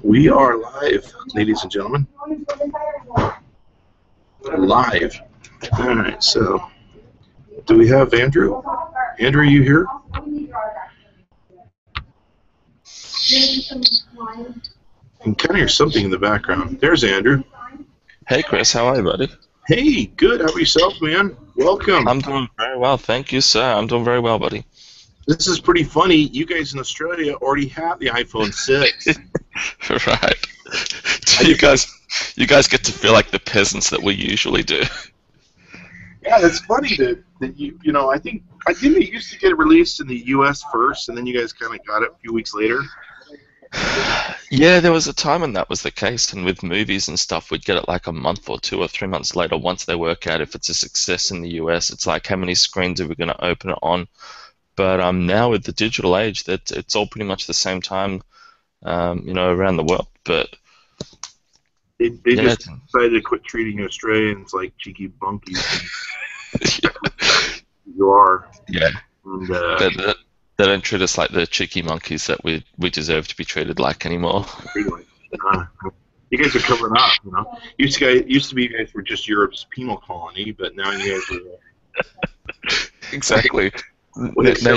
We are live, ladies and gentlemen. Live. All right, so do we have Andrew? Andrew, are you here? I can kind of hear something in the background. There's Andrew. Hey, Chris, how are you, buddy? Hey, good. How about yourself, man? Welcome. I'm doing very well, thank you, sir. I'm doing very well, buddy. This is pretty funny. You guys in Australia already have the iPhone 6. Right. You guys get to feel like the peasants that we usually do. Yeah, it's funny that you know, I think it used to get released in the U.S. first, and then you guys kind of got it a few weeks later. Yeah, there was a time when that was the case, and with movies and stuff, we'd get it like a month or 2 or 3 months later once they work out if it's a success in the US. It's like, how many screens are we going to open it on? But now with the digital age, that it's all pretty much the same time, you know, around the world. But they just decided to quit treating Australians like cheeky bunkies. You are. Yeah. And, they don't treat us like the cheeky monkeys that we deserve to be treated like anymore. You guys are covering up, you know. Used to be you guys were just Europe's penal colony, but now you guys are. Exactly. Now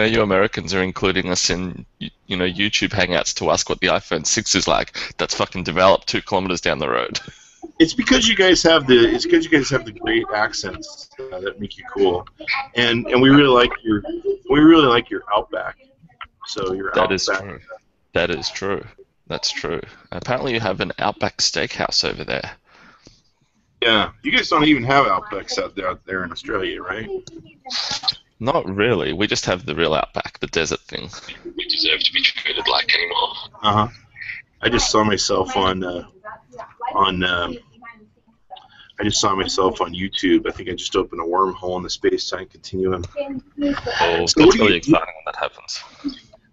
you Americans are including us in, you know, YouTube Hangouts to ask what the iPhone 6 is like. That's fucking developed 2 kilometers down the road. It's because you guys have the great accents that make you cool, and we really like your Outback. So your That Outback. is true. That is true. That's true. Apparently you have an Outback Steakhouse over there. Yeah, you guys don't even have Outbacks out there in Australia, right? Not really. We just have the real Outback, the desert thing. We deserve to be treated like anymore. I just saw myself on YouTube. I think I just opened a wormhole in the space-time continuum. Oh, so that's really exciting when that happens.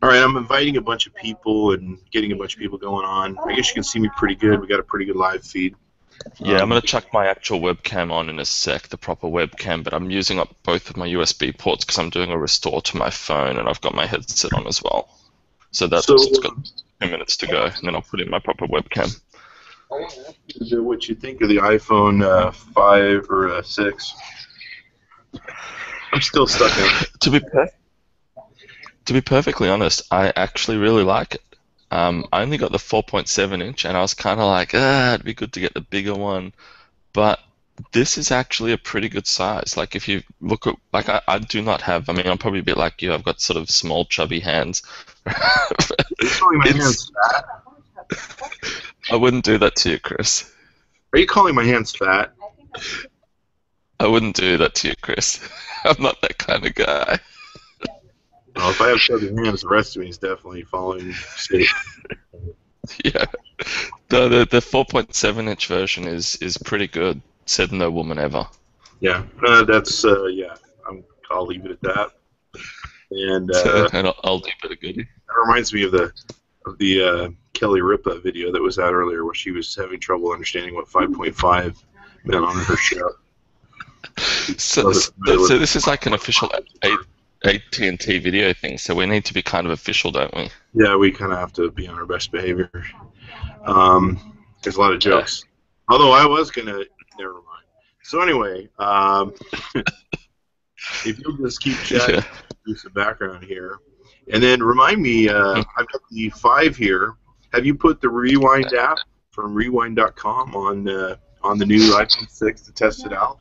All right, I'm inviting a bunch of people and getting a bunch of people going on. I guess you can see me pretty good. We got a pretty good live feed. Yeah, I'm going to chuck my actual webcam on in a sec, the proper webcam, but I'm using up both of my USB ports because I'm doing a restore to my phone, and I've got my headset on as well. So that's got 2 minutes to go, and then I'll put in my proper webcam. What you think of the iPhone 5 or 6? I'm still stuck in it. To be perfectly honest, I actually really like it. I only got the 4.7 inch, and I was kind of like, it'd be good to get the bigger one. But this is actually a pretty good size. Like, if you look at, like, I do not have, I mean, I'm probably a bit like you. I've got sort of small, chubby hands. I wouldn't do that to you, Chris. Are you calling my hands fat? I wouldn't do that to you, Chris. I'm not that kind of guy. Well, if I have chubby hands, the rest of me is definitely following suit. Yeah. The 4.7 inch version is pretty good. Said no woman ever. Yeah. Yeah. I'll leave it at that. And I'll leave it a goodie. That reminds me of the Kelly Ripa video that was out earlier, where she was having trouble understanding what 5.5 meant on her show. So this is like an official AT&T video thing, so we need to be kind of official, don't we? Yeah, we kind of have to be on our best behavior. There's a lot of jokes. Although I was going to... Never mind. So anyway, if you'll just keep chatting, do some background here. And then remind me, I've got the 5 here. Have you put the Rewind app from rewind.com on the new iPhone 6 to test it out?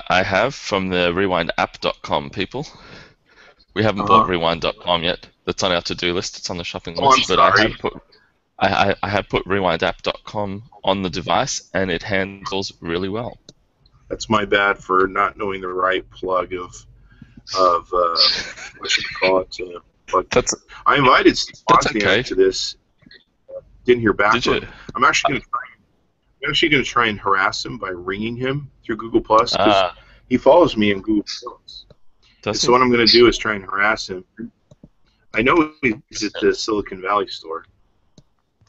I have, from the rewind.app.com people. We haven't bought rewind.com yet. That's on our to-do list. It's on the shopping list. But I have put rewind.app.com on the device, and it handles really well. That's my bad for not knowing the right plug of what should we call it? I invited Steve Wozniak to this. Didn't hear back from him. I'm actually going to try and harass him by ringing him through Google Plus, because he follows me in Google Plus. So what I'm going to do is try and harass him. I know he's at the Silicon Valley store.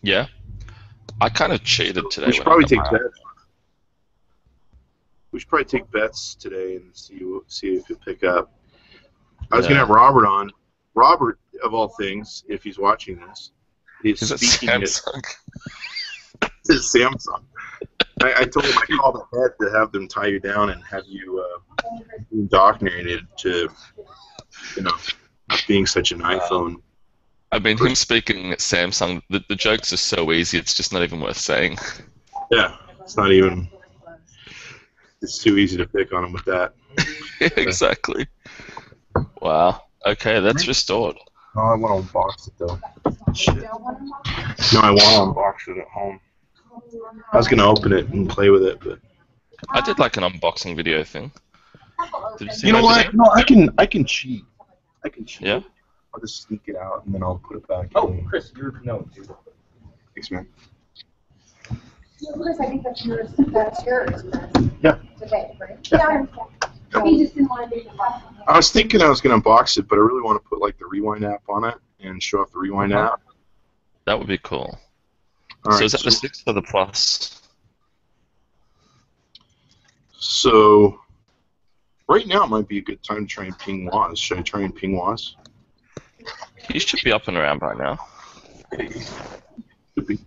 Yeah. I kind of cheated today. We should probably take bets. We should probably take bets today and see if he'll pick up. I was going to have Robert on. Robert, of all things, if he's watching this, is speaking at Samsung. It's Samsung. I told him I called ahead to have them tie you down and have you indoctrinated to, being such an iPhone. I mean, him speaking at Samsung, the jokes are so easy, it's just not even worth saying. Yeah, it's not even. It's too easy to pick on him with that. Exactly. Wow. Okay, that's restored. Oh, I want to unbox it, though. Shit. No, I want to unbox it at home. I was going to open it and play with it, but... I did like an unboxing video thing. Did you see you know what? video? No, I can cheat. I can cheat. Yeah? I'll just sneak it out, and then I'll put it back in. Chris, you're... No, dude. Thanks, man. Chris, I think that's yours. Yeah. Today, right? Yeah. He just didn't want to do the last one. I was thinking I was going to unbox it, but I really want to put like the Rewind app on it and show off the Rewind app. That would be cool. All so right, is that the 6 or the Plus? So right now might be a good time to try and ping Woz. Should I try and ping Woz? He should be up and around by now. Should be.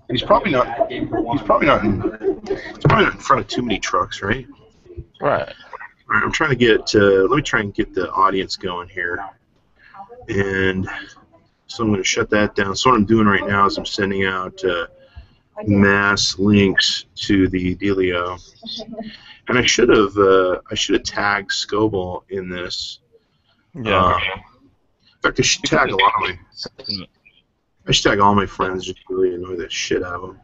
And he's probably not. He's probably not in front of too many trucks, right? Right. All right, I'm trying to get. Let me try and get the audience going here, and so I'm going to shut that down. So what I'm doing right now is I'm sending out mass links to the dealio, and I should have tagged Scoble in this. Yeah. In fact, I should tag a lot of my. I should tag all my friends just to really annoy the shit out of them.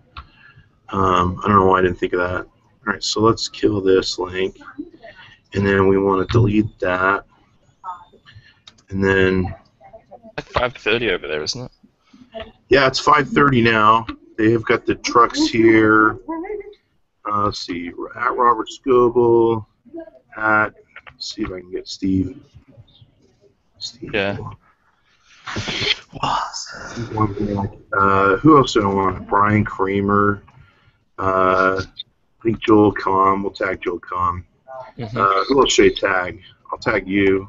I don't know why I didn't think of that. All right, so let's kill this link, and then we want to delete that, and then. Like 5:30 over there, isn't it? Yeah, it's 5:30 now. They have got the trucks here. Let's see, at Robert Scoble. Let's see if I can get Steve. Yeah. Who else do I want? Brian Kramer. I think Joel Com. We'll tag Joel Com. Who else should I tag? I'll tag you.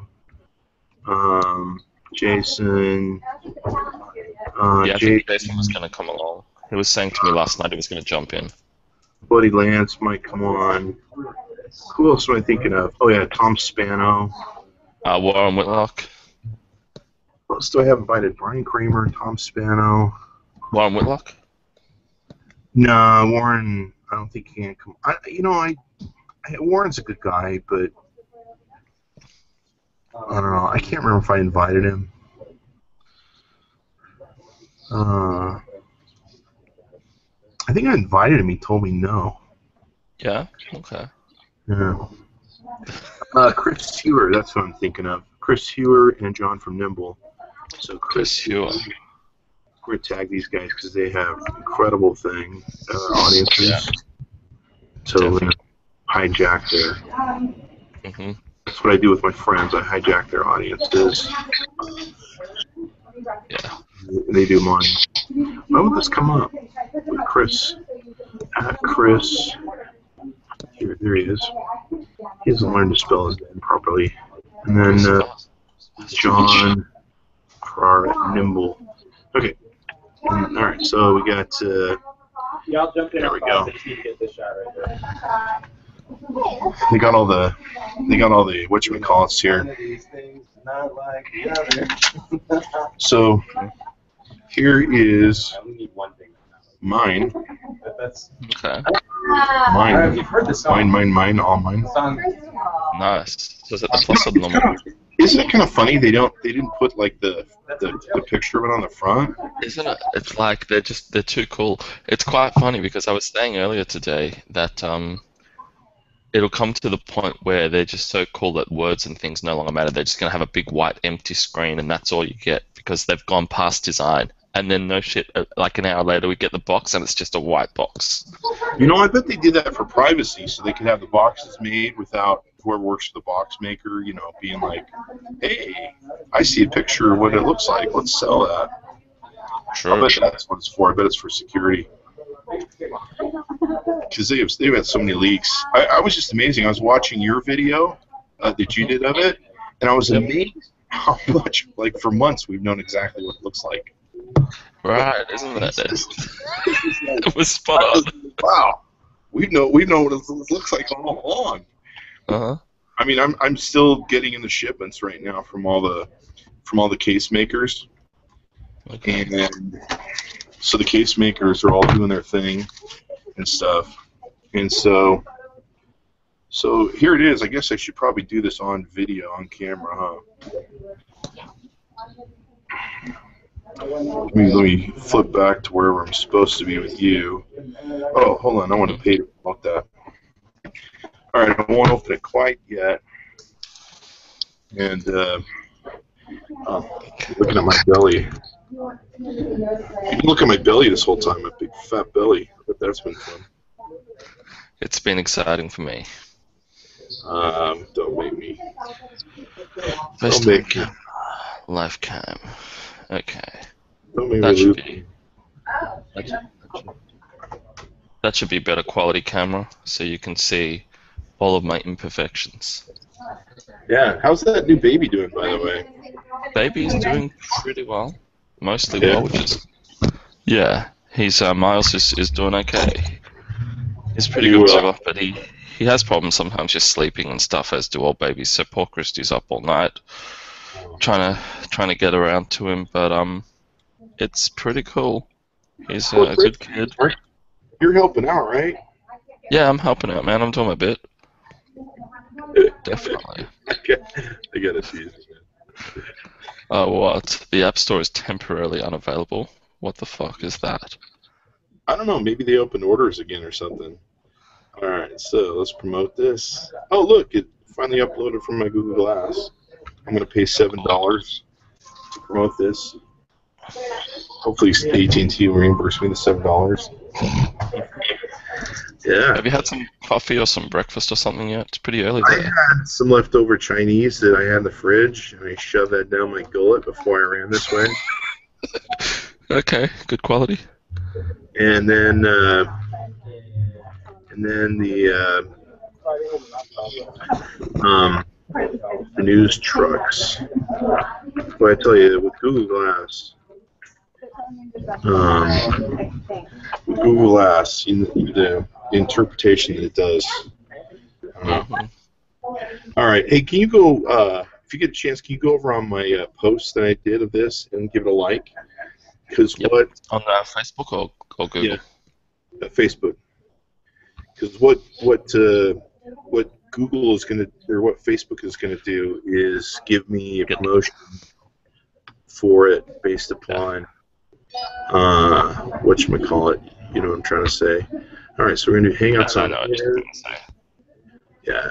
Jason. Yeah, I think Jason was going to come along. He was saying to me last night he was going to jump in. Buddy Lance might come on. Who else am I thinking of? Oh, yeah, Tom Spano. Warren Whitlock. What else do I have invited? Brian Kramer, Tom Spano. Warren Whitlock? No, Warren, I don't think he can come. Warren's a good guy, but I don't know. I can't remember if I invited him. I think I invited him. He told me no. Yeah? Okay. Yeah. Chris Hewer, that's what I'm thinking of. Chris Hewer and John from Nimble. So Chris Hewer. We're going to tag these guys because they have incredible audiences. Yeah. So we're going to hijack their... That's what I do with my friends. I hijack their audiences. Yeah. They do mine. Why would this come up? With Chris. At Chris. Here, there he is. He hasn't learned to spell his name properly. And then John Farrar Nimble. Okay. Alright, so we got... Yeah, I'll jump in. There we go. Get this shot right there. They got all the whatchamacallits here. So here is mine. Okay. Mine, all mine. Nice. So is it the Plus or the normal? Isn't it kind of funny they didn't put like the picture of it on the front? Isn't it? It's like they're too cool. It's quite funny because I was saying earlier today that it'll come to the point where they're just so cool that words and things no longer matter. They're just gonna have a big white empty screen and that's all you get because they've gone past design. And then no shit, like an hour later we get the box and it's just a white box. You know, I bet they did that for privacy so they could have the boxes made without whoever works for the box maker, you know, being like, hey, I see a picture of what it looks like. Let's sell that. Sure. I bet that's what it's for. I bet it's for security. Because they've had so many leaks. I was just amazing. I was watching your video that you did of it, and I was amazed how much, like, for months we've known exactly what it looks like. Right, isn't that it? It was spot on. Wow. We've known what it looks like all along. Uh-huh. I mean, I'm still getting in the shipments right now from all the case makers. Okay. And so the case makers are all doing their thing and stuff. And so here it is. I guess I should probably do this on video, on camera, huh? Let me flip back to wherever I'm supposed to be with you. Oh, hold on. I want to pay to promote that. All right, I won't open it quite yet. And looking at my belly. You can look at my belly this whole time, my big fat belly. But that's been fun. It's been exciting for me. Don't make me. FaceTime camera, live cam. Okay. Don't make That me should lose. be. That should be better quality camera, so you can see all of my imperfections. Yeah. How's that new baby doing, by the way? Baby's doing pretty well, mostly well, which is. Yeah, he's Miles is doing okay. He's pretty good with but he has problems sometimes just sleeping and stuff, as do all babies. So poor Christy's up all night trying to get around to him, but it's pretty cool. He's a good kid. You're helping out, right? Yeah, I'm helping out, man. I'm doing my bit. Definitely. I gotta see it. Oh, what? The App Store is temporarily unavailable. What the fuck is that? I don't know. Maybe they opened orders again or something. All right, so let's promote this. Oh, look, it finally uploaded from my Google Glass. I'm gonna pay $7 to promote this. Hopefully, AT&T will reimburse me the $7. Yeah. Have you had some coffee or some breakfast or something yet? It's pretty early I there. had some leftover Chinese that I had in the fridge, and I shoved that down my gullet before I ran this way. Okay, good quality. And then the news trucks. But I tell you, with Google Glass, the interpretation that it does. All right. Hey, can you go, if you get a chance, can you go over on my post that I did of this and give it a like? Because what... On Facebook or Google? Yeah, Facebook. Because what Google is going to, or what Facebook is going to do is give me a promotion for it based upon whatchamacallit, you know what I'm trying to say. All right, so we're going to do Hangouts on Air. Yeah,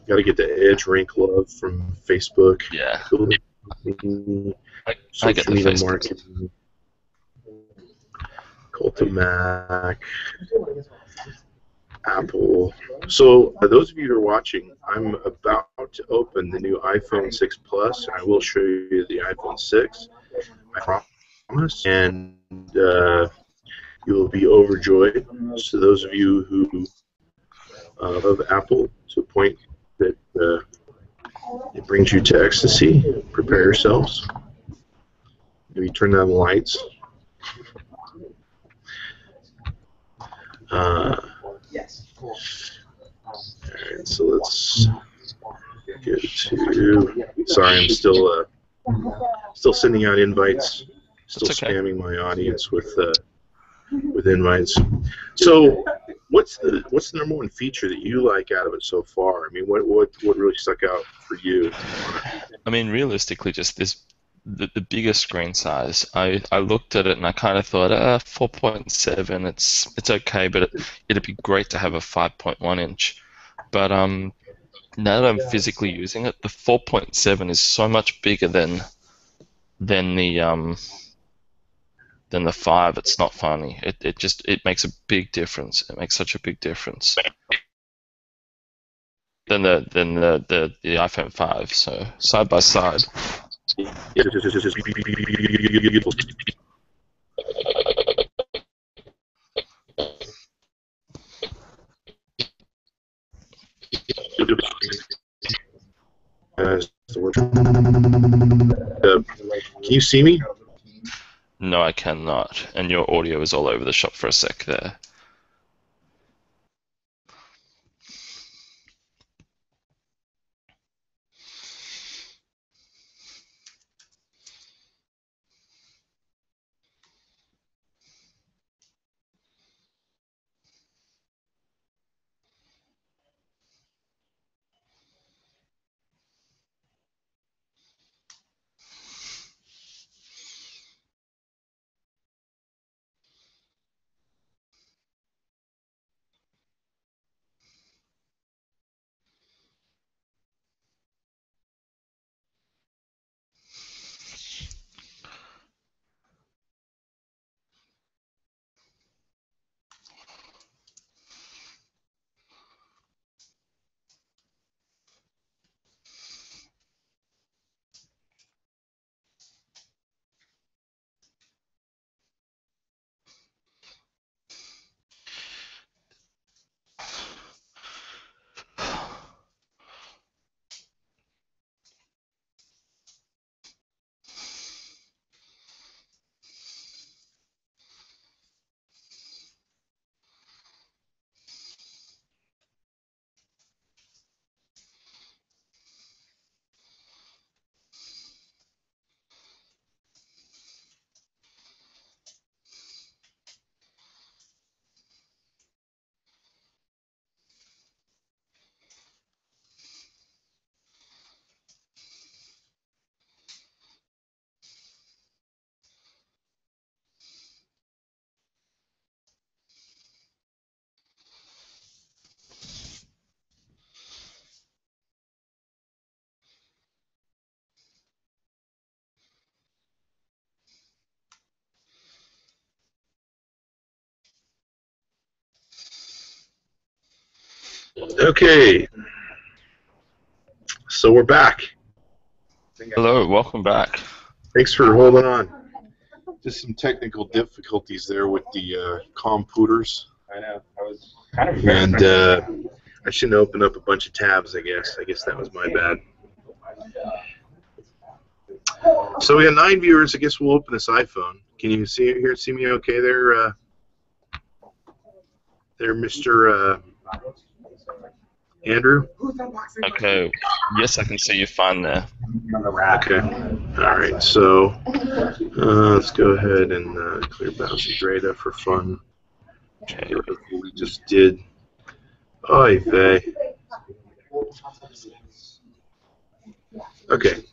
gotta get the Edge rank love from Facebook. Yeah. I get the media Facebook. marketing. Cult of Mac. Apple. So, those of you who are watching, I'm about to open the new iPhone 6 Plus. I will show you the iPhone 6. I promise. And you will be overjoyed. So, those of you who love Apple to a point that it brings you to ecstasy, prepare yourselves. Maybe turn down the lights. Yes. Alright, so let's get to... Sorry, I'm still sending out invites. Still spamming my audience with invites. So, what's the number one feature that you like out of it so far? I mean, what really stuck out for you? I mean, realistically, just this the bigger screen size. I looked at it and I kind of thought, 4.7, it's okay, but it'd be great to have a 5.1 inch. But now that I'm physically using it, the 4.7 is so much bigger than the 5. It's not funny. It makes a big difference. It makes such a big difference. than the iPhone 5. So side by side. Can you see me? No, I cannot. And your audio is all over the shop for a sec there. Okay, so we're back. Hello, welcome back. Thanks for holding on. Just some technical difficulties there with the computers. I know. I was kind of And I shouldn't open up a bunch of tabs, I guess. I guess that was my bad. So we got 9 viewers. I guess we'll open this iPhone. Can you see me okay there? There, Mr. Andrew? Okay. Yes, I can see you fine there. Okay. All right. So let's go ahead and clear bouncy data for fun. Okay. We just did. Oy vey. Okay.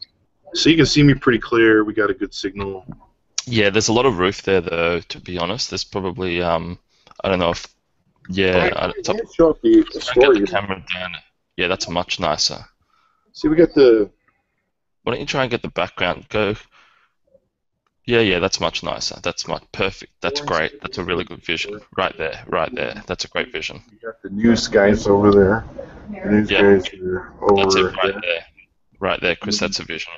So you can see me pretty clear. We got a good signal. Yeah, there's a lot of roof there, though, to be honest. There's probably, I don't know if, yeah. Show up the story. Get the camera down. Yeah, that's much nicer. See, we got the... Why don't you try and get the background? Go. Yeah, that's much nicer. That's perfect. That's great. That's a really good vision. Right there. That's a great vision. You got the news guys over there. The news guys are over That's it right there. Right there, Chris. That's a vision.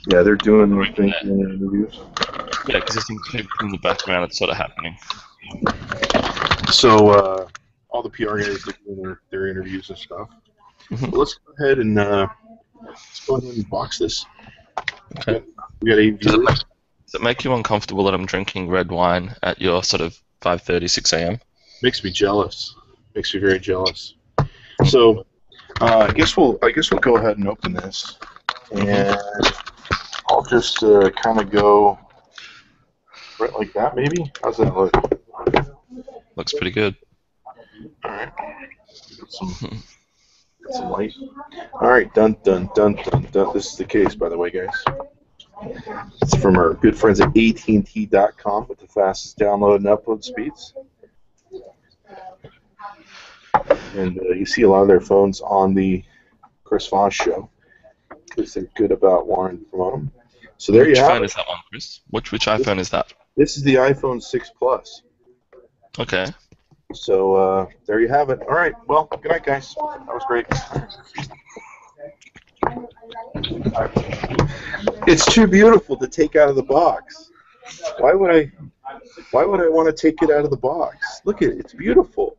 Yeah, they're doing their thing in their interviews. Yeah, because there's some people in the background. It's sort of happening. So all the PR guys are doing their interviews and stuff. So let's go ahead and box this. Okay. We got 8 viewers. Does it make you uncomfortable that I'm drinking red wine at your sort of 5:30, 6 a.m.? Makes me jealous. Makes me very jealous. So I guess we'll go ahead and open this, and I'll just kind of go right like that, maybe. How's that look? Looks pretty good. All right. Got some light. All right, done. This is the case, by the way, guys. It's from our good friends at AT&T.com with the fastest download and upload speeds. And you see a lot of their phones on the Chris Voss Show because they're good about wanting to promote them. So there you have it. Which phone is that one, Chris? Which iPhone is that? This is the iPhone 6 Plus. Okay. So there you have it. All right. Well, good night, guys. That was great. It's too beautiful to take out of the box. Why would I want to take it out of the box? Look at it. It's beautiful.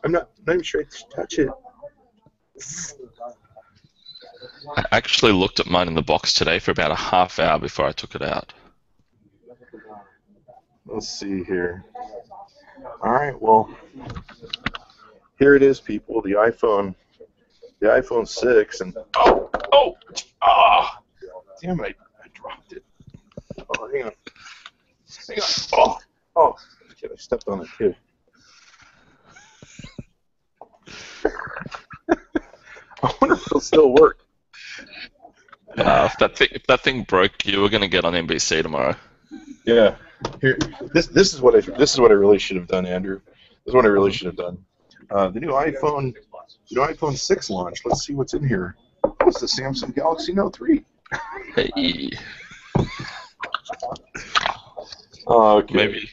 I'm not even sure I touch it. I actually looked at mine in the box today for about a half hour before I took it out. Let's see here. All right, well, here it is, people. The iPhone 6, and damn it, I dropped it. Oh, hang on. Oh, shit, I stepped on it too. I wonder if it'll still work. If that thing broke, you were going to get on NBC tomorrow. Yeah. Here, this is what I really should have done, Andrew. This is what I really should have done. The new iPhone 6 launch. Let's see what's in here. It's the Samsung Galaxy Note 3. Hey. Okay.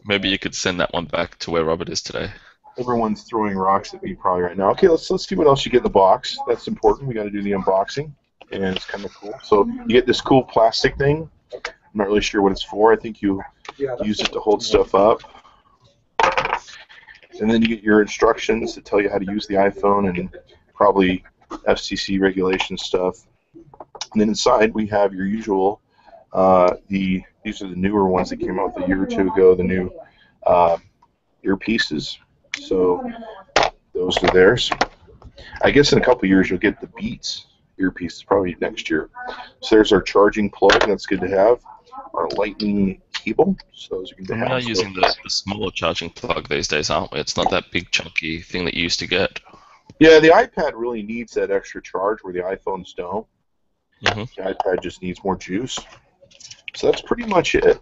Maybe you could send that one back to where Robert is today. Everyone's throwing rocks at me probably right now. Okay, let's see what else you get in the box. That's important. We got to do the unboxing, and it's kind of cool. So you get this cool plastic thing. I'm not really sure what it's for. I think you use it to hold stuff up. And then you get your instructions that tell you how to use the iPhone and probably FCC regulation stuff. And then inside we have your usual, these are the newer ones that came out a year or two ago, the new earpieces. So those are theirs. I guess in a couple years you'll get the Beats earpieces, probably next year. So there's our charging plug. That's good to have. Our lightning cable. So those are good to have. We are using the smaller charging plug these days, aren't we? It's not that big chunky thing that you used to get. Yeah, the iPad really needs that extra charge where the iPhones don't. Mm-hmm. The iPad just needs more juice. So that's pretty much it.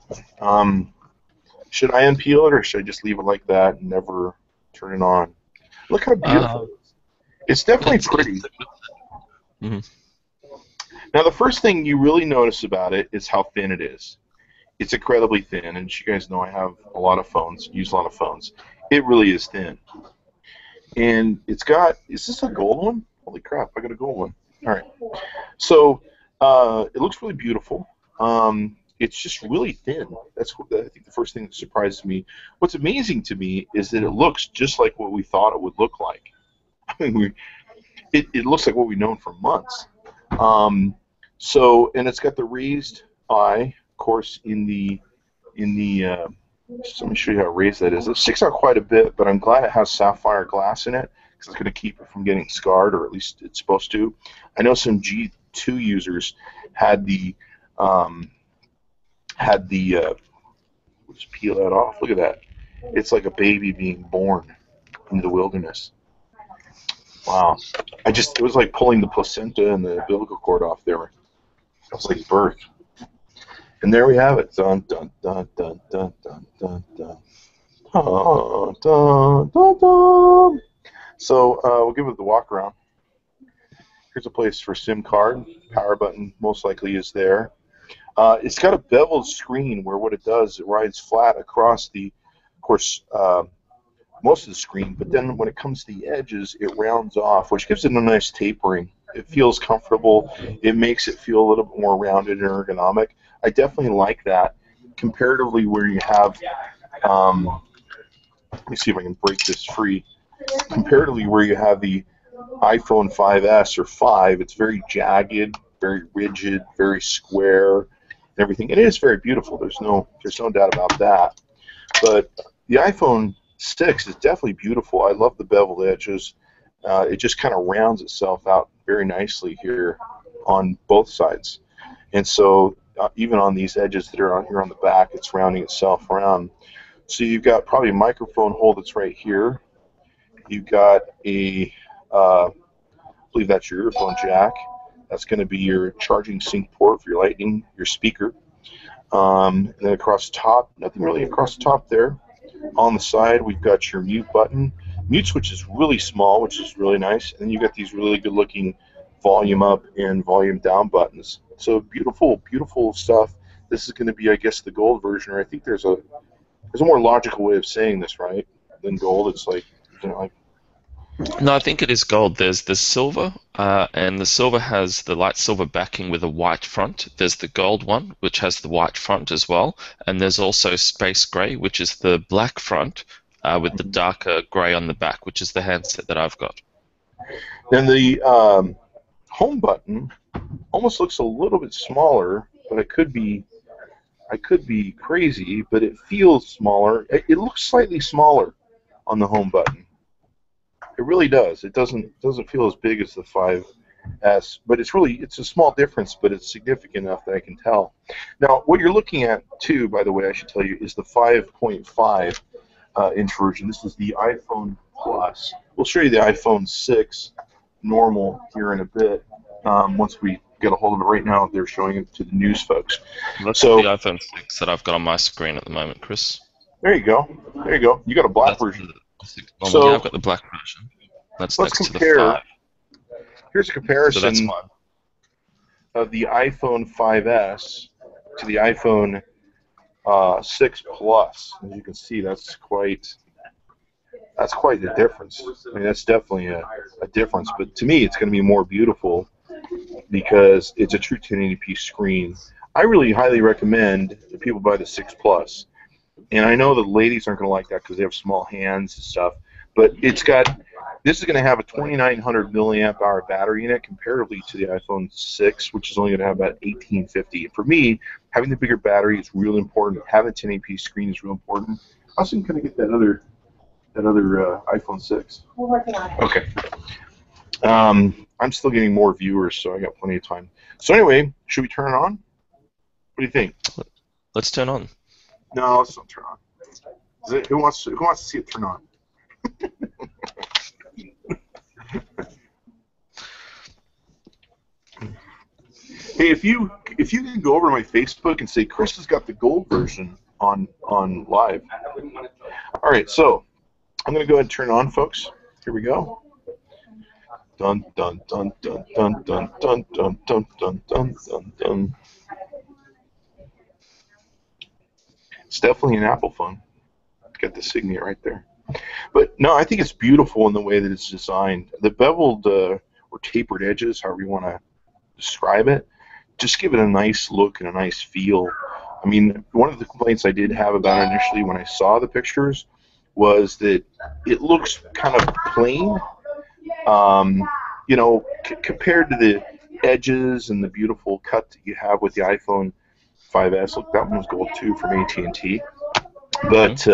Should I unpeel it, or should I just leave it like that and never turn it on? Look how beautiful it is. It's definitely pretty. Mm-hmm. Now, the first thing you really notice about it is how thin it is. It's incredibly thin, and you guys know I have a lot of phones, use a lot of phones. It really is thin. And it's got, is this a gold one? Holy crap, I got a gold one. All right. So it looks really beautiful. It's just really thin. That's what, I think the first thing that surprises me. What's amazing to me is that it looks just like what we thought it would look like. I mean, it looks like what we've known for months. So, and it's got the raised eye, of course, in the so let me show you how raised that is. It sticks out quite a bit, but I'm glad it has sapphire glass in it because it's going to keep it from getting scarred, or at least it's supposed to. I know some G2 users had the just peel that off. Look at that. It's like a baby being born into the wilderness. Wow. It was like pulling the placenta and the umbilical cord off there. It was like birth. And there we have it. Dun, dun, dun, dun, dun, dun, dun, dun. Dun, dun, dun, dun. So we'll give it the walk around. Here's a place for SIM card. Power button most likely is there. It's got a beveled screen where what it does, it rides flat across the, of course, most of the screen, but then when it comes to the edges, it rounds off, which gives it a nice tapering. It feels comfortable. It makes it feel a little bit more rounded and ergonomic. I definitely like that. Comparatively, where you have, let me see if I can break this free. Comparatively, where you have the iPhone 5S or 5, it's very jagged, very rigid, very square, and everything. It is very beautiful. There's no doubt about that. But the iPhone 6 is definitely beautiful. I love the beveled edges. It just kind of rounds itself out very nicely here on both sides. And so even on these edges that are on here on the back, it's rounding itself around. So you've got probably a microphone hole that's right here. You've got a, I believe that's your earphone jack. That's going to be your charging sync port for your Lightning, your speaker. And then across the top, nothing really across the top there. On the side, we've got your mute button. Mute switch is really small, which is really nice. And then you've got these really good-looking volume up and volume down buttons. So beautiful, beautiful stuff. This is going to be, I guess, the gold version, or I think there's a more logical way of saying this, right? than gold? It's like, isn't it like? No, I think it is gold. There's the silver, and the silver has the light silver backing with a white front. There's the gold one, which has the white front as well, and there's also space gray, which is the black front with the darker gray on the back, which is the handset that I've got. Then the home button almost looks a little bit smaller, but I could be crazy, but it feels smaller. It looks slightly smaller on the home button. It really does. It doesn't feel as big as the 5S, but it's a small difference, but it's significant enough that I can tell. Now, what you're looking at too, by the way, I should tell you, is the 5.5 inch version. This is the iPhone Plus. We'll show you the iPhone 6 normal here in a bit. Once we get a hold of it. Right now, they're showing it to the news folks. That's the iPhone 6 that I've got on my screen at the moment, Chris. There you go. There you go. You got a black version. So yeah, I've got the black version. That's next compare. To the 5. Here's a comparison so that's mine. Of the iPhone 5S to the iPhone 6 Plus. As you can see, that's quite the difference. I mean, that's definitely a difference. But to me, it's going to be more beautiful because it's a true 1080p screen. I really highly recommend that people buy the 6 Plus. And I know the ladies aren't going to like that because they have small hands and stuff. But this is going to have a 2,900 milliamp hour battery in it comparatively to the iPhone 6, which is only going to have about 1,850. And for me, having the bigger battery is real important. Having a 1080p screen is real important. I was going to get that other iPhone 6. We're working on it. Okay. I'm still getting more viewers, so I got plenty of time. So anyway, should we turn it on? What do you think? Let's turn on. No, let's not turn on. Who wants to see it turn on? Hey, if you can go over to my Facebook and say Chris has got the gold version on live. All right, so I'm going to go ahead and turn it on, folks. Here we go. Dun dun dun dun dun dun dun dun dun dun dun dun dun. It's definitely an Apple phone. It's got the Signet right there. But no, I think it's beautiful in the way that it's designed. The beveled or tapered edges, however you want to describe it, just give it a nice look and a nice feel. I mean, one of the complaints I did have about it initially when I saw the pictures was that it looks kind of plain, compared to the edges and the beautiful cut that you have with the iPhone 5S. Look, that one was gold too from AT&T. But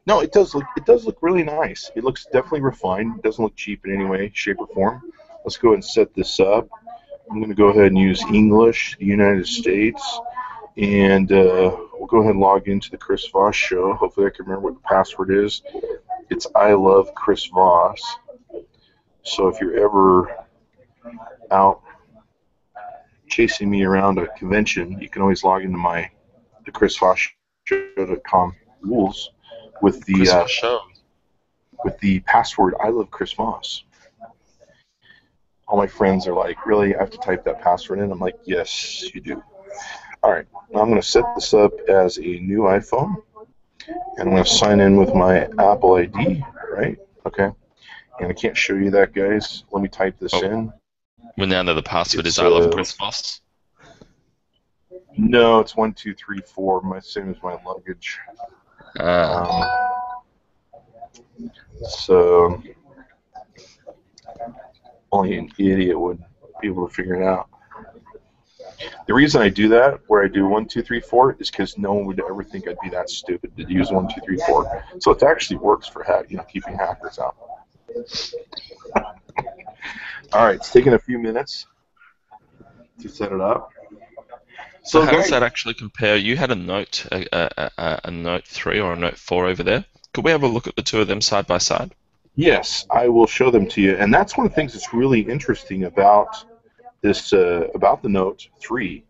no, it does look really nice. It looks definitely refined. It doesn't look cheap in any way, shape, or form. Let's go ahead and set this up. I'm going to go ahead and use English, the United States, and we'll go ahead and log into the Chris Voss Show. Hopefully I can remember what the password is. It's I love Chris Voss. So if you're ever out chasing me around a convention, you can always log into the chrisvossshow.com rules with the password I love Chris Voss. All my friends are like, really, I have to type that password in? I'm like, yes, you do. All right, now I'm going to set this up as a new iPhone, and I'm going to sign in with my Apple ID, right? Okay, and I can't show you that, guys. Let me type this in. Well, now that the password is I love Chris Voss. No, it's 1234. Same as my luggage. So only an idiot would be able to figure it out. The reason I do that, where I do 1234, is because no one would ever think I'd be that stupid to use 1234. So it actually works for keeping hackers out. All right, it's taking a few minutes to set it up. So how does that actually compare? You had a Note, a Note 3 or a Note 4 over there. Could we have a look at the two of them side by side? Yes, I will show them to you. And that's one of the things that's really interesting about this, about the Note 3,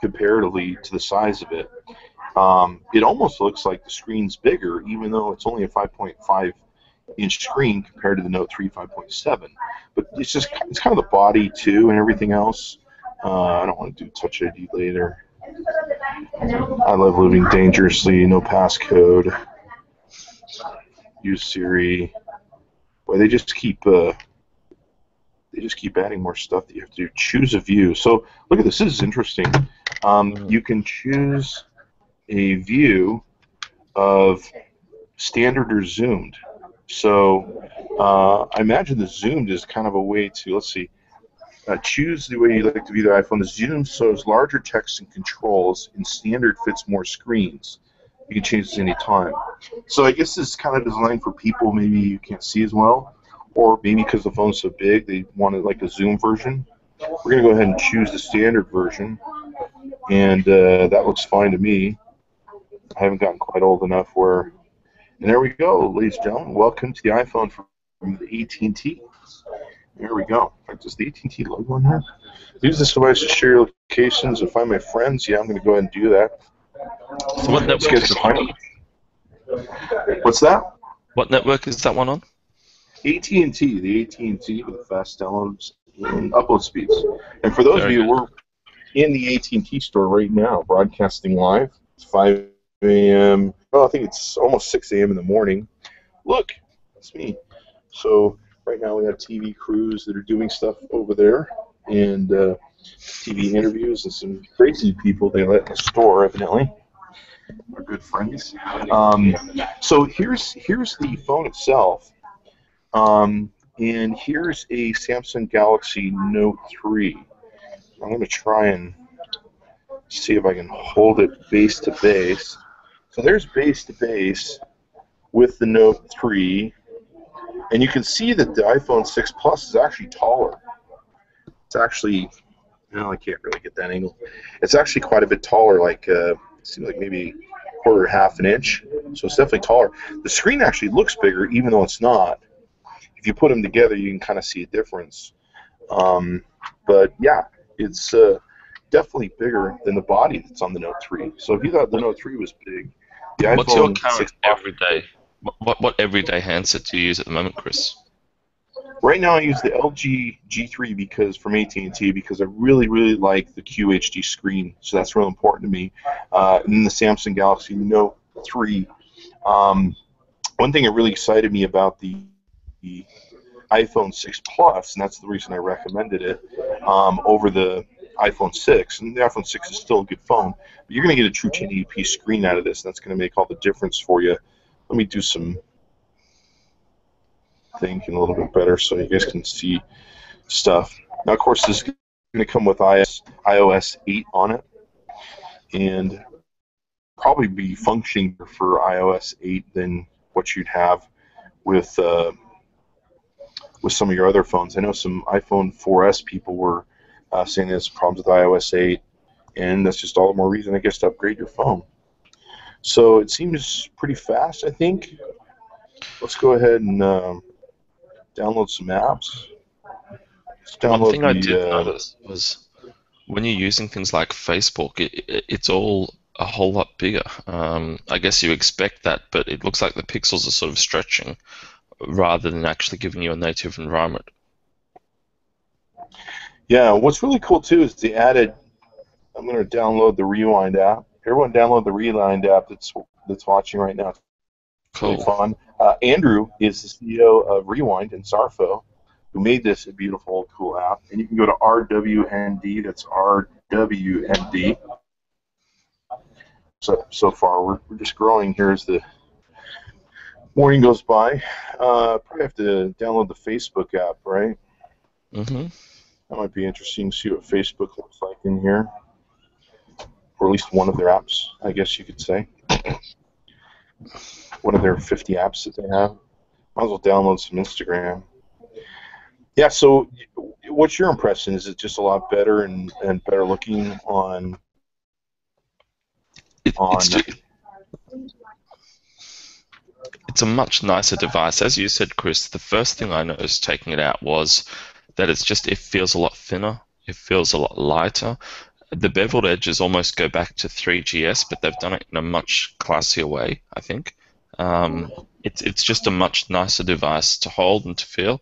comparatively to the size of it. It almost looks like the screen's bigger, even though it's only a 5.5-inch screen compared to the Note 3 5.7. But it's kind of the body too, and everything else. I don't want to do Touch ID later. I love living dangerously, no passcode. use Siri. Boy, they just keep adding more stuff that you have to do. Choose a view. So look at this. This is interesting. You can choose a view of standard or zoomed. So I imagine the zoomed is kind of a way to, let's see, choose the way you like to view the iPhone. The zoom shows larger text and controls, and standard fits more screens. You can change this any time. So I guess this is kind of designed for people maybe you can't see as well, or maybe because the phone's so big they wanted like a zoom version. We're going to go ahead and choose the standard version, and that looks fine to me. I haven't gotten quite old enough where... And there we go, ladies and gentlemen. Welcome to the iPhone from the AT&T. There we go. Does the AT&T logo on here? Use this device to share your locations and find my friends. Yeah, I'm going to go ahead and do that. So what network is that one on? What's that? What network is that one on? AT&T, the AT&T with fast downloads and upload speeds. And for those of you, we're in the AT&T store right now, broadcasting live. It's 5 a.m. Well, I think it's almost 6 a.m. in the morning. Look, that's me. So right now we have TV crews that are doing stuff over there, and TV interviews and some crazy people they let in the store, evidently. Our good friends. So here's the phone itself, and here's a Samsung Galaxy Note 3. I'm going to try and see if I can hold it base to base. So there's base to base with the Note 3, and you can see that the iPhone 6 Plus is actually taller. It's actually, no, I can't really get that angle. It's actually quite a bit taller, like seems like maybe quarter or half an inch. So it's definitely taller. The screen actually looks bigger, even though it's not. If you put them together, you can kind of see a difference. But yeah, it's definitely bigger than the body that's on the Note 3. So if you thought the Note 3 was big, the iPhone What's your current 6 everyday? What everyday handset do you use at the moment, Chris? Right now I use the LG G3 because from AT&T because I really, really like the QHD screen, so that's real important to me. And then the Samsung Galaxy Note 3. One thing that really excited me about the iPhone 6 Plus, and that's the reason I recommended it over the iPhone 6, and the iPhone 6 is still a good phone, but you're going to get a true 1080p screen out of this, and that's going to make all the difference for you. Let me do some thinking a little bit better so you guys can see stuff. Now, of course, this is going to come with iOS 8 on it, and probably be functioning for iOS 8 than what you'd have with some of your other phones. I know some iPhone 4S people were saying there's problems with iOS 8, and that's just all the more reason, I guess, to upgrade your phone. So it seems pretty fast, I think. Let's go ahead and download some apps. Let's download One thing I did notice was when you're using things like Facebook, it's all a whole lot bigger. I guess you expect that, but it looks like the pixels are sort of stretching rather than actually giving you a native environment. Yeah, what's really cool too is they added, I'm going to download the Rewind app. Everyone download the Rewind app that's watching right now. It's Cool. really fun. Andrew is the CEO of Rewind and Sarfo, who made this a beautiful, cool app. And you can go to RWND, that's RWND. So far, we're just growing here as the morning goes by. Probably have to download the Facebook app, right? Mm-hmm. That might be interesting to see what Facebook looks like in here. Or at least one of their apps, I guess you could say. One of their 50 apps that they have. Might as well download some Instagram. Yeah, so what's your impression? Is it just a lot better and better looking on... It's a much nicer device. As you said, Chris, the first thing I noticed taking it out was that it feels a lot thinner. It feels a lot lighter. The beveled edges almost go back to 3GS, but they've done it in a much classier way, I think. It's just a much nicer device to hold and to feel.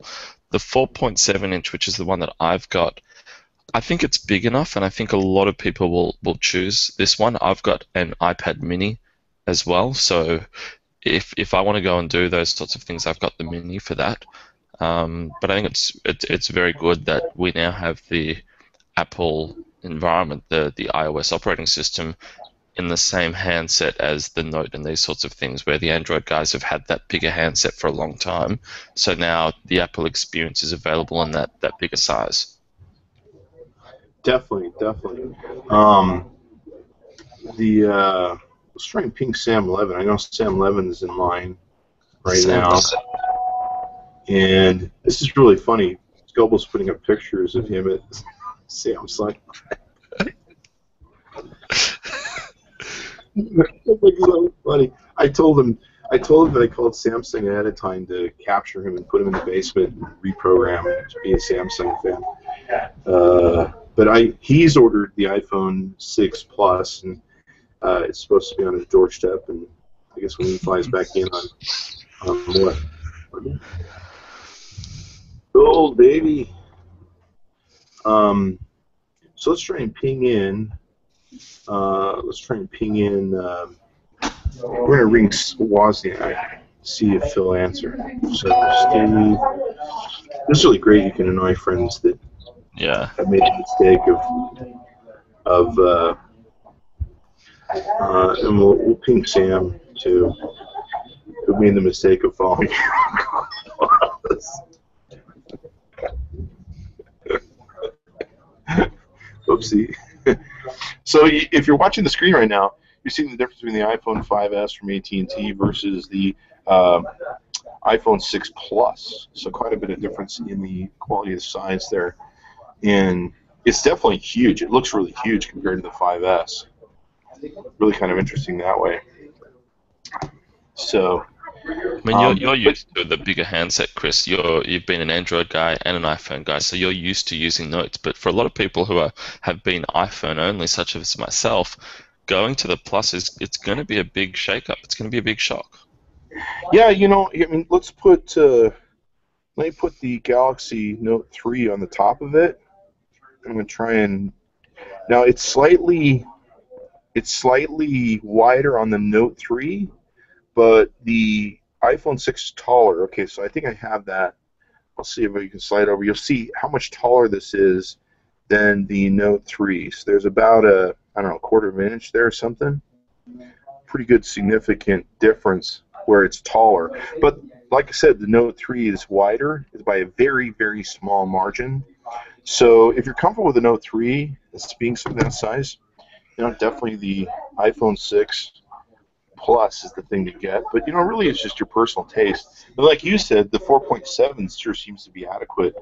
The 4.7-inch, which is the one that I've got, I think it's big enough, and I think a lot of people will choose this one. I've got an iPad mini as well, so if I want to go and do those sorts of things, I've got the Mini for that. But I think it's very good that we now have the Apple environment, the iOS operating system, in the same handset as the Note and these sorts of things, where the Android guys have had that bigger handset for a long time. So now the Apple experience is available in that bigger size. Definitely. Let's try and ping Sam Levin. I know Sam Levin is in line right now. And this is really funny. Scobo's putting up pictures of him at Sam's line. It's so funny. I told him that I called Samsung ahead of time to capture him and put him in the basement and reprogram him to be a Samsung fan. But he's ordered the iPhone 6 Plus, and it's supposed to be on his doorstep. And I guess when he flies back in on what? Gold, baby. So let's try and ping in. We're going to ring Wozniak, see if he'll answer. So, Steve, this is really great. You can annoy friends that have made a mistake and we'll ping Sam too, who made the mistake of following us. Oopsie. So if you're watching the screen right now, you're seeing the difference between the iPhone 5S from AT&T versus the iPhone 6 Plus. So quite a bit of difference in the quality of the size there. And it's definitely huge. It looks really huge compared to the 5S. Really kind of interesting that way. So, I mean, you're used to the bigger handset, Chris. You've been an Android guy and an iPhone guy, so you're used to using Notes. But for a lot of people who have been iPhone only, such as myself, going to the Plus it's going to be a big shake-up. It's going to be a big shock. Yeah, I mean, let me put the Galaxy Note 3 on the top of it. I'm going to try and now it's slightly wider on the Note 3. But the iPhone 6 is taller. Okay, so I think I have that. I'll see if you can slide over. You'll see how much taller this is than the Note 3. So there's about a quarter of an inch there or something. Pretty good significant difference where it's taller. But like I said, the Note 3 is wider. It's by a very, very small margin. So if you're comfortable with the Note 3, it's being something that size, definitely the iPhone 6 Plus is the thing to get, but really it's just your personal taste. But like you said, the 4.7 sure seems to be adequate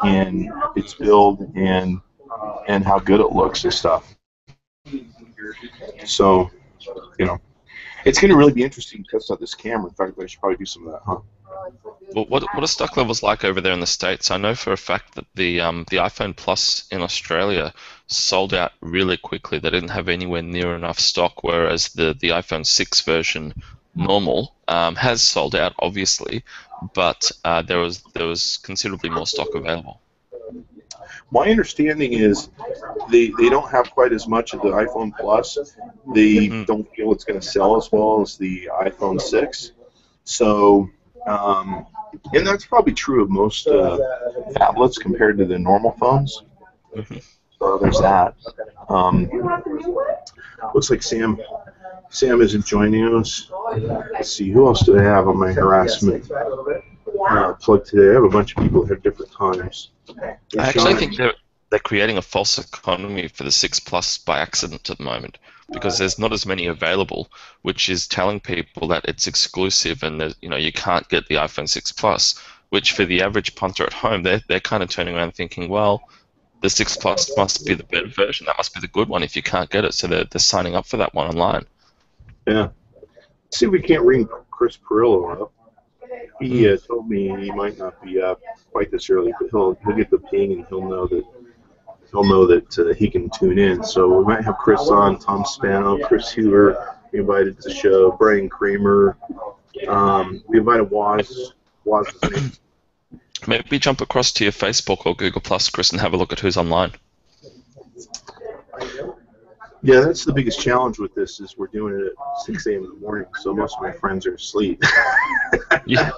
in its build and how good it looks and stuff. So, it's going to really be interesting to test out this camera. In fact, I should probably do some of that, huh? Well, what are stock levels like over there in the States? I know for a fact that the iPhone Plus in Australia sold out really quickly. They didn't have anywhere near enough stock, whereas the iPhone 6 version normal has sold out, obviously, but there was considerably more stock available. My understanding is they don't have quite as much of the iPhone Plus. They don't feel it's going to sell as well as the iPhone 6. So, and that's probably true of most tablets compared to the normal phones. So there's that. Looks like Sam isn't joining us. Let's see, who else do I have on my harassment plug today? I have a bunch of people at different times. I actually think they're creating a false economy for the 6 Plus by accident at the moment, because there's not as many available, which is telling people that it's exclusive and that you can't get the iPhone 6 Plus, which for the average punter at home, they're kind of turning around thinking, well, the 6 Plus must be the better version. That must be the good one if you can't get it. So they're signing up for that one online. Yeah. Let's see if we can't ring Chris Perillo up. He told me he might not be up quite this early, but he'll get the ping and he'll know that he can tune in. So we might have Chris on, Tom Spano, Chris Hoover, we invited to the show, Brian Kramer. We invited Woz. Maybe jump across to your Facebook or Google Plus, Chris, and have a look at who's online. Yeah, that's the biggest challenge with this is we're doing it at 6 a.m. in the morning, so most of my friends are asleep. Yeah.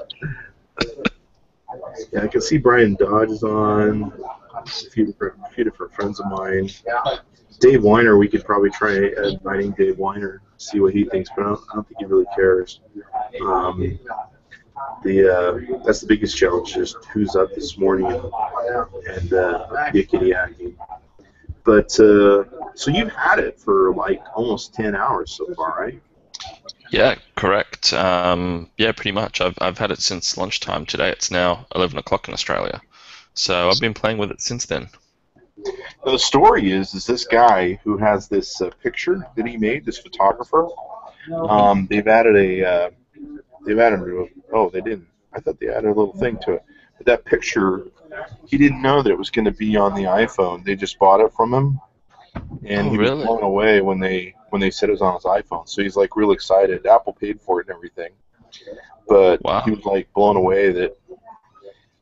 Yeah, I can see Brian Dodge is on, a few different friends of mine. Dave Weiner, we could probably try inviting Dave Weiner, see what he thinks, but I don't think he really cares. That's the biggest challenge, just who's up this morning and yakety-yakking. But, so you've had it for like almost 10 hours so far, right? Yeah, correct. Yeah, pretty much. I've had it since lunchtime today. It's now 11 o'clock in Australia. So I've been playing with it since then. The story is this guy who has this picture that he made, this photographer. They've added oh, they didn't. I thought they added a little thing to it. But that picture, he didn't know that it was going to be on the iPhone. They just bought it from him, and he was blown away when they said it was on his iPhone. So he's like real excited. Apple paid for it and everything, but he was like blown away that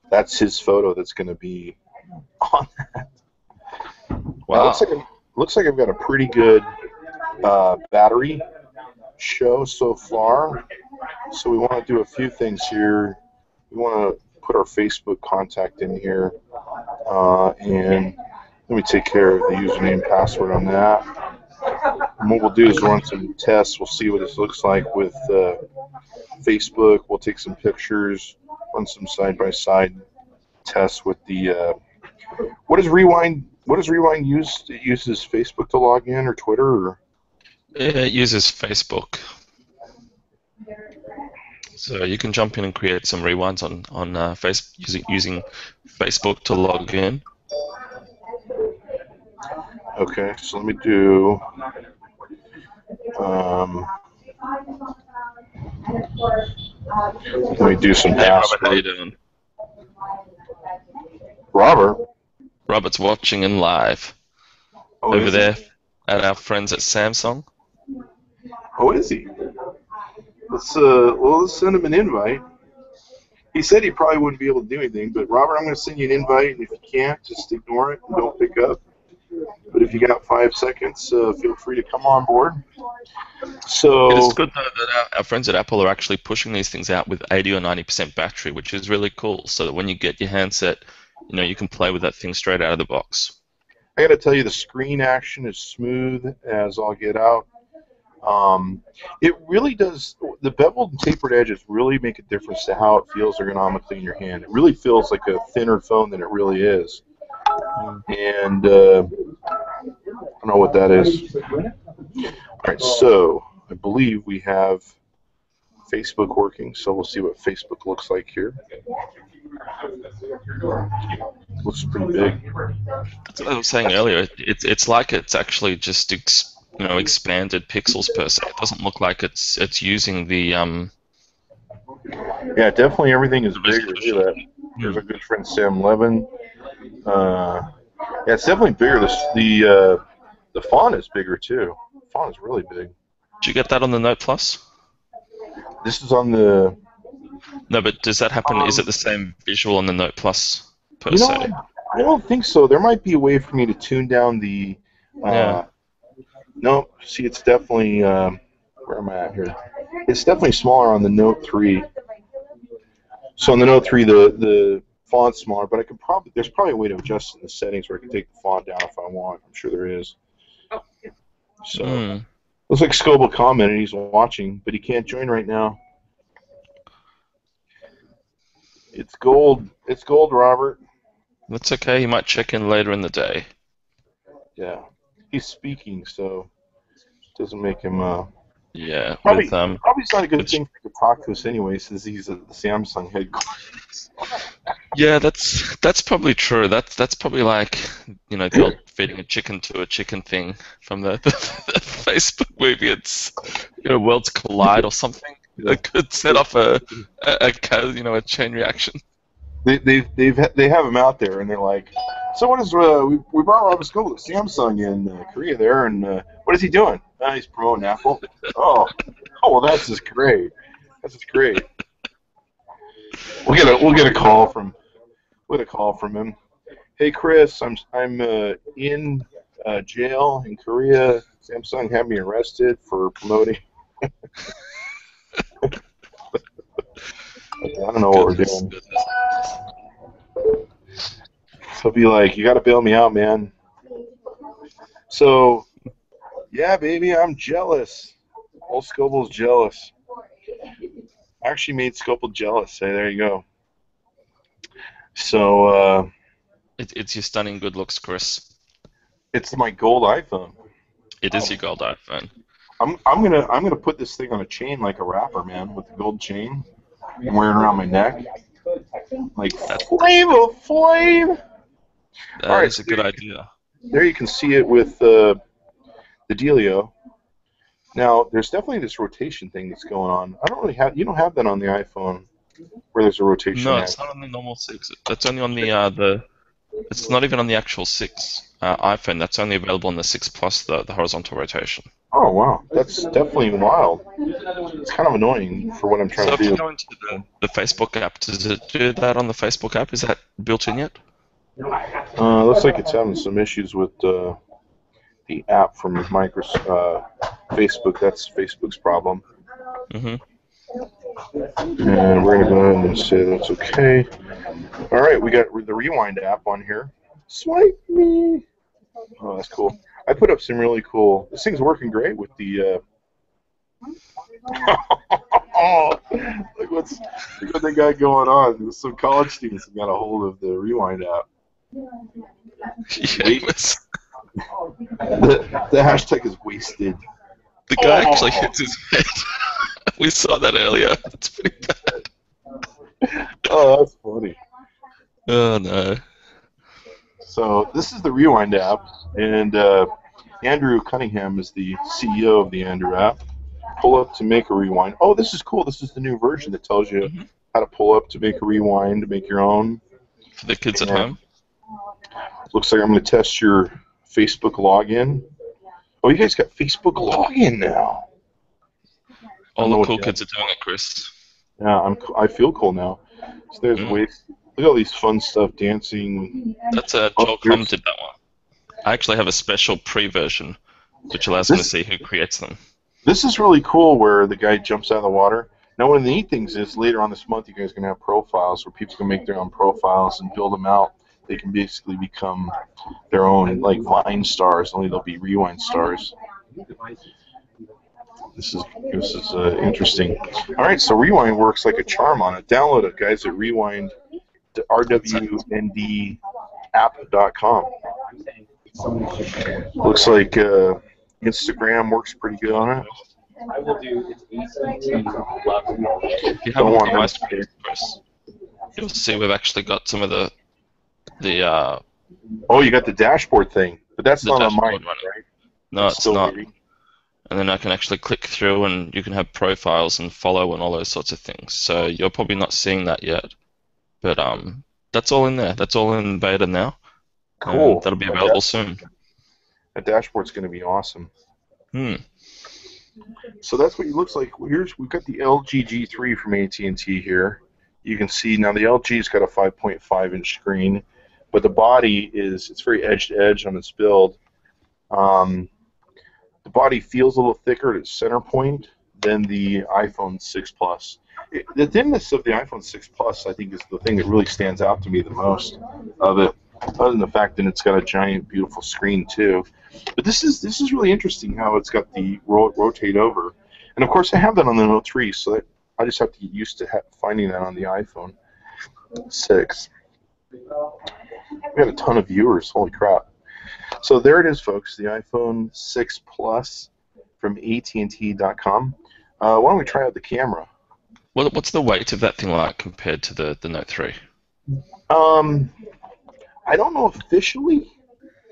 that's his photo that's going to be on that. Wow. Now, looks like I've got a pretty good battery show so far. So we want to do a few things here. We want to put our Facebook contact in here, and let me take care of the username and password on that. And what we'll do is run some tests. We'll see what this looks like with Facebook. We'll take some pictures, run some side-by-side tests with the. What does Rewind use? It uses Facebook to log in, or Twitter, or? It uses Facebook. So you can jump in and create some rewinds on using Facebook to log in. Okay, so let me do. Let me do some password. How you doing? Robert's watching in live over there at our friends at Samsung. Oh, is he? Let's send him an invite. He said he probably wouldn't be able to do anything, but Robert, I'm going to send you an invite, and if you can't, just ignore it and don't pick up. But if you got 5 seconds, feel free to come on board. So it's good though that our friends at Apple are actually pushing these things out with 80 or 90% battery, which is really cool. So that when you get your handset, you can play with that thing straight out of the box. I got to tell you, the screen action is smooth as all get out. It really does. The beveled and tapered edges really make a difference to how it feels ergonomically in your hand. It really feels like a thinner phone than it really is. And I don't know what that is. All right, so I believe we have Facebook working, so we'll see what Facebook looks like here. Looks pretty big. That's what I was saying earlier. It's like it's actually just expanded pixels per se. It doesn't look like it's using the Yeah, definitely everything is bigger. Look at that. Here's our good friend Sam Levin. Yeah, it's definitely bigger. The font is bigger too. The font is really big. Did you get that on the Note Plus? This is on the. No, but does that happen? Is it the same visual on the Note Plus per se? I don't think so. There might be a way for me to tune down the. No, see, it's definitely. Where am I at here? It's definitely smaller on the Note 3. So on the Note 3, the font's smaller, but there's probably a way to adjust in the settings where I can take the font down if I want. I'm sure there is. So looks like Scoble commented he's watching, but he can't join right now. It's gold. It's gold, Robert. That's okay. He might check in later in the day. Yeah, he's speaking, so it doesn't make him. Yeah, probably it's not a good thing to talk to us anyway, since he's at the Samsung headquarters. Yeah, that's probably true. That's probably like the old feeding a chicken to a chicken thing from the Facebook movie. It's worlds collide or something. It could set off a chain reaction. They have him out there, and they're like, so what is we brought Robert Scoble to Samsung in Korea there, and what is he doing? He's promoting Apple. Oh, well, that's just great. That's just great. We'll get a call from him. Hey Chris, I'm in jail in Korea. Samsung had me arrested for promoting. I don't know what we're doing. So be like, you got to bail me out, man. So, yeah, baby, I'm jealous. Old Scoble's jealous. I actually made Scoble jealous. Hey, there you go. So, it's your stunning good looks, Chris. it's my gold iPhone. It is your gold iPhone. I'm gonna put this thing on a chain like a rapper, man, with the gold chain. I'm wearing it around my neck, like Flavor Flav. That is a good idea. There you can see it with the Delio. Now, there's definitely this rotation thing that's going on. I don't really have. You don't have that on the iPhone, where there's a rotation. No, it's not on the normal 6. That's only on the. It's not even on the actual 6 iPhone. That's only available on the 6 Plus, the horizontal rotation. Oh wow, that's definitely wild. It's kind of annoying for what I'm trying to do. So if you go into the Facebook app, does it do that on the Facebook app? Is that built in yet? Looks like it's having some issues with the app from Facebook. That's Facebook's problem. Mm-hmm. And we're going to go ahead and say that's okay. All right, we got the Rewind app on here. Swipe me. Oh, that's cool. I put up some really cool. This thing's working great with the. Look what they got going on. There's some college students that got a hold of the Rewind app. Yes. The hashtag is wasted. The guy actually hits his head. We saw that earlier. That's pretty bad. Oh, that's funny. Oh, no. So this is the Rewind app, and Andrew Cunningham is the CEO of the Andrew app. Pull up to make a rewind. Oh, this is cool. This is the new version that tells you how to pull up to make a rewind, to make your own. For the kids at home? Looks like I'm going to test your Facebook login. Oh, you guys got Facebook login now. All the cool kids are doing it, Chris. Yeah, I feel cool now. So there's ways. Look at all these fun stuff, dancing. That's Joel Comm did that one. I actually have a special pre-version, which allows me to see who creates them. This is really cool where the guy jumps out of the water. Now, one of the neat things is later on this month, you guys are going to have profiles where people can make their own profiles and build them out. They can basically become their own, like, Vine stars, only they'll be Rewind stars. This is interesting. All right, so Rewind works like a charm on it. Download it, guys, at rwnd.app.com. Looks like Instagram works pretty good on it. I will do it's If you haven't watched my screen, Chris, you'll see we've actually got some of the oh, you got the dashboard thing, but that's not on mine, right? No, it's not. And then I can actually click through, and you can have profiles and follow and all those sorts of things. So you're probably not seeing that yet, but that's all in there. That's all in beta now. Cool. That'll be available soon. That dashboard's going to be awesome. So that's what it looks like. We've got the LG G3 from AT&T here. You can see now the LG's got a 5.5-inch screen, but the body it's very edge-to-edge on its build. The body feels a little thicker at its center point than the iPhone 6 Plus. The thinness of the iPhone 6 Plus, I think, is the thing that really stands out to me the most of it, other than the fact that it's got a giant, beautiful screen too. But this is really interesting how it's got the rotate over. And of course, I have that on the Note 3, so that I just have to get used to finding that on the iPhone 6. We got a ton of viewers. Holy crap. So there it is, folks, the iPhone 6 Plus from AT&T.com. Why don't we try out the camera? What's the weight of that thing like compared to the Note 3? I don't know officially.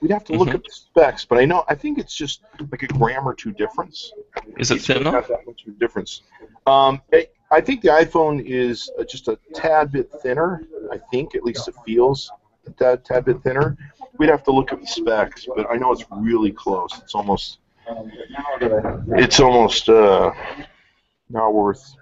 We'd have to look at the specs, but I think it's just like a gram or two difference. Is it thinner? Not that much of a difference. I think the iPhone is just a tad bit thinner. I think, at least it feels a tad bit thinner. We'd have to look at the specs, but I know it's really close. It's almost not worth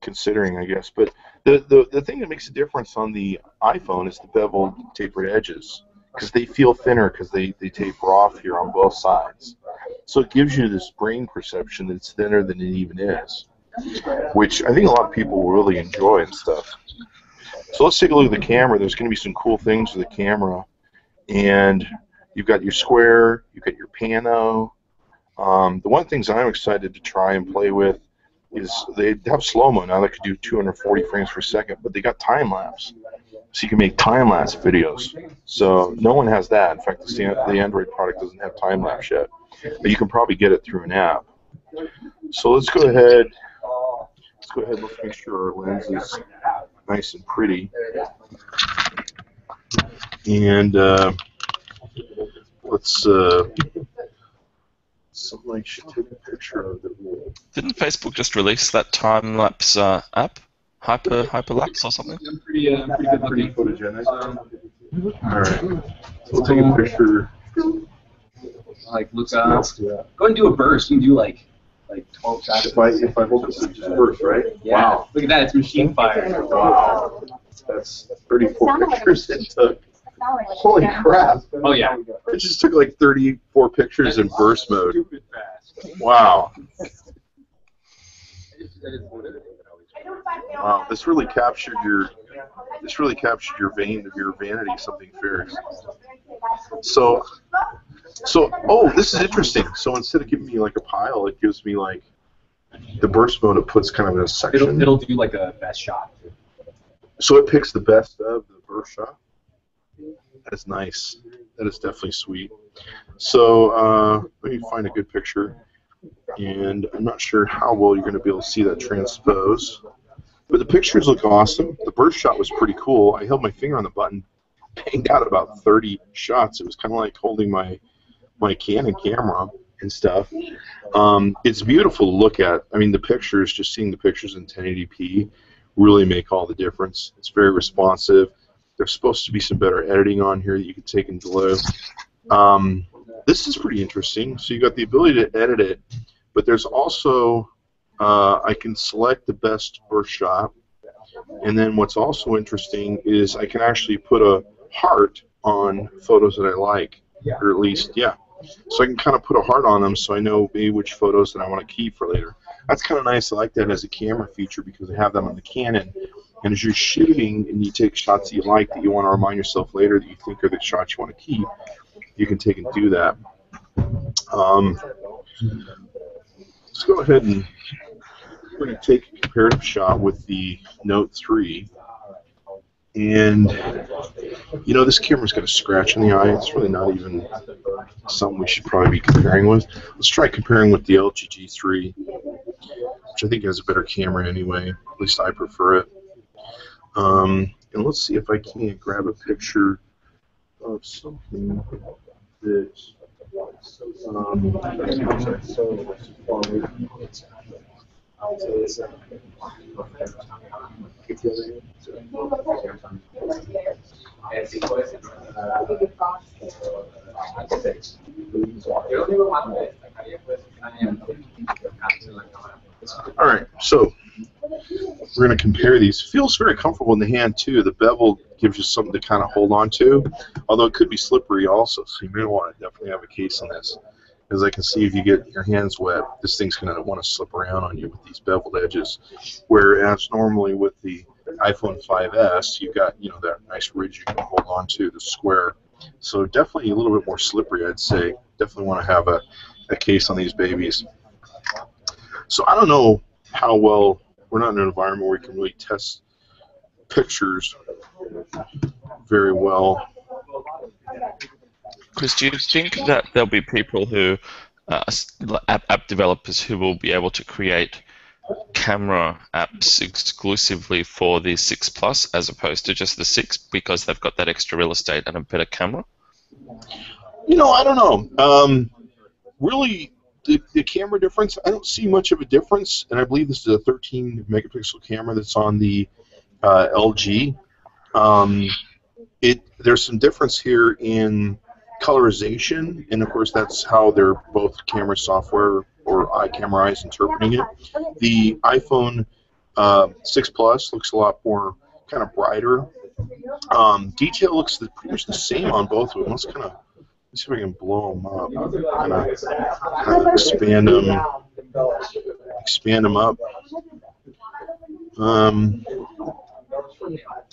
considering, I guess. But the thing that makes a difference on the iPhone is the beveled tapered edges. because they feel thinner because they taper off here on both sides. So it gives you this brain perception that it's thinner than it even is, which I think a lot of people will really enjoy and stuff. So let's take a look at the camera. There's going to be some cool things with the camera. And you've got your square, you've got your pano. The one of the things I'm excited to try and play with is they have slow-mo now that could do 240 frames per second, but they got time-lapse. So you can make time-lapse videos. So no one has that. In fact, the Android product doesn't have time-lapse yet. But you can probably get it through an app. So let's go ahead. Let's make sure our lens is nice and pretty. And let's somebody should take a picture of it. Didn't Facebook just release that time-lapse app? Hyperlapse or something? I'm pretty good looking. Photogenic. All right. So we'll take a picture. Like, look, go and do a burst. You can do like 12 shots. If I hold this first, right? Yeah. Wow. Look at that. It's machine fire. Wow. That's 34 pictures it took. Holy crap. Oh, yeah. It just took like 34 pictures in burst mode. Stupid fast. Wow. Wow. This really captured your vanity, something fierce. So, oh, this is interesting. So instead of giving me like a pile, it gives me like the burst mode. It puts kind of in a section. It'll do like a best shot. So it picks the best of the burst shot. That is nice. That is definitely sweet. So let me find a good picture. And I'm not sure how well you're going to be able to see that transpose. But the pictures look awesome. The burst shot was pretty cool. I held my finger on the button, banged out about 30 shots. It was kind of like holding my Canon camera and stuff. It's beautiful to look at. I mean, the pictures, just seeing the pictures in 1080p really make all the difference. It's very responsive. There's supposed to be some better editing on here that you can take and deliver. This is pretty interesting. So you got the ability to edit it, but there's also I can select the best burst shot, and then what's also interesting is I can actually put a heart on photos that I like, or at least, yeah. So I can kind of put a heart on them so I know maybe which photos that I want to keep for later. That's kind of nice. I like that as a camera feature because I have them on the Canon. And as you're shooting and you take shots that you like that you want to remind yourself later that you think are the shots you want to keep, you can take and do that. Let's go ahead and we're going to take a comparative shot with the Note 3. And, you know, this camera's got a scratch in the eye. It's really not even something we should probably be comparing with. Let's try comparing with the LG G3, which I think has a better camera anyway. At least I prefer it. And let's see if I can't grab a picture of something that all right, so we're going to compare these. Feels very comfortable in the hand too. The bevel gives you something to kind of hold on to, although it could be slippery also, so you may want to definitely have a case on this. As I can see, if you get your hands wet, this thing's going to want to slip around on you with these beveled edges. Whereas normally with the iPhone 5S, you've got, you know, that nice ridge you can hold on to, the square. So definitely a little bit more slippery, I'd say. Definitely want to have a case on these babies. So I don't know how well, we're not in an environment where we can really test pictures very well. Chris, do you think that there'll be people who, app developers who will be able to create camera apps exclusively for the 6 Plus as opposed to just the 6 because they've got that extra real estate and a better camera? You know, I don't know. Really, the camera difference, I don't see much of a difference, and I believe this is a 13 megapixel camera that's on the LG. There's some difference here in colorization, and of course that's how they're both camera software or iCamera is interpreting it. The iPhone 6 Plus looks a lot more kind of brighter Detail looks pretty much the same on both of them. Let's see if I can blow them up. Kind of expand them up.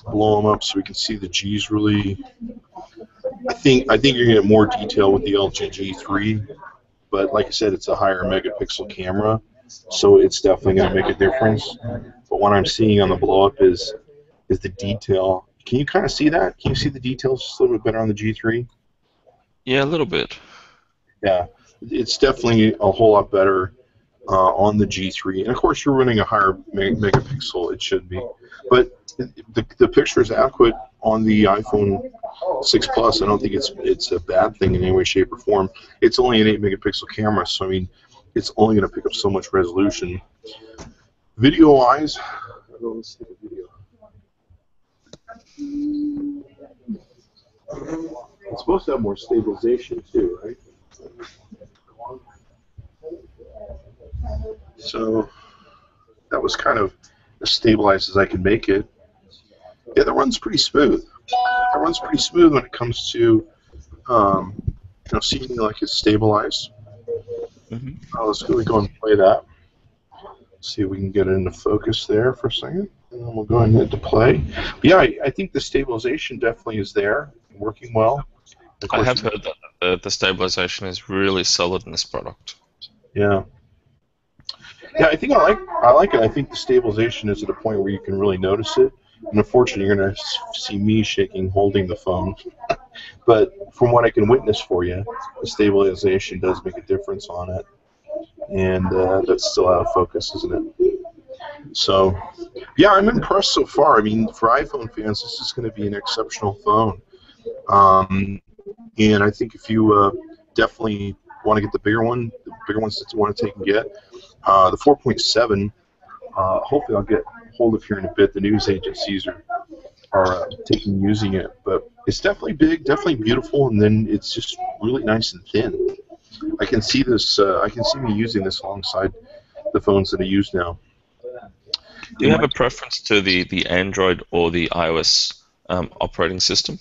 Blow them up so we can see the G's really. I think you're gonna get more detail with the LG G3, but like I said, it's a higher megapixel camera, so it's definitely gonna make a difference. But what I'm seeing on the blow up is the detail. Can you kind of see that? Can you see the details just a little bit better on the G3? Yeah, a little bit. Yeah, it's definitely a whole lot better on the G3. And of course, you're running a higher megapixel. It should be, but the picture is adequate on the iPhone 6 Plus. I don't think it's a bad thing in any way, shape, or form. It's only an 8 megapixel camera, so I mean, it's only going to pick up so much resolution. Video-wise, let's take a video. It's supposed to have more stabilization too, right? So that was kind of as stabilized as I could make it. Yeah, that runs pretty smooth. That runs pretty smooth when it comes to seeming like it's stabilized. Let's go and play that. See if we can get it into focus there for a second, and then we'll go ahead and hit play. But yeah, I think the stabilization definitely is there, working well. I have heard that the stabilization is really solid in this product. Yeah. Yeah, I think I like it. I think the stabilization is at a point where you can really notice it. And unfortunately, you're going to see me shaking holding the phone. But from what I can witness for you, the stabilization does make a difference on it. And that's still out of focus, isn't it? So, yeah, I'm impressed so far. I mean, for iPhone fans, this is going to be an exceptional phone. And I think if you definitely want to get the bigger ones that you want to take and get, the 4.7, hopefully I'll get hold of here in a bit. The news agencies are using it, but it's definitely big, definitely beautiful, and then it's just really nice and thin. I can see this. I can see me using this alongside the phones that I use now. Do you have a preference to the Android or the iOS operating system?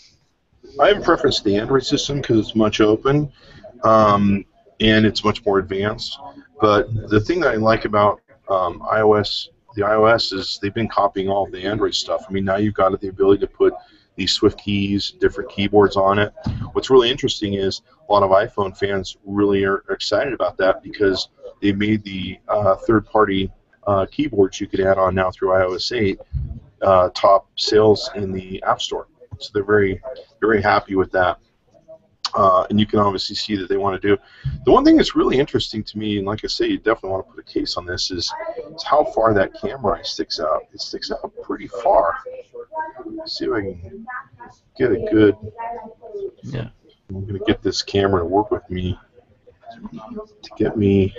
I have a preference to the Android system because it's much open and it's much more advanced. But the thing that I like about iOS, the iOS, is they've been copying all of the Android stuff. I mean, now you've got the ability to put these Swift keys, different keyboards on it. What's really interesting is a lot of iPhone fans really are excited about that because they made the third-party keyboards you could add on now through iOS 8 top sales in the App Store. So they're very happy with that. And you can obviously see that they want to do. The one thing that's really interesting to me, and like I say, you definitely want to put a case on this, is how far that camera sticks out. It sticks out pretty far. Let's see if I can get a good. Yeah. I'm going to get this camera to work with me to get me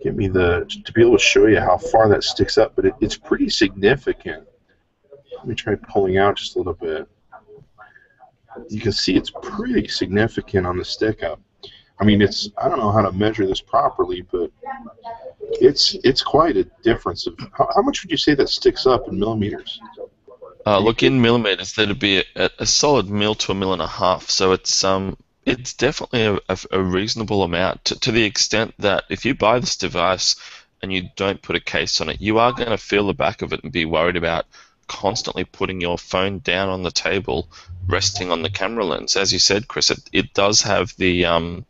to be able to show you how far that sticks up. But it's pretty significant. Let me try pulling out just a little bit. You can see it's pretty significant on the stick up. I mean, I don't know how to measure this properly, but it's quite a difference. How much would you say that sticks up in millimeters? Look, in millimeters, that'd be a solid mil to 1.5 mil. So it's definitely a reasonable amount to the extent that if you buy this device and you don't put a case on it, you are going to feel the back of it and be worried about constantly putting your phone down on the table, resting on the camera lens. As you said, Chris, it does have the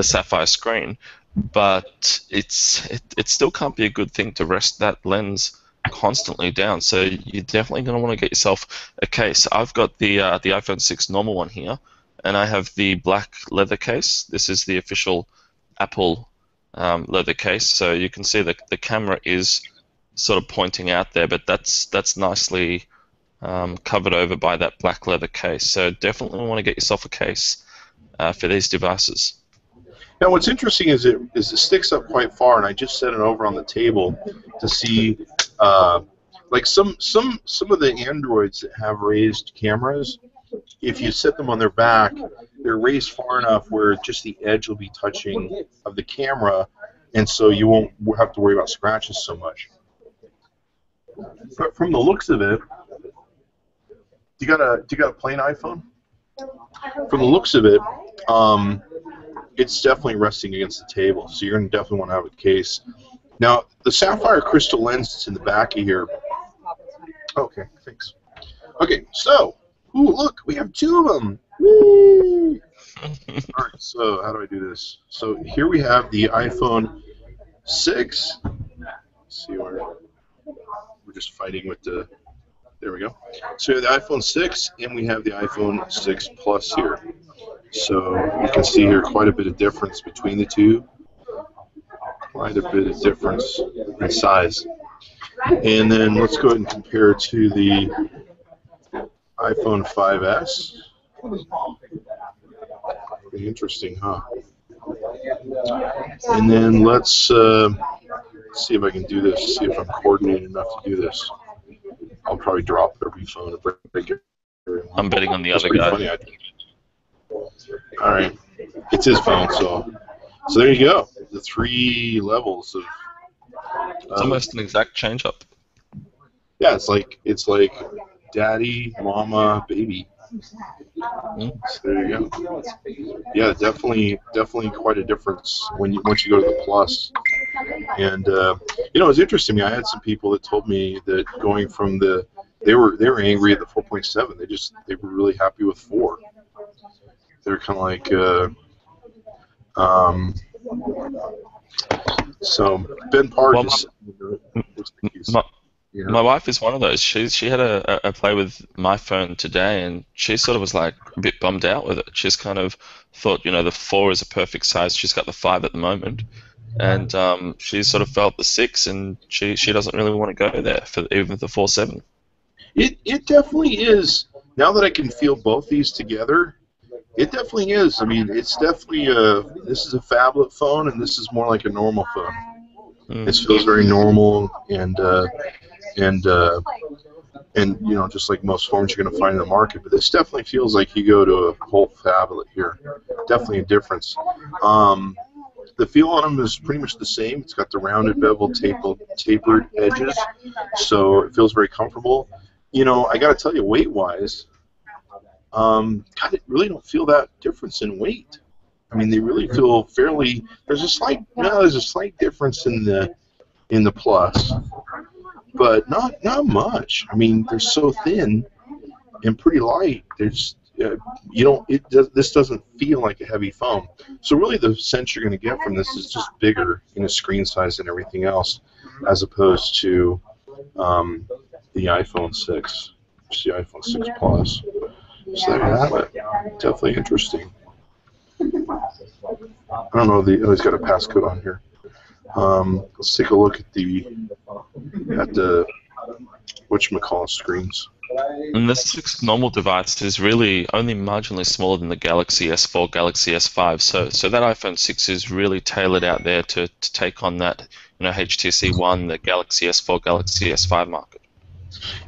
sapphire screen, but it still can't be a good thing to rest that lens constantly down. So you're definitely going to want to get yourself a case. I've got the iPhone 6 normal one here, and I have the black leather case. This is the official Apple leather case. So you can see that the camera is sort of pointing out there, but that's nicely covered over by that black leather case. So definitely want to get yourself a case for these devices. Now, what's interesting is it sticks up quite far, and I just set it over on the table to see, like some of the Androids that have raised cameras. If you set them on their back, they're raised far enough where just the edge will be touching of the camera, and so you won't have to worry about scratches so much. But from the looks of it, Do you got a plain iPhone? From the looks of it, it's definitely resting against the table, so you're going to definitely want to have a case. Now, the sapphire crystal lens that's in the back of here. Okay, thanks. Okay, so, ooh, look, we have two of them. Whee! All right, so how do I do this? So here we have the iPhone 6. Let's see where we're just fighting with the. There we go. So we have the iPhone 6 and we have the iPhone 6 Plus here. So you can see here quite a bit of difference between the two. Quite a bit of difference in size. And then let's go ahead and compare it to the iPhone 5S. Pretty interesting, huh? And then let's see if I can do this, see if I'm coordinated enough to do this. I'll probably drop every phone and break it. I'm betting on the other guy. Funny, all right, it's his phone, so there you go. The 3 levels of. It's almost an exact change-up. Yeah, it's like daddy, mama, baby. So there you go. Yeah, definitely quite a difference once you go to the Plus. And you know, it's interesting. I had some people that told me that going from they were angry at the 4.7. They were really happy with 4. They're kind of like so Ben Parr just. My wife is one of those. She had a play with my phone today, and she sort of was like a bit bummed out with it. She's kind of thought, you know, the 4 is a perfect size. She's got the 5 at the moment, and she sort of felt the 6, and she doesn't really want to go there for even the 4.7. It definitely is. Now that I can feel both these together, it definitely is. I mean, it's definitely this is a phablet phone, and this is more like a normal phone. This feels very normal and you know, just like most phones you're going to find in the market, but this definitely feels like you go to a whole phablet here. Definitely a difference. The feel on them is pretty much the same. It's got the rounded bevel tapered edges, so it feels very comfortable. You know, I got to tell you, weight-wise, God, I really don't feel that difference in weight. I mean, they really feel fairly. There's a slight difference in the Plus. But not much. I mean, they're so thin and pretty light. There's this doesn't feel like a heavy phone. So really, the sense you're going to get from this is just bigger in a screen size and everything else, as opposed to the iPhone 6, the iPhone 6 Plus. So there you have it. Definitely interesting. I don't know. He's got a passcode on here. Let's take a look at the whatchamacallit screens. And the 6 normal device is really only marginally smaller than the Galaxy S4, Galaxy S5. So that iPhone 6 is really tailored out there to take on that, you know, HTC One, the Galaxy S4, Galaxy S5 market.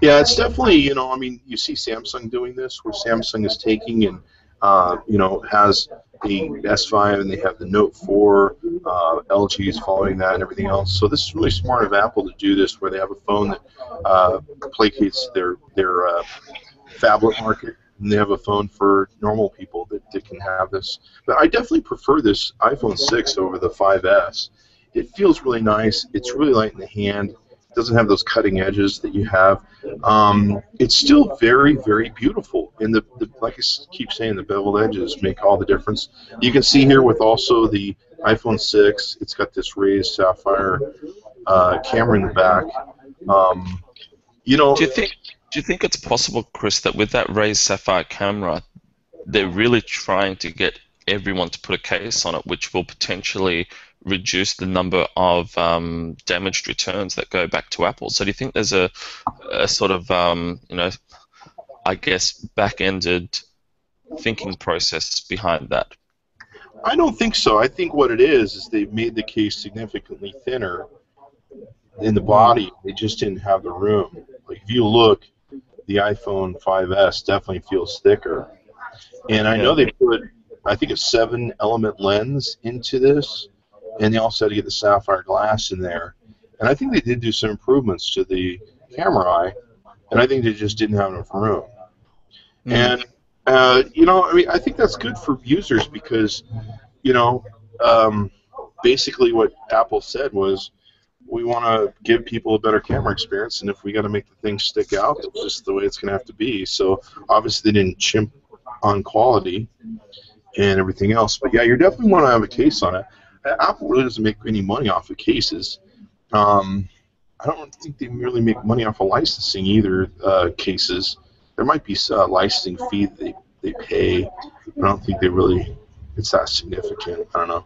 Yeah, it's definitely, you know, I mean, you see Samsung doing this, where Samsung is taking and you know, has the S5 and they have the Note 4, LG is following that and everything else. So this is really smart of Apple to do this, where they have a phone that placates their phablet market, and they have a phone for normal people that can have this. But I definitely prefer this iPhone 6 over the 5S. It feels really nice. It's really light in the hand. Doesn't have those cutting edges that you have. It's still very, very beautiful. And the like I keep saying, the beveled edges make all the difference. You can see here with also the iPhone 6, it's got this raised sapphire camera in the back. You know, do you think it's possible, Chris, that with that raised sapphire camera, they're really trying to get everyone to put a case on it, which will potentially reduce the number of damaged returns that go back to Apple? So do you think there's a sort of, you know, I guess back-ended thinking process behind that? I don't think so. I think what it is they've made the case significantly thinner in the body. They just didn't have the room. Like if you look, the iPhone 5S definitely feels thicker. And I know they put, I think, a 7-element lens into this, and they also had to get the sapphire glass in there. And I think they did do some improvements to the camera eye, and I think they just didn't have enough room. And I mean, I think that's good for users because, basically what Apple said was, we want to give people a better camera experience, and if we got to make the thing stick out, that's just the way it's going to have to be. So obviously they didn't chimp on quality and everything else. But yeah, you definitely want to have a case on it. Apple really doesn't make any money off of cases. I don't think they really make money off of licensing either, cases. There might be a licensing fee that they pay. I don't think it's that significant. I don't know.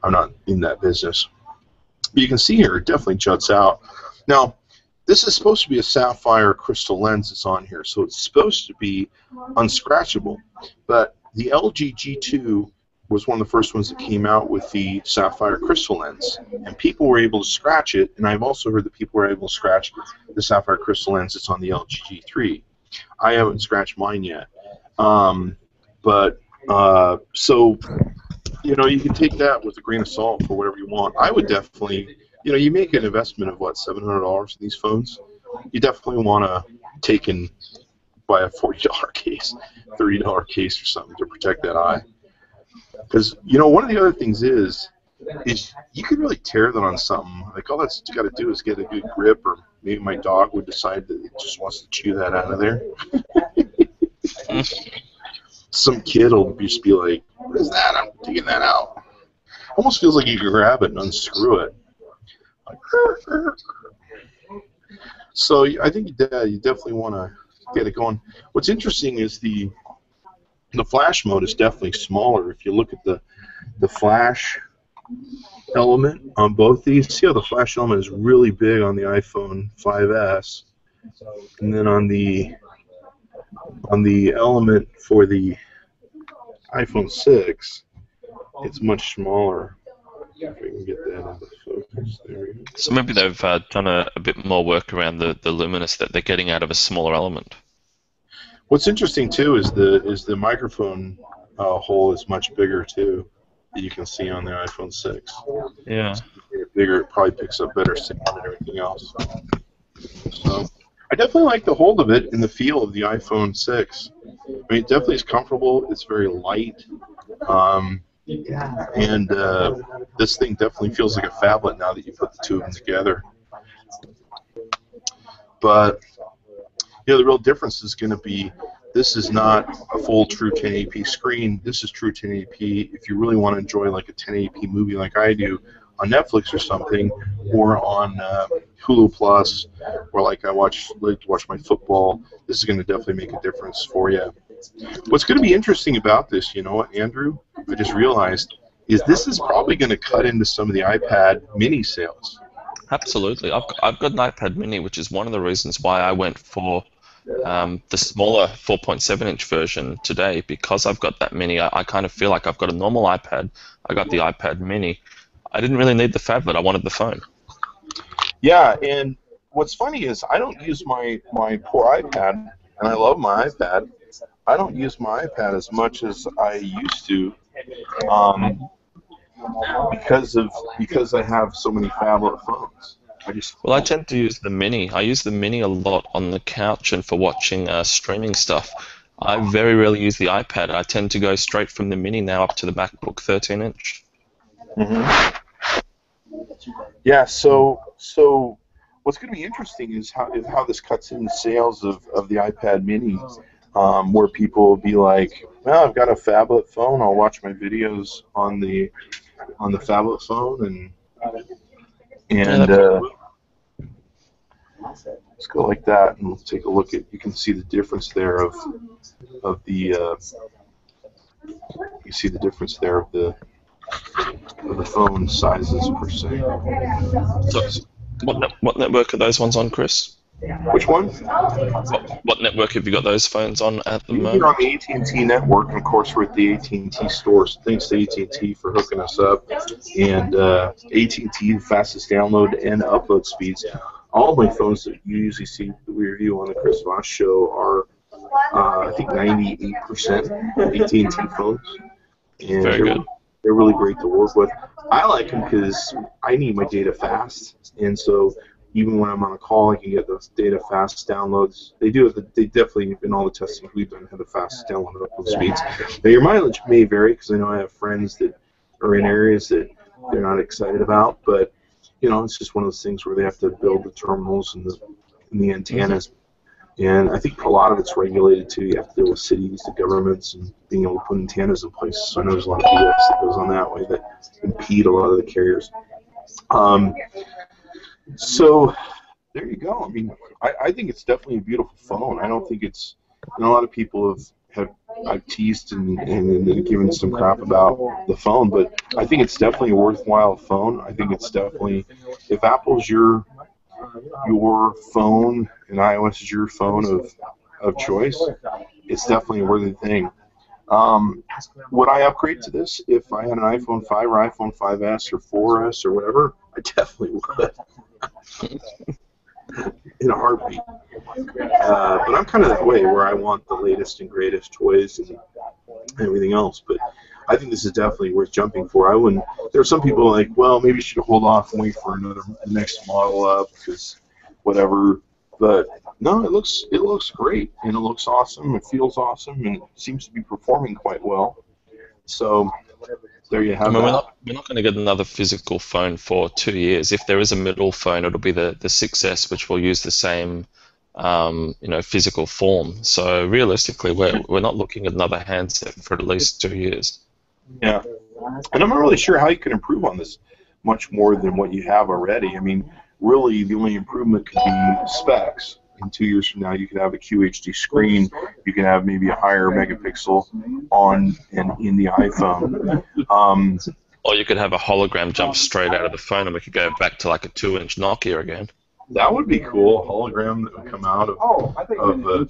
I'm not in that business. But you can see here, it definitely juts out. Now, this is supposed to be a sapphire crystal lens that's on here, so it's supposed to be unscratchable. But the LG G2 was one of the first ones that came out with the sapphire crystal lens, and people were able to scratch it, and I've also heard that people were able to scratch the sapphire crystal lens that's on the LG G3. I haven't scratched mine yet. So, you can take that with a grain of salt for whatever you want. I would definitely, you make an investment of, what, $700 in these phones? You definitely want to take and buy a $40 case, $30 case or something to protect that eye. Because, one of the other things is you could really tear that on something. Like, all that's got to do is get a good grip, or maybe my dog would decide that it just wants to chew that out of there. Some kid will just be like, what is that? I'm taking that out. Almost feels like you can grab it and unscrew it. Like, so I think you definitely want to get it going. What's interesting is the flash mode is definitely smaller. If you look at the flash element on both these, see how the flash element is really big on the iPhone 5S, and then on the element for the iPhone 6, it's much smaller. If we can get that into focus, there we go. So maybe they've done a bit more work around the luminance that they're getting out of a smaller element. What's interesting too is the microphone hole is much bigger too, that you can see on the iPhone 6. Yeah. It's bigger, it probably picks up better sound and everything else. So I definitely like the hold of it and the feel of the iPhone 6. I mean, it definitely is comfortable. It's very light. And this thing definitely feels like a phablet now that you put the two of them together. But the real difference is going to be, this is not a full true 1080p screen. This is true 1080p if you really want to enjoy like a 1080p movie like I do on Netflix or something, or on Hulu Plus, or like I like to watch my football. This is going to definitely make a difference for you. What's going to be interesting about this, Andrew, I just realized, is this is probably going to cut into some of the iPad mini sales. Absolutely. I've got an iPad mini, which is one of the reasons why I went for the smaller 4.7-inch version today, because I've got that mini. I kind of feel like I've got a normal iPad. I got the iPad mini. I didn't really need the phablet. I wanted the phone. Yeah, and what's funny is I don't use my poor iPad, and I love my iPad. I don't use my iPad as much as I used to, because I have so many phablet phones. I tend to use the mini. I use the mini a lot on the couch and for watching streaming stuff. I very rarely use the iPad. I tend to go straight from the mini now up to the MacBook 13-inch. Mm-hmm. Yeah. So what's going to be interesting is how this cuts into sales of the iPad mini, where people will be like, well, I've got a phablet phone. I'll watch my videos on the phablet phone, and let's go like that, and we'll take a look at. You can see the difference there of the. You see the difference there of the phone sizes per se. So, what network are those ones on, Chris? Which one? What network have you got those phones on at the moment? We're on the AT&T network, and of course we're at the AT&T Store. So thanks to AT&T for hooking us up, and AT&T fastest download and upload speeds. All of my phones that you usually see that we review on the Chris Voss Show are, I think, 98% AT&T phones. And very good. They're really great to work with. I like them because I need my data fast, and so even when I'm on a call, I can get those data fast downloads. They definitely, in all the testing we've done, have the fastest download and upload speeds. Now, your mileage may vary, because I know I have friends that are in areas that they're not excited about, but, it's just one of those things where they have to build the terminals and the antennas. And I think a lot of it's regulated, too. You have to deal with cities, the governments, and being able to put antennas in place. So I know there's a lot of BS that goes on that way that impede a lot of the carriers. So there you go. I mean, I think it's definitely a beautiful phone. I don't think it's, a lot of people I've teased and given some crap about the phone, but I think it's definitely a worthwhile phone. I think it's definitely, if Apple's your phone and iOS is your phone of choice, it's definitely a worthy thing. Would I upgrade to this if I had an iPhone 5 or iPhone 5S or 4S or whatever? I definitely would. In a heartbeat. But I'm kind of that way where I want the latest and greatest toys and everything else. But I think this is definitely worth jumping for. There are some people like, well, maybe you should hold off and wait for the next model up because whatever. But no, it looks great and it looks awesome. It feels awesome and it seems to be performing quite well. So there you have it. We're not going to get another physical phone for 2 years. If there is a middle phone, it'll be the 6S, which will use the same physical form. So realistically, we're not looking at another handset for at least 2 years. Yeah, and I'm not really sure how you can improve on this much more than what you have already. I mean, really, the only improvement could be specs. In 2 years from now, you could have a QHD screen. You can have maybe a higher megapixel on and in the iPhone. Or you could have a hologram jump straight out of the phone, and we could go back to like a 2-inch Nokia again. That would be cool. A hologram that would come out of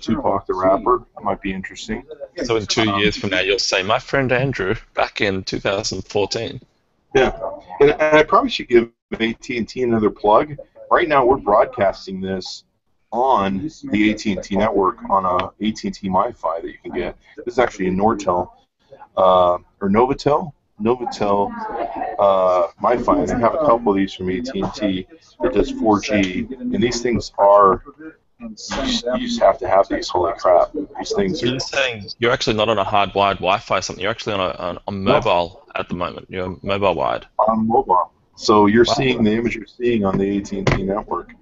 Tupac the Rapper. That might be interesting. So in 2 years from now, you'll say, "My friend Andrew, back in 2014." Yeah, and I probably should give AT&T another plug. Right now, we're broadcasting this on the AT&T network on a AT&T MiFi that you can get. This is actually a Nortel or Novatel MiFi. They have a couple of these from AT&T that does 4G, and these things are, you just have to have these. Holy crap, these things are... You're saying you're actually not on a hardwired Wi-Fi or something. You're actually on mobile at the moment. You're mobile wired. On mobile. So you're seeing the image you're seeing on the AT&T network.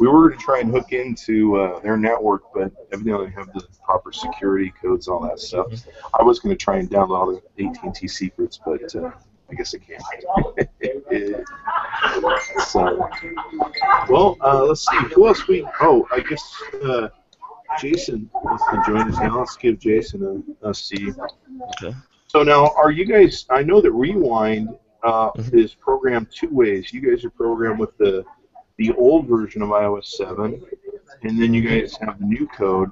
We were going to try and hook into their network, but evidently they have the proper security codes and all that stuff. I was going to try and download all the AT&T secrets, but I guess I can't. So, well, let's see. Who else I guess Jason wants to join us now. Let's give Jason a seat. Okay. So now, are you guys, I know that Rewind is programmed two ways. You guys are programmed with the old version of iOS 7, and then you guys have the new code.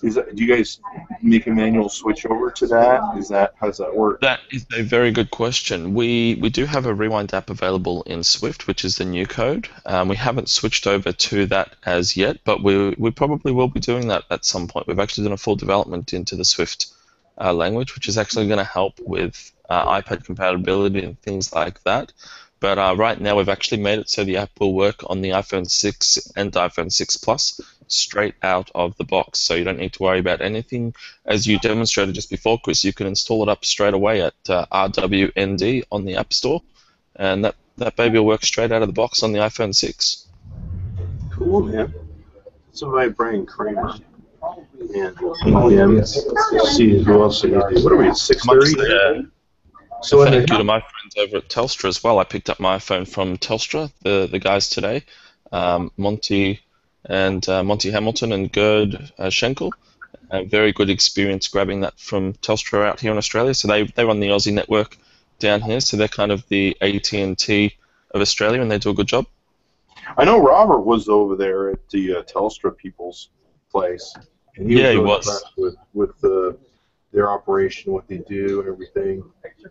Do you guys make a manual switch over to that? How does that work? That is a very good question. We do have a Rewind app available in Swift, which is the new code. We haven't switched over to that as yet, but we probably will be doing that at some point. We've actually done a full development into the Swift language, which is actually going to help with iPad compatibility and things like that. But right now we've actually made it so the app will work on the iPhone 6 and iPhone 6 Plus straight out of the box. So you don't need to worry about anything. As you demonstrated just before, Chris, you can install it up straight away at RWND on the App Store. And that baby will work straight out of the box on the iPhone 6. Cool, man. Let's invite Brian Kramer. And let's see who else we do. What are we at, 6:30? So thank you to my friends over at Telstra as well. I picked up my iPhone from Telstra, the guys today, Monty Hamilton and Gerd Schenkel. A very good experience grabbing that from Telstra out here in Australia. So they run the Aussie network down here, so they're kind of the AT&T of Australia, and they do a good job. I know Robert was over there at the Telstra people's place, and he was impressed with their operation, what they do, and everything.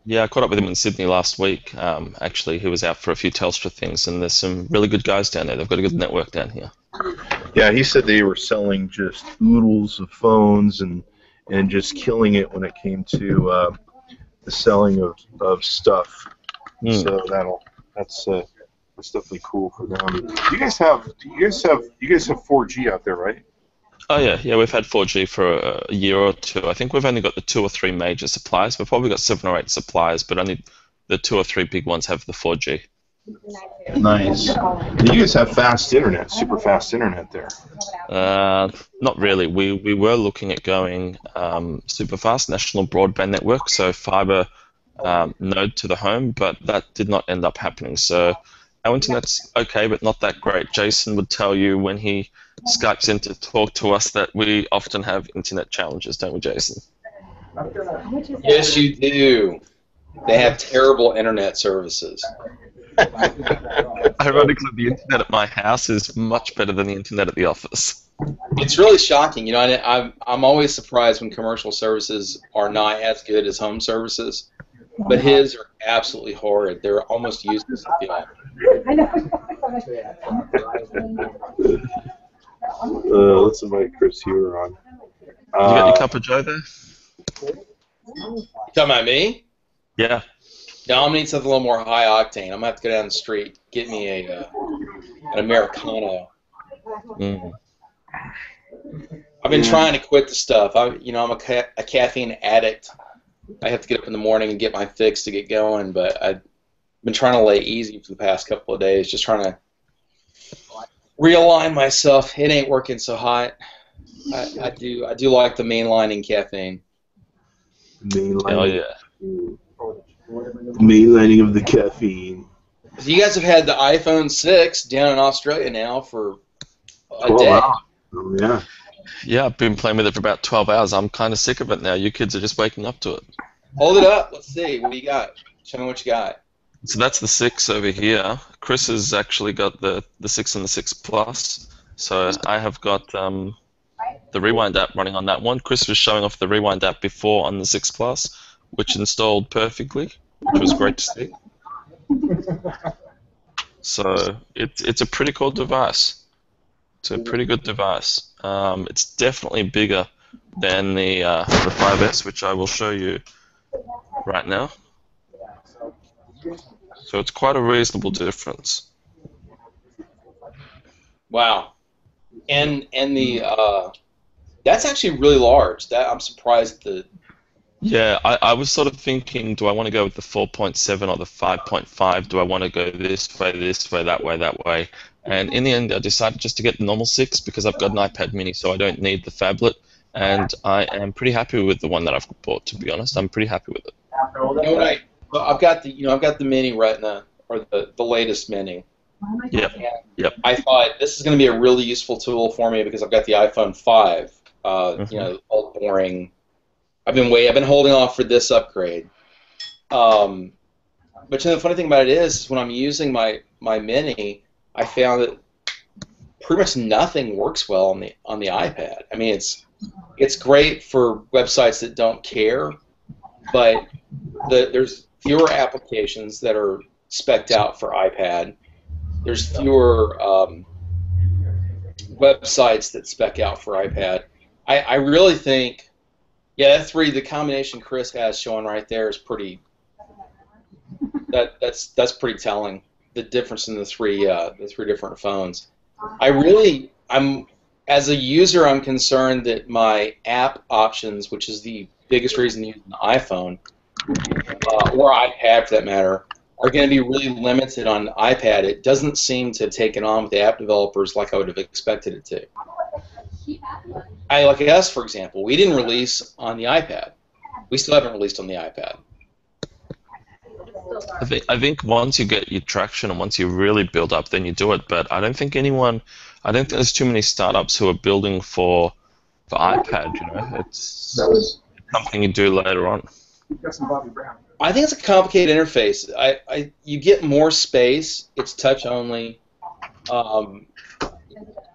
Yeah, I caught up with him in Sydney last week. Actually, he was out for a few Telstra things, and there's some really good guys down there. They've got a good network down here. Yeah, he said they were selling just oodles of phones and just killing it when it came to the selling of stuff. So That's definitely cool for them. You guys have 4G out there, right? Oh yeah, we've had 4G for a year or two. I think we've only got the 2 or 3 major suppliers. We've probably got 7 or 8 suppliers, but only the 2 or 3 big ones have the 4G. Nice. You guys have fast internet, super fast internet there. Not really. We were looking at going super fast national broadband network, so fiber node to the home, but that did not end up happening. So our internet's okay, but not that great. Jason would tell you when he Skypes in to talk to us that we often have internet challenges, don't we, Jason? Yes, you do. They have terrible internet services. Ironically, the internet at my house is much better than the internet at the office. It's really shocking. You know, I'm always surprised when commercial services are not as good as home services, but his are absolutely horrid. They're almost useless at the office. Let's invite Chris here on. You got your cup of joe there? You talking about me? Yeah. No, I'm gonna need something a little more high octane. I'm gonna have to go down the street, get me an Americano. Mm. I've been trying to quit the stuff. I'm a caffeine addict. I have to get up in the morning and get my fix to get going, but I've been trying to lay easy for the past couple of days, just trying to realign myself. It ain't working so hot. I do like the mainlining caffeine. Hell yeah. Mainlining of the caffeine. So you guys have had the iPhone 6 down in Australia now for a day. Wow. Oh, yeah. Yeah, I've been playing with it for about 12 hours. I'm kind of sick of it now. You kids are just waking up to it. Hold it up. Let's see. What do you got? Show me what you got. So that's the 6 over here. Chris has actually got the 6 and the 6 Plus. So I have got the Rewind app running on that one. Chris was showing off the Rewind app before on the 6 Plus, which installed perfectly, which was great to see. So it's a pretty cool device. It's a pretty good device. It's definitely bigger than the 5S, which I will show you right now. So it's quite a reasonable difference. Wow. And the that's actually really large. That I'm surprised that. Yeah, I was sort of thinking, do I want to go with the 4.7 or the 5.5? Do I want to go this way, that way? And in the end, I decided just to get the normal 6 because I've got an iPad mini, so I don't need the Fablet. And I am pretty happy with the one that I've bought, to be honest. I'm pretty happy with it. Right. Well, I've got the Mini Retina, or the latest Mini. Yep. I thought this is going to be a really useful tool for me because I've got the iPhone 5. Old boring. I've been holding off for this upgrade. But the funny thing about it is when I'm using my Mini, I found that pretty much nothing works well on the iPad. I mean, it's great for websites that don't care, but there's fewer applications that are spec'd out for iPad. There's fewer websites that spec out for iPad. I really think, yeah, the combination Chris has showing right there is pretty. That's pretty telling. The difference in the three different phones. As a user, I'm concerned that my app options, which is the biggest reason to use an iPhone, or iPad for that matter, are going to be really limited on iPad. It doesn't seem to have taken on with the app developers like I would have expected it to. Like us, for example, we didn't release on the iPad. We still haven't released on the iPad. I think once you get your traction and once you really build up, then you do it. But I don't think there's too many startups who are building for iPad. You know, it's something you do later on. I think it's a complicated interface. You get more space. It's touch only.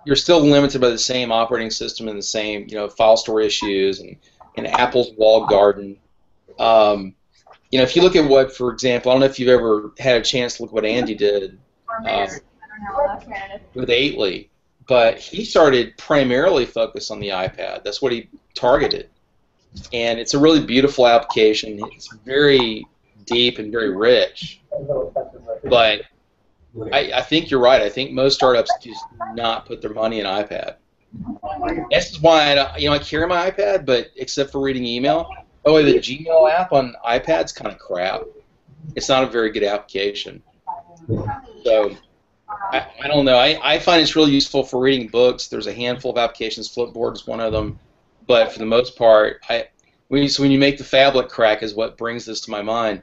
You're still limited by the same operating system and the same file store issues and Apple's walled garden. If you look at what, for example, I don't know if you've ever had a chance to look at what Andy did with 8ly, but he started primarily focused on the iPad. That's what he targeted. And it's a really beautiful application. It's very deep and very rich. But I think you're right. I think most startups just do not put their money in iPad. This is why I carry my iPad, but except for reading email. Oh, the Gmail app on iPad's kind of crap. It's not a very good application. So I don't know. I find it's really useful for reading books. There's a handful of applications. Flipboard is one of them. But for the most part, when you make the phablet crack is what brings this to my mind.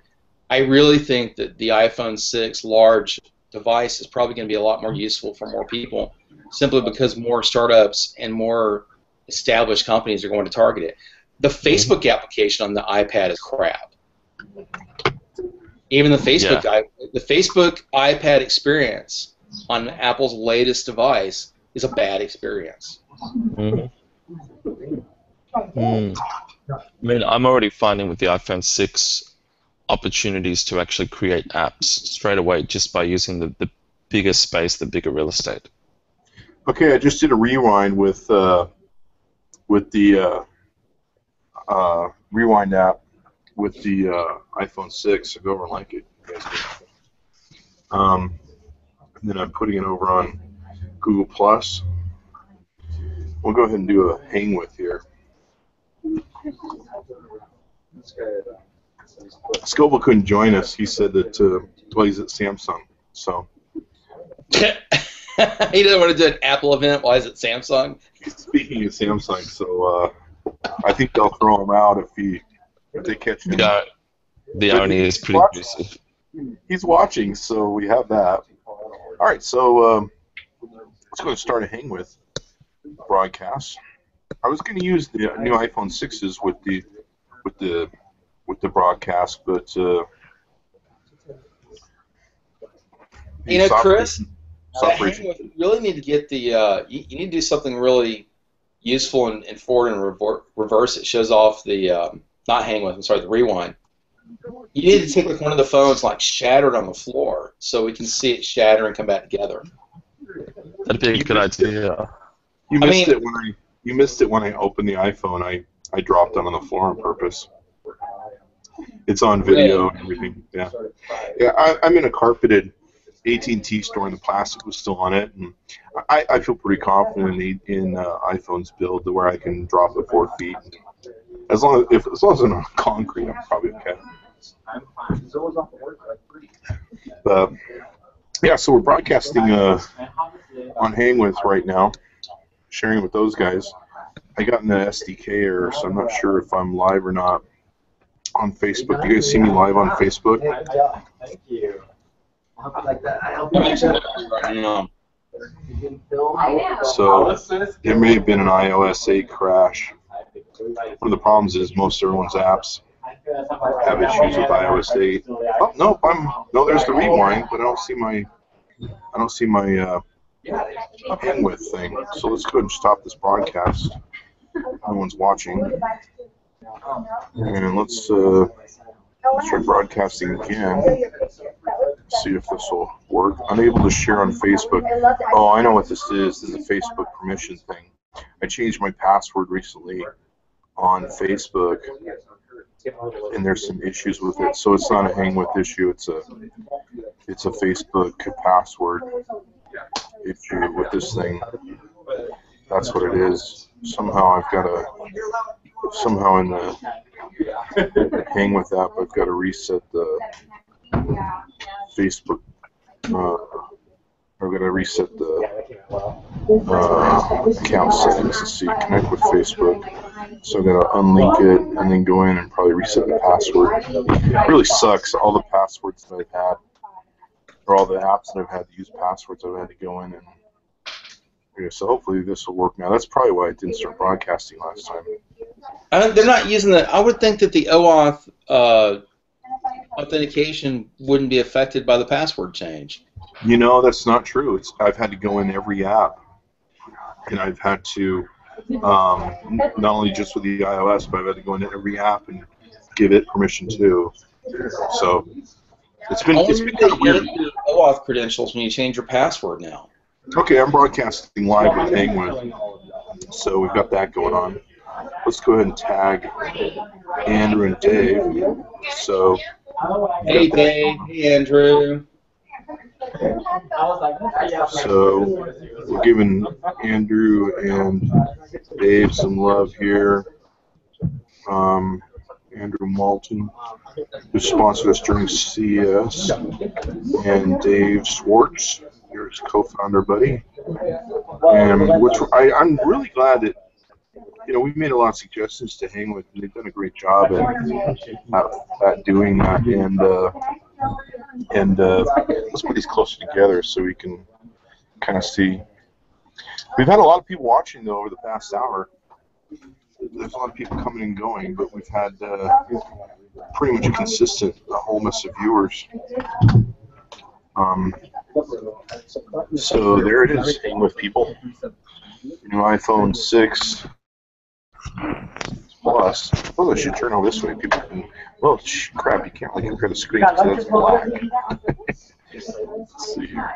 I really think that the iPhone 6 large device is probably going to be a lot more useful for more people, simply because more startups and more established companies are going to target it. The Facebook application on the iPad is crap. Even the Facebook the Facebook iPad experience on Apple's latest device is a bad experience. I mean, I'm already finding with the iPhone 6 opportunities to actually create apps straight away just by using the bigger space, the bigger real estate. Okay, I just did a rewind with the rewind app with the iPhone 6. I'll go over and like it. And then I'm putting it over on Google+. We'll go ahead and do a hang with here. Scoble couldn't join us. He said that he's at Samsung. So he doesn't want to do an Apple event while he's at Samsung. Speaking of Samsung, so I think they'll throw him out if they catch him. Yeah, the irony is pretty abusive. He's watching, so we have that. All right, so let's go and start a hang with broadcast. I was going to use the new iPhone 6s with the broadcast, but Chris, you really need to get the you need to do something really useful in forward and reverse. It shows off the not hang with. I'm sorry, the rewind. You need to take like one of the phones, like shatter it on the floor, so we can see it shatter and come back together. That'd be a good idea. You missed it when I opened the iPhone. I dropped it on the floor on purpose. It's on video and everything. Yeah. I'm in a carpeted AT&T store, and the plastic was still on it. And I feel pretty confident in iPhone's build to where I can drop it 4 feet. As long as it's on concrete, I'm probably okay. But yeah, so we're broadcasting on Hangwith right now, sharing it with those guys. I got in the SDK error, so I'm not sure if I'm live or not on Facebook. Do you guys see me live on Facebook? Thank you. I hope you like that. I hope So there may have been an iOS 8 crash. One of the problems is most everyone's apps have issues with iOS 8. Oh no, there's the rewind, but I don't see my Hangwith thing. So let's go ahead and stop this broadcast. No one's watching. And let's try broadcasting again. See if this will work. Unable to share on Facebook. Oh, I know what this is. This is a Facebook permission thing. I changed my password recently on Facebook, and there's some issues with it. So it's not a Hangwith issue. It's a Facebook password issue with this thing. That's what it is. Somehow in the Hangwith app, I've got to reset the Facebook. I've got to reset the account settings to see connect with Facebook. So I've got to unlink it and then go in and probably reset the password. It really sucks. All the passwords that I've had, or all the apps that I've had to use passwords, I've had to go in and. So hopefully this will work now. That's probably why I didn't start broadcasting last time. They're not using the. I would think that the OAuth authentication wouldn't be affected by the password change. You know, that's not true. I've had to go in every app, and I've had to not only just with the iOS, but I've had to go into every app and give it permission too. So it's been kind of weird. OAuth credentials when you change your password now. Okay, I'm broadcasting live with Hangwith, so we've got that going on. Let's go ahead and tag Andrew and Dave. So, hey Dave, hey Andrew. So we're giving Andrew and Dave some love here. Andrew Malton, who sponsored us during CES, and Dave Swartz, your co-founder buddy. And I'm really glad that we've made a lot of suggestions to hang with, and they've done a great job at doing that. And let's put these closer together so we can kind of see. We've had a lot of people watching though over the past hour. There's a lot of people coming and going, but we've had pretty much a consistent whole mess of viewers. So there it is, hang with people. iPhone 6 Plus. Well, I should turn all this way. People can. Well, crap! You can't look at the screen because that's black. Let's see here.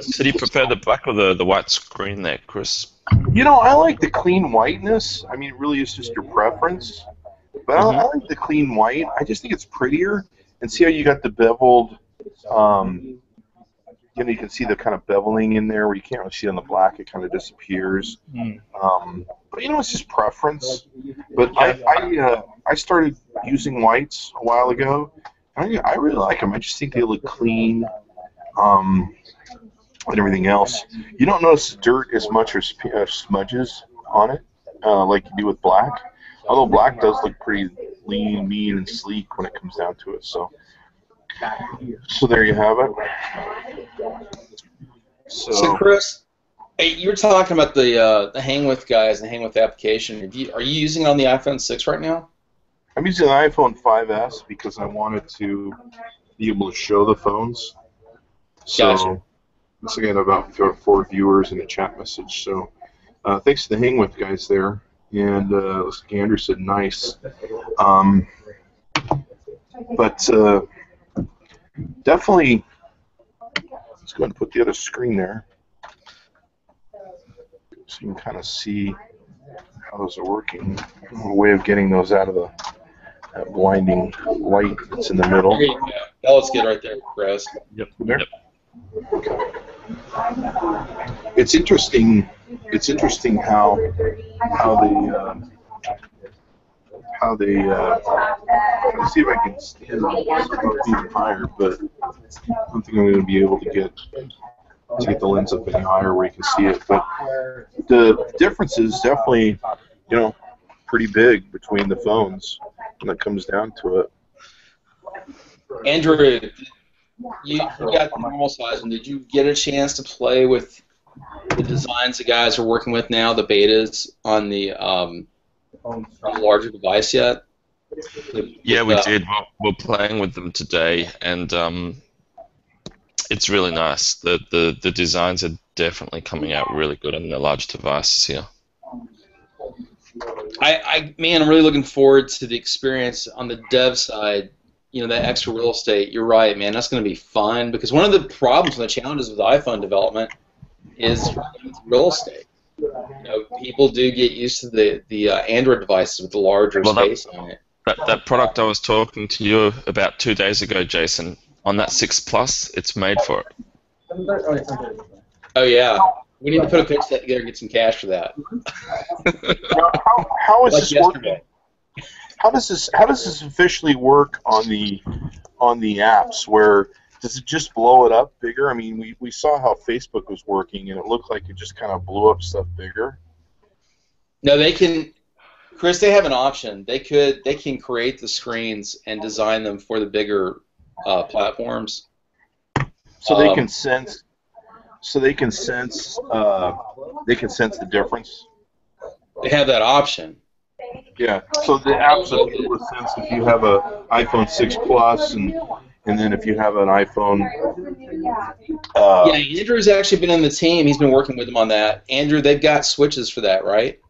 So do you prefer the black or the white screen there, Chris? I like the clean whiteness. I mean, it really is just your preference. But I like the clean white. I just think it's prettier. And see how you got the beveled. You can see the kind of beveling in there where you can't really see it on the black. It kind of disappears. But it's just preference. But I started using whites a while ago. I really like them. I just think they look clean, and everything else. You don't notice dirt as much or smudges on it, like you do with black. Although black does look pretty lean, mean, and sleek when it comes down to it. So there you have it. So Chris, hey, you were talking about the hang with guys and hang with application. Are you using it on the iPhone 6 right now? I'm using the iPhone 5S because I wanted to be able to show the phones. So, gotcha. Once again, about 4 viewers in a chat message. So, thanks to the hang with guys there. And looks like Andrew said nice. But definitely, let's go ahead and put the other screen there so you can kind of see how those are working. A way of getting those out of that blinding light that's in the middle. There you go. That looks good right there, Chris. Yep. There. Okay. It's interesting. It's interesting how they let's see if I can stand up even higher, but I don't think I'm going to be able to get the lens up any higher where you can see it. But the difference is definitely, pretty big between the phones when it comes down to it. Andrew, you got the normal size, and did you get a chance to play with the designs the guys are working with now, the betas on the larger device yet? Yeah, we did. We're playing with them today, and it's really nice. The designs are definitely coming out really good on the large devices here. Man, I'm really looking forward to the experience on the dev side. That extra real estate. You're right, man. That's going to be fun because one of the problems and the challenges with iPhone development is real estate. People do get used to the Android devices with the larger space on it. That product I was talking to you about 2 days ago, Jason, on that 6 Plus, it's made for it. Oh yeah, we need to put a pitch set together and get some cash for that. How is this working? How does this officially work on the apps? Where does it just blow it up bigger? I mean, we saw how Facebook was working, and it looked like it just kind of blew up stuff bigger. No, they can, Chris. They have an option. They can create the screens and design them for the bigger platforms. So they can sense. So they can sense. They can sense the difference. They have that option. Yeah, so the apps will be able to sense if you have an iPhone 6 Plus and then if you have an iPhone... yeah, Andrew's actually been in the team. He's been working with them on that. Andrew, they've got switches for that, right?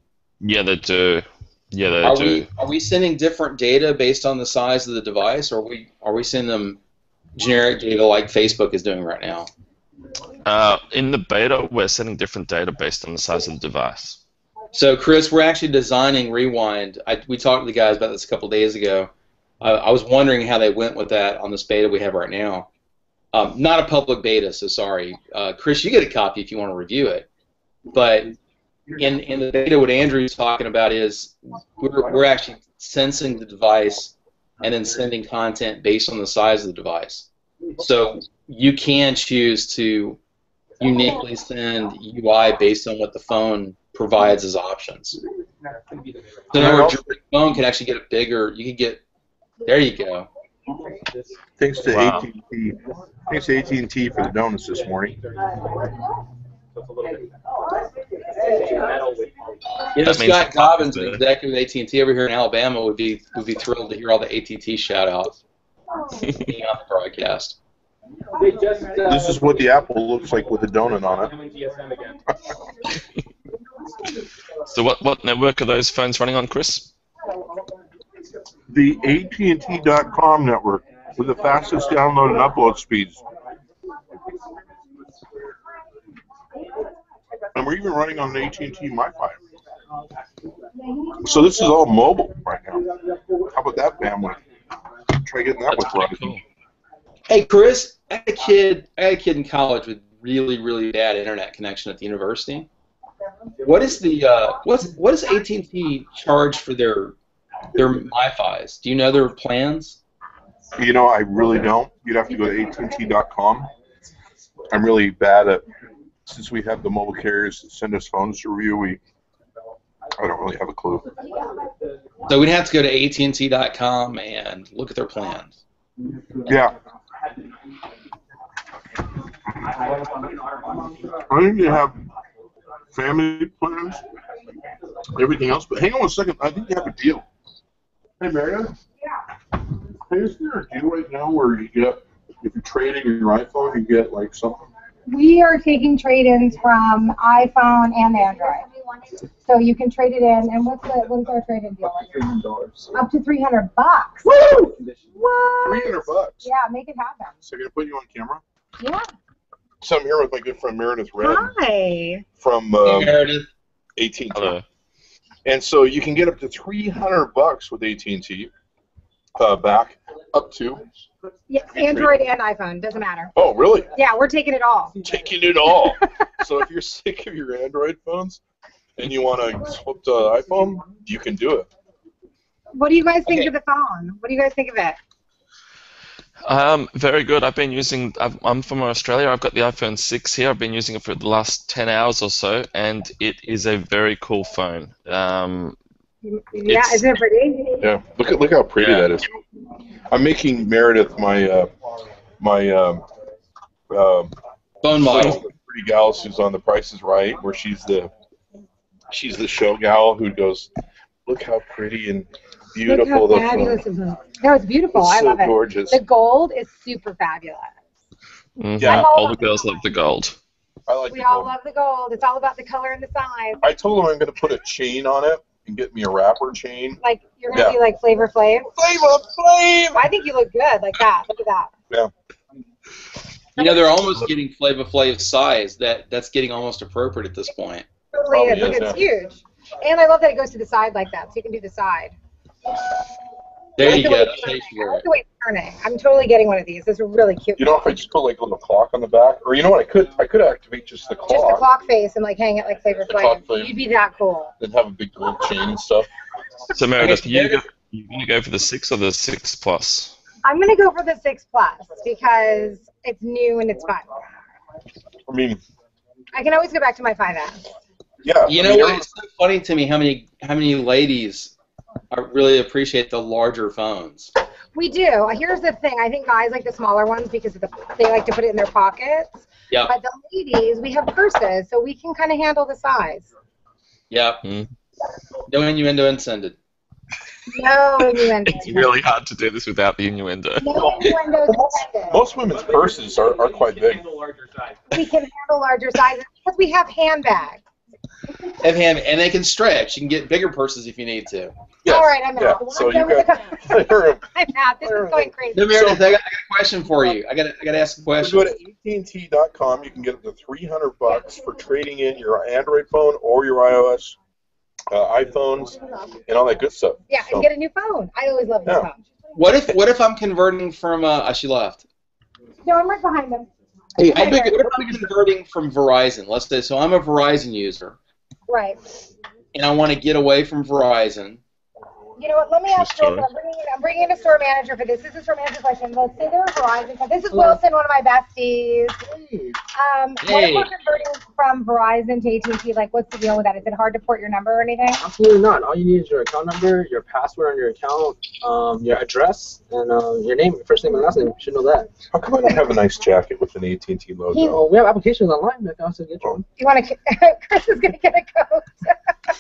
Yeah, they do. Yeah, they do. Are we sending different data based on the size of the device, or are we sending them generic data like Facebook is doing right now? In the beta, we're sending different data based on the size of the device. So, Chris, we're actually designing Rewind. We talked to the guys about this a couple days ago. I was wondering how they went with that on this beta we have right now. Not a public beta, so sorry. Chris, you get a copy if you want to review it. But in the beta, what Andrew's talking about is we're actually sensing the device and then sending content based on the size of the device. So you can choose to uniquely send UI based on what the phone provides as options. So in other words, your phone can actually get it bigger. You can get, there you go. Thanks to AT&T. Thanks to AT&T for the donuts this morning. You know, Scott Dobbins, the executive at AT&T over here in Alabama, would be thrilled to hear all the AT&T shout-outs being on the broadcast. This is what the apple looks like with a donut on it. So what network are those phones running on, Chris? The AT&T.com network with the fastest download and upload speeds. And we're even running on an AT&T Wi-Fi. So this is all mobile right now. How about that bandwidth? Try getting that with running. Cool. Hey, Chris, I had a kid in college with really, really bad internet connection at the university. What is the what does AT&T charge for their Wi-Fi's? Do you know their plans? You know, I really don't. You'd have to go to AT&T.com. I'm really bad at, since we have the mobile carriers that send us phones to review, I don't really have a clue. So we'd have to go to AT&T.com and look at their plans. Yeah. I think they have family plans, everything else, but hang on a second. I think they have a deal. Hey, Meredith? Yeah. Hey, is there a deal right now where you get, if you trade in your iPhone, you get like something? We are taking trade-ins from iPhone and Android. So you can trade it in, and what is our trade-in deal? $300. Up to $300. Woo! What? $300. Yeah, make it happen. So I'm gonna put you on camera. Yeah. So I'm here with my good friend Meredith Red. Hi. From Meredith. AT&T. Hello. And so you can get up to $300 with AT&T back up to. Yeah, Android and iPhone, doesn't matter. Oh, really? Yeah, we're taking it all. Taking it all. So if you're sick of your Android phones and you want to swap to iPhone, you can do it. What do you guys think of the phone? What do you guys think of it? Very good. I've been using. I'm from Australia. I've got the iPhone 6 here. I've been using it for the last 10 hours or so, and it is a very cool phone. Yeah, isn't it pretty? Yeah, look how pretty that is. I'm making Meredith my phone model. Pretty gal who's on The Price is Right, where she's the show gal who goes, look how pretty and beautiful Look how fabulous it is. No, it's beautiful. I love it. Gorgeous. The gold is super fabulous. Mm-hmm. Yeah, all the girls love the gold. I like we all love the gold. It's all about the color and the size. I told him I'm going to put a chain on it and get me a wrapper chain. Like you're going to be like Flavor Flav? Flavor Flav! I think you look good like that. Look at that. Yeah. You know, they're almost getting Flavor Flav's size. That's getting almost appropriate at this point. Totally is. Look, it's huge. And I love that it goes to the side like that, so you can do the side. There you go. I like the way it's turning. I'm totally getting one of these. This is really cute. You know, if I just put like a little clock on the back, or you know what, I could activate just the clock. Just the clock face and like hang it like Flavor Flav. You'd be that cool. Then have a big gold chain and stuff. So Meredith, you gonna go for the 6 or the 6 Plus? I'm gonna go for the 6 Plus because it's new and it's fun. I mean, I can always go back to my 5S. Yeah. You know what? It's so funny to me how many ladies really appreciate the larger phones. We do. Here's the thing. I think guys like the smaller ones because they like to put it in their pockets. Yeah. But the ladies, we have purses, so we can kind of handle the size. Yeah. No innuendo intended. No innuendo. It's really hard to do this without the innuendo. No innuendo intended. Most women's purses are quite big. We can handle larger sizes because we have handbags. And they can stretch. You can get bigger purses if you need to. Yes. All right, I'm out. Yeah. So I'm out. This is going crazy. No, Meredith, I got a question for you. I got to ask a question. Go to AT&T.com. You can get up to $300 for trading in your Android phone or your iOS iPhones and all that good stuff. Yeah, and get a new phone. I always love new phones. What if I'm converting from? She left. No, I'm right behind them. Hey, what about converting from Verizon? Let's say, so I'm a Verizon user. Right. And I want to get away from Verizon. You know what? Let me ask you. I'm bringing in a store manager for this. This is a store manager question. Let's say they're a Verizon. This is Wilson, one of my besties. What if we're converting from Verizon to AT&T? Like, what's the deal with that? Is it hard to port your number or anything? Absolutely not. All you need is your account number, your password on your account, your address, and your name, your first name and last name. You should know that. How come I don't have a nice jacket with an AT&T logo? We have applications online that can also get you one. You want to? Chris is going to get a coat.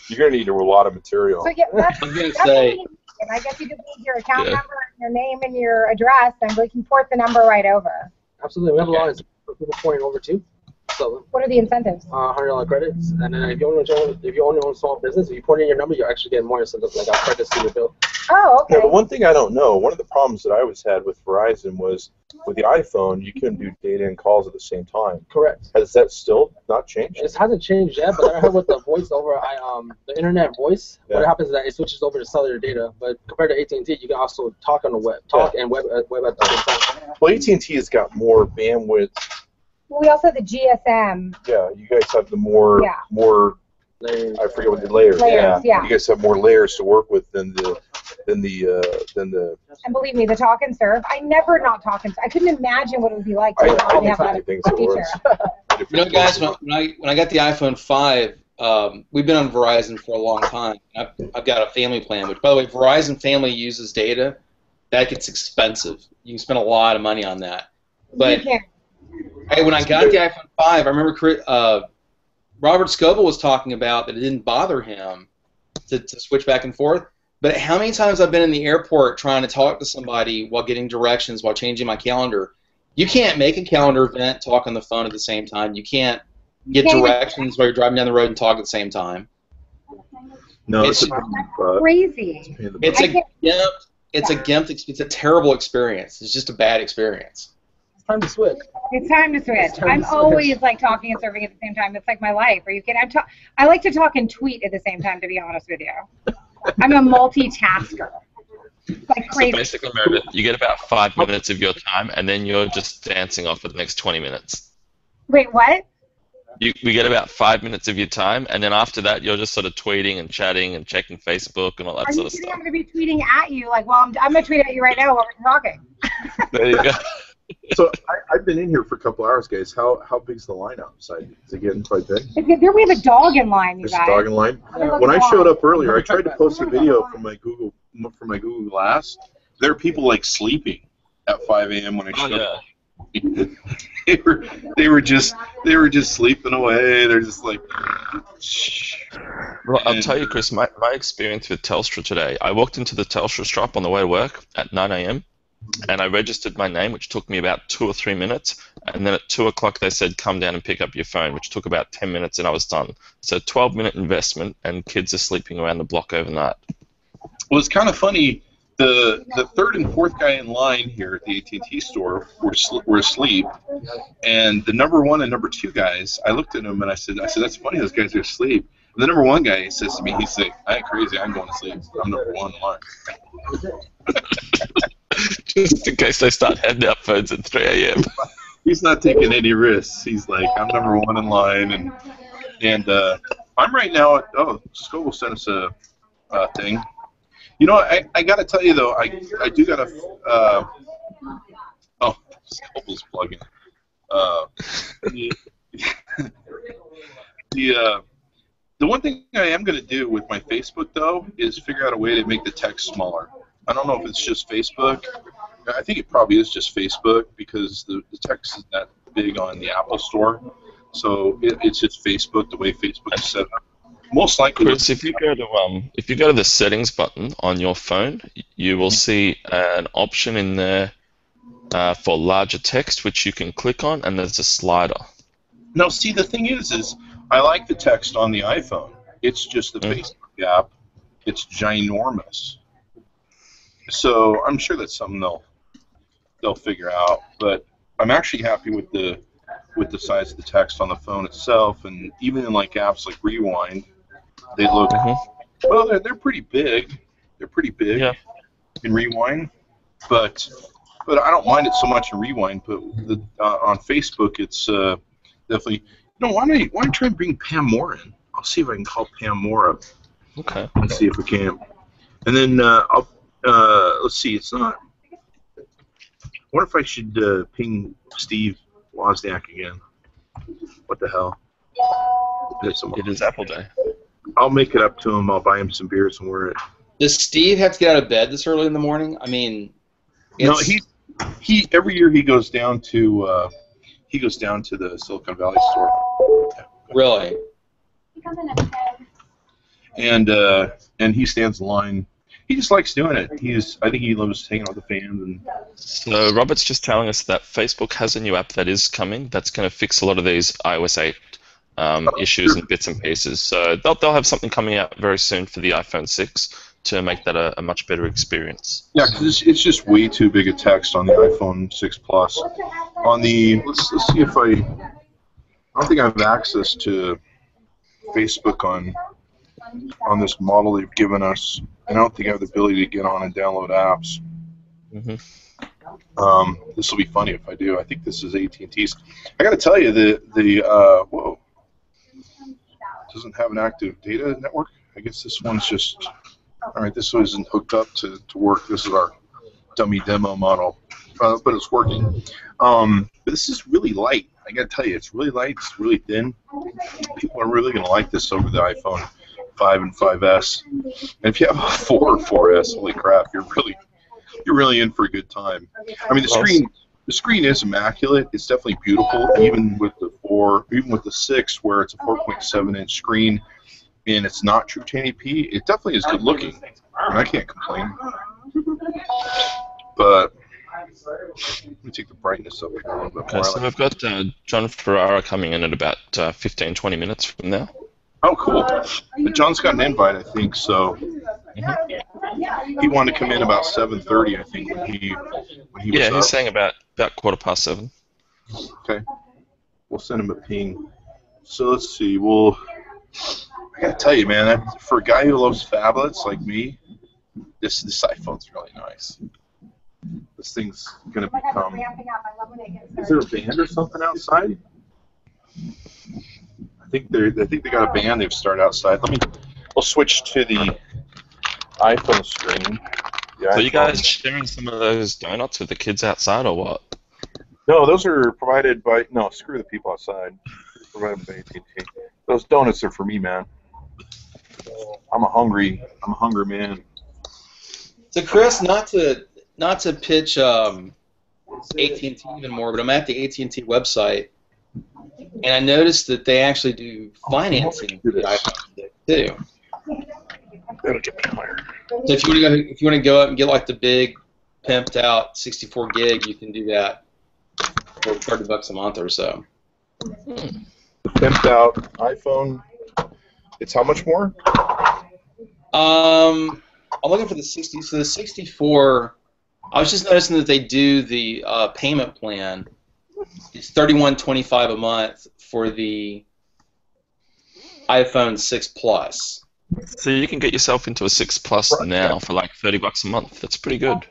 You're going to need a lot of material. So yeah, that's I was going to say. And I guess you just need your account number, and your name, and your address, and we can port the number right over. Absolutely. We have a lot of people porting over too. So, what are the incentives? $100 credits, and then if you only own a small business, if you port in your number, you actually get more incentives, like credits to your bill. Oh, okay. Yeah, but one thing I don't know, one of the problems that I always had with Verizon was with the iPhone, you couldn't do data and calls at the same time. Correct. Has that still not changed? It hasn't changed yet, but I heard with the voice over, the internet voice, what happens is that it switches over to cellular data. But compared to AT&T, you can also talk on the web, and web at the same time. Well, AT&T has got more bandwidth. Well, we also have the GSM. Yeah, you guys have the more layers. I forget what the layers. Yeah. You guys have more layers to work with than the. And believe me, the talk and surf. I never not talk and surf. I couldn't imagine what it would be like to have that feature. You know, guys, when I got the iPhone 5, we've been on Verizon for a long time. I've got a family plan, which, by the way, Verizon family uses data. That gets expensive. You can spend a lot of money on that. But when I got the iPhone 5, I remember Robert Scoble was talking about that it didn't bother him to switch back and forth. But how many times I've been in the airport trying to talk to somebody while getting directions, while changing my calendar. You can't make a calendar event, talk on the phone at the same time. You can't get directions while you're driving down the road and talk at the same time. No, it's crazy. It's a GIMP. It's a terrible experience. It's just a bad experience. It's time to switch. It's time to switch. I'm always like talking and surfing at the same time. It's like my life. Are you kidding? I like to talk and tweet at the same time, to be honest with you. I'm a multitasker. Like crazy. So basically, Meredith, you get about 5 minutes of your time, and then you're just dancing off for the next 20 minutes. Wait, what? We get about 5 minutes of your time, and then after that, you're just sort of tweeting and chatting and checking Facebook and all that sort of stuff. I'm going to be tweeting at you. Like, well, I'm going to tweet at you right now while we're talking. There you go. So I've been in here for a couple hours, guys. How big's the line outside? Is it getting quite big? There we have a dog in line, you guys. There's a dog in line. When I showed up earlier, I tried to post a video from my Google Glass. There are people like sleeping at 5 a.m. when I showed up. They were just sleeping away. They're just like. Well, I'll tell you, Chris, my experience with Telstra today. I walked into the Telstra shop on the way to work at 9 a.m. and I registered my name, which took me about 2 or 3 minutes. And then at 2 o'clock, they said, come down and pick up your phone, which took about 10 minutes, and I was done. So 12-minute investment, and kids are sleeping around the block overnight. Well, it's kind of funny. The third and fourth guy in line here at the AT&T store were asleep, and the number 1 and number 2 guys, I looked at them and I said, that's funny, those guys are asleep. And the number 1 guy says to me, he's like, I ain't crazy, I'm going to sleep. I'm number 1 in line. Just in case they start handing out phones at 3 a.m. He's not taking any risks. He's like, I'm number 1 in line, and I'm right now at, Scoble sent us a thing. You know, I got to tell you, though, I do got to, Scoble's plugging. The one thing I am going to do with my Facebook, though, is figure out a way to make the text smaller. I don't know if it's just Facebook. I think it probably is just Facebook because the text is that big on the Apple Store. So it's just Facebook, the way Facebook is set up. Most likely. Chris, if you go to the settings button on your phone, you will see an option in there for larger text, which you can click on, and there's a slider. No, see, the thing is I like the text on the iPhone. It's just the Facebook app. It's ginormous. So I'm sure that's something they'll figure out. But I'm actually happy with the size of the text on the phone itself, and even in like apps like Rewind, they look well. They're pretty big. They're pretty big in Rewind, but but I don't mind it so much in Rewind. But on Facebook, it's definitely. No, why don't I try and bring Pam Moore in? I'll see if I can call Pam Moore up. Okay. Let's see if we can. And then let's see. It's not. I wonder if I should ping Steve Wozniak again. What the hell? It is Apple Day. I'll make it up to him. I'll buy him some beers and wear it. Does Steve have to get out of bed this early in the morning? I mean, no. He every year he goes down to the Silicon Valley store. Really? And he stands in line. He just likes doing it. I think he loves hanging out with the fans. And so Robert's just telling us that Facebook has a new app that is coming that's going to fix a lot of these iOS 8 issues and bits and pieces. So they'll have something coming out very soon for the iPhone 6 to make that a much better experience. Yeah, because it's just way too big a text on the iPhone 6 Plus. On the let's see if I don't think I have access to Facebook on this model they've given us. I don't think I have the ability to get on and download apps. This will be funny if I do. I think this is AT&T's. I got to tell you, whoa, doesn't have an active data network. I guess this one's just all right. This one isn't hooked up to work. This is our dummy demo model, but it's working. But this is really light. I got to tell you, it's really light. It's really thin. People are really going to like this over the iPhone 5 and 5S. And if you have a 4 or 4S, holy crap, you're really in for a good time. I mean, the screen is immaculate. It's definitely beautiful, even with the 4, even with the 6, where it's a 4.7-inch screen and it's not true 1080p. It definitely is good looking, and I can't complain. But let me take the brightness up here a little bit more. Okay, so we've got John Ferrara coming in at about 15-20 minutes from now. Oh, cool. But John's got an invite, I think, so he wanted to come in about 7:30, I think, when he was Yeah, up. he's saying about 7:15. Okay. We'll send him a ping. So let's see. I gotta tell you, man, for a guy who loves phablets like me, this iPhone's really nice. This thing's gonna become. Is there a band or something outside? I think they got a band they've started outside. We'll switch to the iPhone screen. So you guys sharing some of those donuts with the kids outside or what? No, those are provided by. No, screw the people outside. Provided by AT&T. Those donuts are for me, man. I'm a hungry man. So Chris, not to pitch AT&T even more, but I'm at the AT&T website, and I noticed that they actually do financing for the iPhone too. That'll get me higher. So if you want to go up and get like the big, pimped out 64 gig, you can do that for $30 a month or so. The pimped out iPhone. It's how much more? I'm looking for the 60. So the 64. I was just noticing that they do the payment plan. It's $31.25 a month for the iPhone 6 Plus. So you can get yourself into a 6 Plus now for like $30 a month. That's pretty good.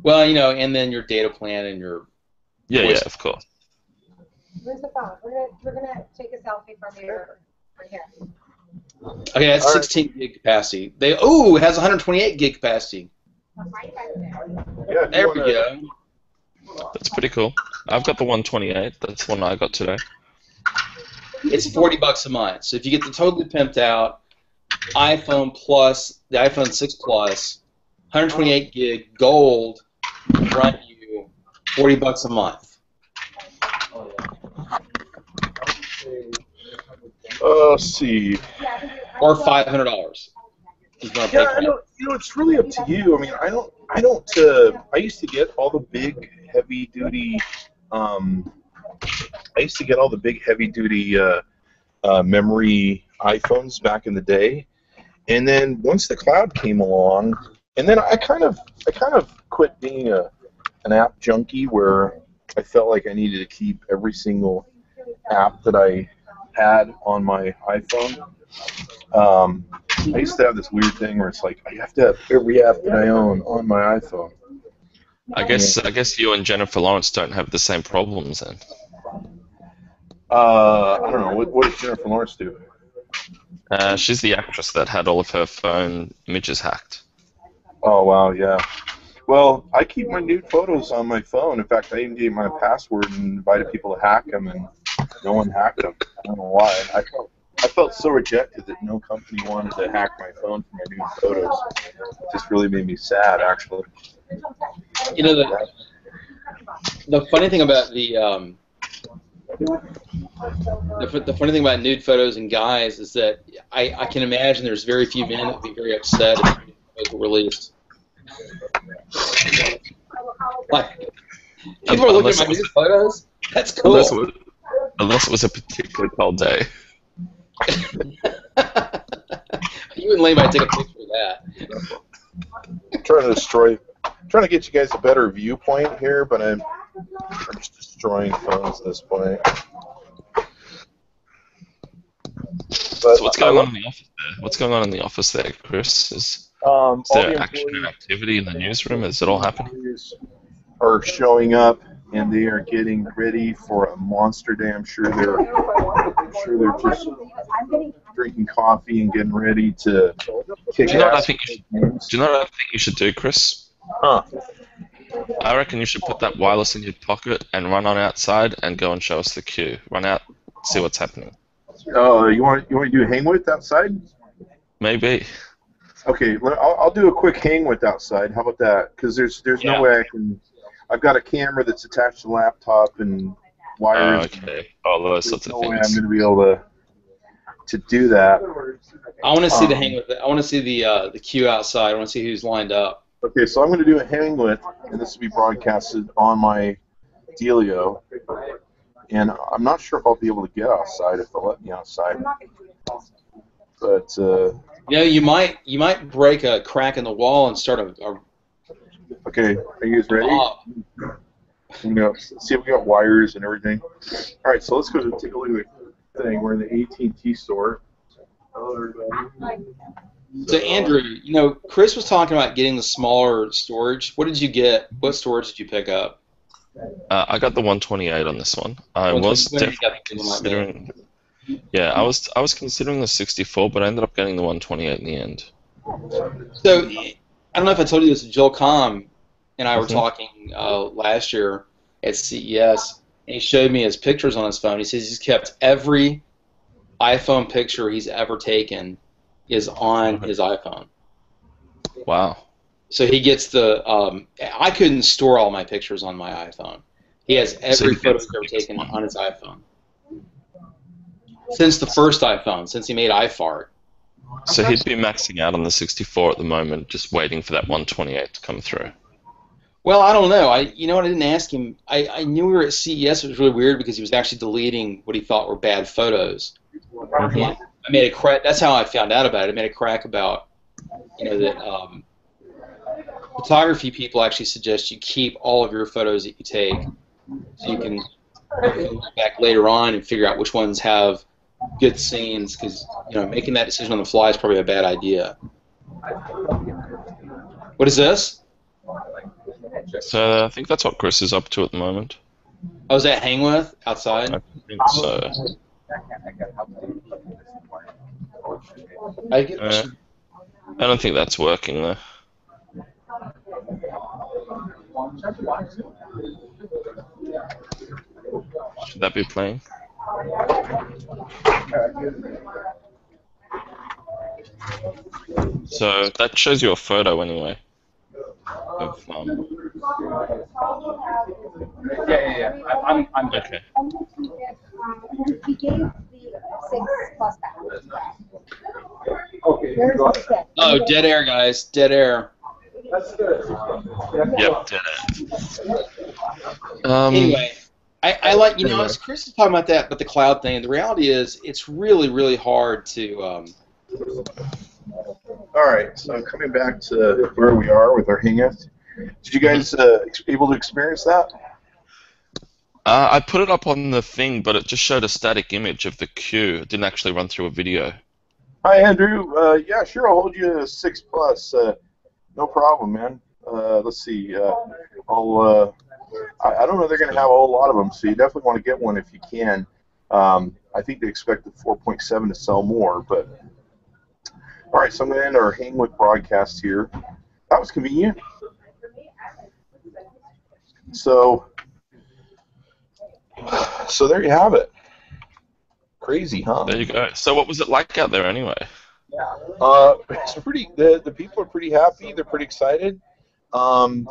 Well, and then your data plan and your yeah, of course. Where's the phone? We're gonna take a selfie from here, right here. Okay, that's 16 gig capacity. It has 128 gig capacity. Yeah, there we go. That's pretty cool. I've got the 128. That's the one I got today. It's $40 a month. So if you get the totally pimped out iPhone Plus, the iPhone 6 Plus, 128 gig gold, run you $40 a month. Let's see. Or $500. It's really up to you. I mean, I used to get all the big heavy duty. Memory iPhones back in the day, and then once the cloud came along, and then I kind of quit being an app junkie where I felt like I needed to keep every single app that I had on my iPhone. I used to have this weird thing where it's like I have to have every app that I own on my iPhone. I guess you and Jennifer Lawrence don't have the same problems then. I don't know. What does Jennifer Lawrence do? She's the actress that had all of her phone images hacked. Oh, wow, yeah. Well, I keep my nude photos on my phone. In fact, I even gave my password and invited people to hack them, and no one hacked them. I don't know why. I felt so rejected that no company wanted to hack my phone for my nude photos. It just really made me sad, actually. You know, the funny thing about the funny thing about nude photos and guys is that I can imagine there's very few men that would be very upset if those were released. Like, people are looking at my nude photos. That's cool. Unless it was a particularly cold day. You and Lee might take a picture of that. I'm trying to get you guys a better viewpoint here, but I'm just destroying phones at this point. So what's going on in the office there? What's going on in the office there, Chris? Is there action and activity in the newsroom? Is it all happening? Are showing up, and they are getting ready for a monster day. I'm sure they're just drinking coffee and getting ready to kick Do you know what I ass. think you should do, Chris? Huh. I reckon you should put that wireless in your pocket and run on outside and go and show us the queue. Run out, see what's happening. Oh, you want to do a hang with outside? Maybe. Okay, I'll do a quick hang with outside. How about that? Because there's no way I can. I've got a camera that's attached to the laptop and wires. Okay. All those sorts of no way things. I'm going to be able to do that. I want to see the hang with it. I want to see the queue outside. I want to see who's lined up. Okay, so I'm going to do a hang with, and this will be broadcasted on my Dealio. And I'm not sure if I'll be able to get outside if they'll let me outside. But you might break a crack in the wall and start a okay, are you guys ready? I'm gonna see if we got wires and everything. All right, so let's go take a look at the thing. We're in the AT&T store. Hello, everybody. So Andrew, Chris was talking about getting the smaller storage. What did you get? What storage did you pick up? I got the 128 on this one. I was definitely considering. Yeah, I was considering the 64, but I ended up getting the 128 in the end. So I don't know if I told you this. Joel Comm and I were talking last year at CES, and he showed me his pictures on his phone. He says he's kept every iPhone picture he's ever taken is on his iPhone. Wow. So he gets the. I couldn't store all my pictures on my iPhone. He has every photo he's ever taken on his iPhone. Since the first iPhone, since he made iFart. So he'd be maxing out on the 64 at the moment, just waiting for that 128 to come through. Well, I don't know. I didn't ask him. I knew we were at CES. It was really weird because he was actually deleting what he thought were bad photos. And I made a crack. That's how I found out about it. I made a crack about, that photography people actually suggest you keep all of your photos that you take, so you can look back later on and figure out which ones have good scenes. Because making that decision on the fly is probably a bad idea. What is this? So I think that's what Chris is up to at the moment. Oh, is that hang with outside? I think so. I don't think that's working though. Should that be playing? So that shows you a photo anyway. Of, Yeah. I'm okay. He gave the 6 plus back. Okay. There's the 6. Oh, dead air, guys. Dead air. That's good. Yep, dead end. Anyway, I like, as Chris is talking about that, but the cloud thing, the reality is it's really, really hard to... All right, so coming back to where we are with our hangout, did you guys able to experience that? I put it up on the thing, but it just showed a static image of the queue. It didn't actually run through a video. Hi, Andrew. Yeah, sure, I'll hold you a 6 plus. No problem, man. Let's see. I don't know they're going to have a whole lot of them, so you definitely want to get one if you can. I think they expect the 4.7 to sell more, but all right. So I'm going to end our Hang With broadcast here. That was convenient. So there you have it. Crazy, huh? There you go. So what was it like out there anyway? It's pretty. The people are pretty happy. They're pretty excited. They're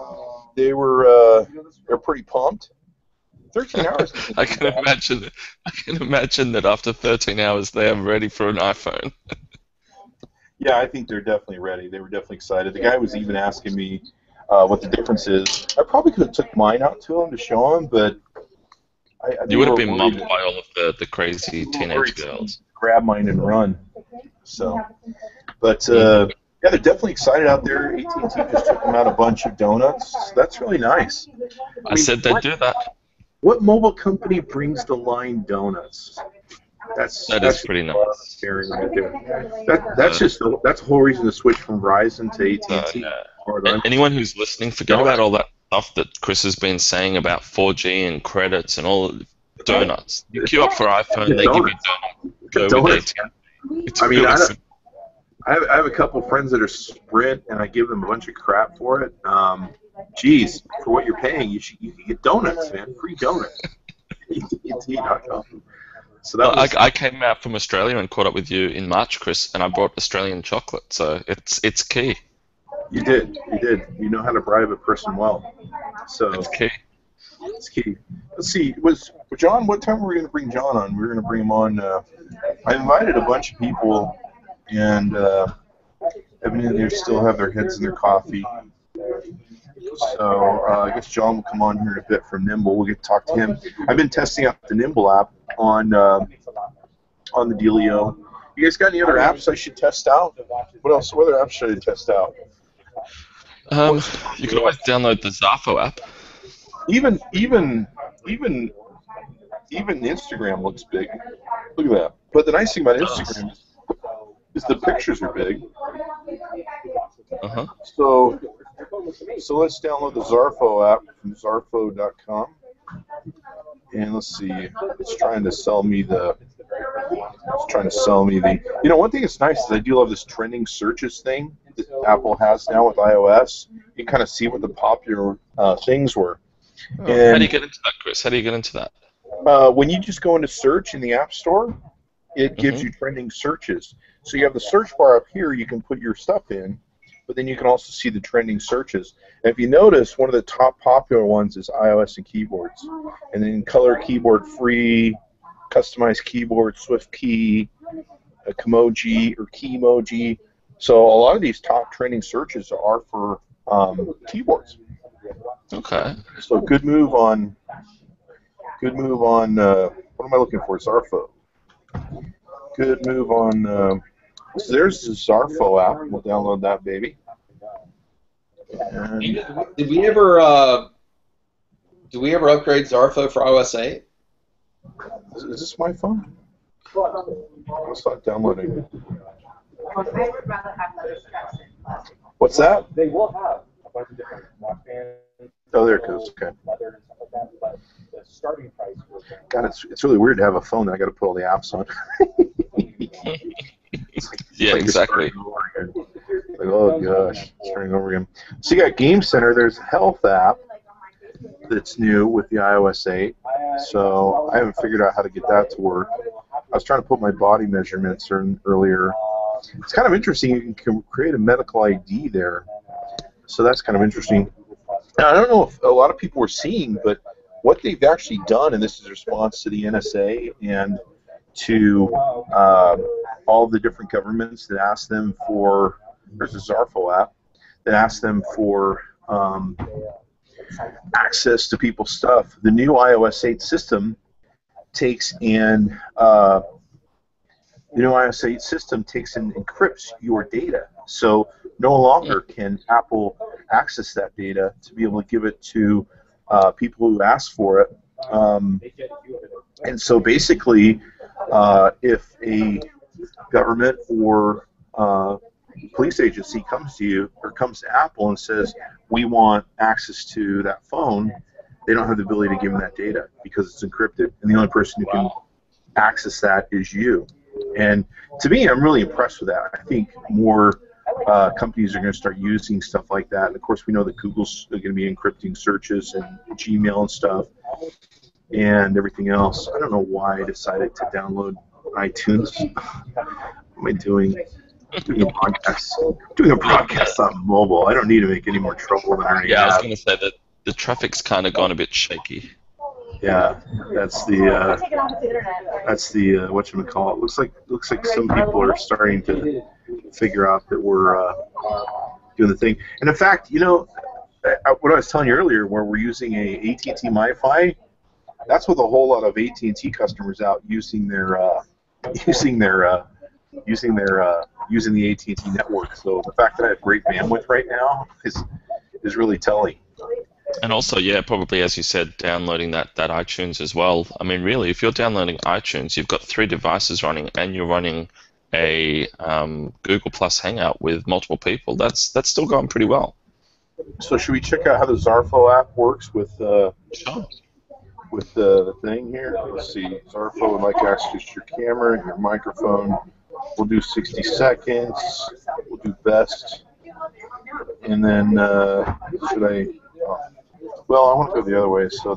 pretty pumped. 13 hours. I can imagine that after 13 hours they are ready for an iPhone. Yeah, I think they're definitely ready. They were definitely excited. The guy was even asking me what the difference is. I probably could have took mine out to him to show him, but you would have been mugged by all of the crazy teenage girls. Grab mine and run. So, but yeah, they're definitely excited out there. AT&T just took them out a bunch of donuts. So that's really nice. I said they'd do that. What mobile company brings the line donuts? That's pretty nice. Right there. That's the whole reason to switch from Verizon to AT&T. Yeah. Anyone who's listening, forget about all that stuff that Chris has been saying about 4G and credits and all donuts. You queue up for iPhone, they give you donuts. I mean, I have a couple friends that are Sprint, and I give them a bunch of crap for it. Geez, for what you're paying, you can get donuts, man. Free donuts. AT&T.com. So I came out from Australia and caught up with you in March, Chris, and I brought Australian chocolate, so it's key. You did. You know how to bribe a person well. So it's key. It's key. Let's see. Was John? What time were we going to bring John on? We were going to bring him on. I invited a bunch of people, and evidently they still have their heads in their coffee. So I guess John will come on here in a bit from Nimble. We'll get to talk to him. I've been testing out the Nimble app on the Dealio. You guys got any other apps I should test out? What else? What other apps should I test out? You can always download the Zafo app. Even Instagram looks big. Look at that. But the nice thing about Instagram is the pictures are big. So let's download the Zarfo app from zarfo.com. And let's see. It's trying to sell me the. You know, one thing that's nice is I do love this trending searches thing that Apple has now with iOS. You kind of see what the popular things were. How do you get into that, Chris? How do you get into that? When you just go into search in the App Store, it gives you trending searches. So you have the search bar up here. You can put your stuff in, but then you can also see the trending searches. And if you notice, one of the top popular ones is iOS and keyboards. And then color keyboard free, customized keyboard, Swift key, Keymoji or Keymoji. So a lot of these top trending searches are for keyboards. Okay. So good move on. What am I looking for? Zarfo. Good move on. So there's the Zarfo app. We'll download that baby. And Did we ever upgrade Zarfo for iOS 8? Is this my phone? It's not downloading. I would rather have another discussion. What's that? They will have a bunch of different watch bands. Oh, there it goes. Okay. Leather and stuff like that, but the starting price was. God, it's really weird to have a phone that I got to put all the apps on. Yeah, exactly. Like, oh gosh, starting over again. So you got Game Center. There's a Health app that's new with the iOS 8. So I haven't figured out how to get that to work. I was trying to put my body measurements in earlier. It's kind of interesting. You can create a medical ID there. So that's kind of interesting. Now, I don't know if a lot of people are seeing, but what they've actually done, and this is a response to the NSA and to all the different governments that ask them for, there's a Zarfo app, that ask them for access to people's stuff. The new iOS 8 system takes and encrypts your data. So no longer can Apple access that data to be able to give it to people who ask for it. And so basically, if a government or police agency comes to you or comes to Apple and says, we want access to that phone, they don't have the ability to give them that data because it's encrypted, and the only person who can access that is you. And to me, I'm really impressed with that. I think more companies are going to start using stuff like that. And of course, we know that Google's going to be encrypting searches and Gmail and stuff and everything else. I don't know why I decided to download iTunes. What am I doing? Doing a podcast on mobile. I don't need to make any more trouble than I already have. I was going to say that the traffic's kind of gone a bit shaky. Yeah, that's the whatchamacallit. Looks like some people are starting to figure out that we're doing the thing. And in fact, you know, what I was telling you earlier, where we're using a AT&T MiFi, that's with a whole lot of AT&T customers out using the AT&T network. So the fact that I have great bandwidth right now is really telling. And also, yeah, probably as you said, downloading that iTunes as well. I mean, really, if you're downloading iTunes, you've got 3 devices running, and you're running a Google Plus Hangout with multiple people. That's still going pretty well. So should we check out how the Zarfo app works with the thing here? Let's see. Zarfo would like access your camera and your microphone. We'll do 60 seconds. We'll do best. And then should I? Well, I want to go the other way. So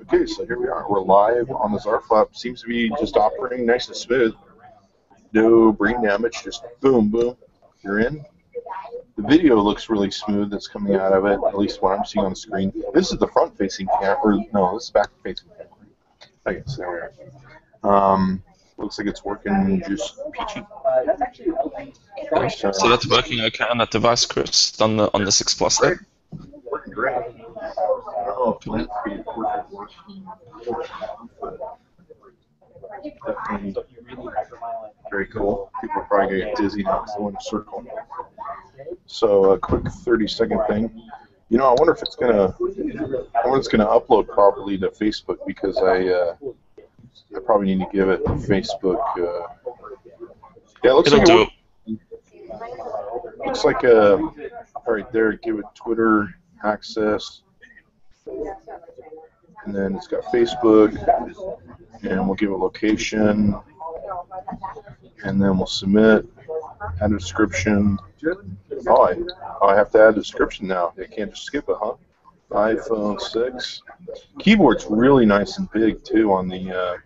okay, so here we are. We're live on the Zarfo app. Seems to be just operating nice and smooth. No brain damage. Just boom, boom. You're in. The video looks really smooth that's coming out of it, at least what I'm seeing on the screen. This is the front-facing camera. Or, no, this is back-facing camera. I guess there we are. Looks like it's working just peachy. So that's working okay on that device, Chris, on the 6 Plus there? Working great. I don't know if it's working. Definitely very cool. People are probably going to get dizzy now because they want to circle. So a quick 30-second thing. You know, I wonder if it's going to upload properly to Facebook, because I probably need to give it Facebook. Yeah, it looks like do it. Looks like all right there. Give it Twitter access, and then it's got Facebook, and we'll give a location, and then we'll submit, add a description. Oh, I have to add a description now. I can't just skip it, huh? iPhone 6. Keyboard's really nice and big too on the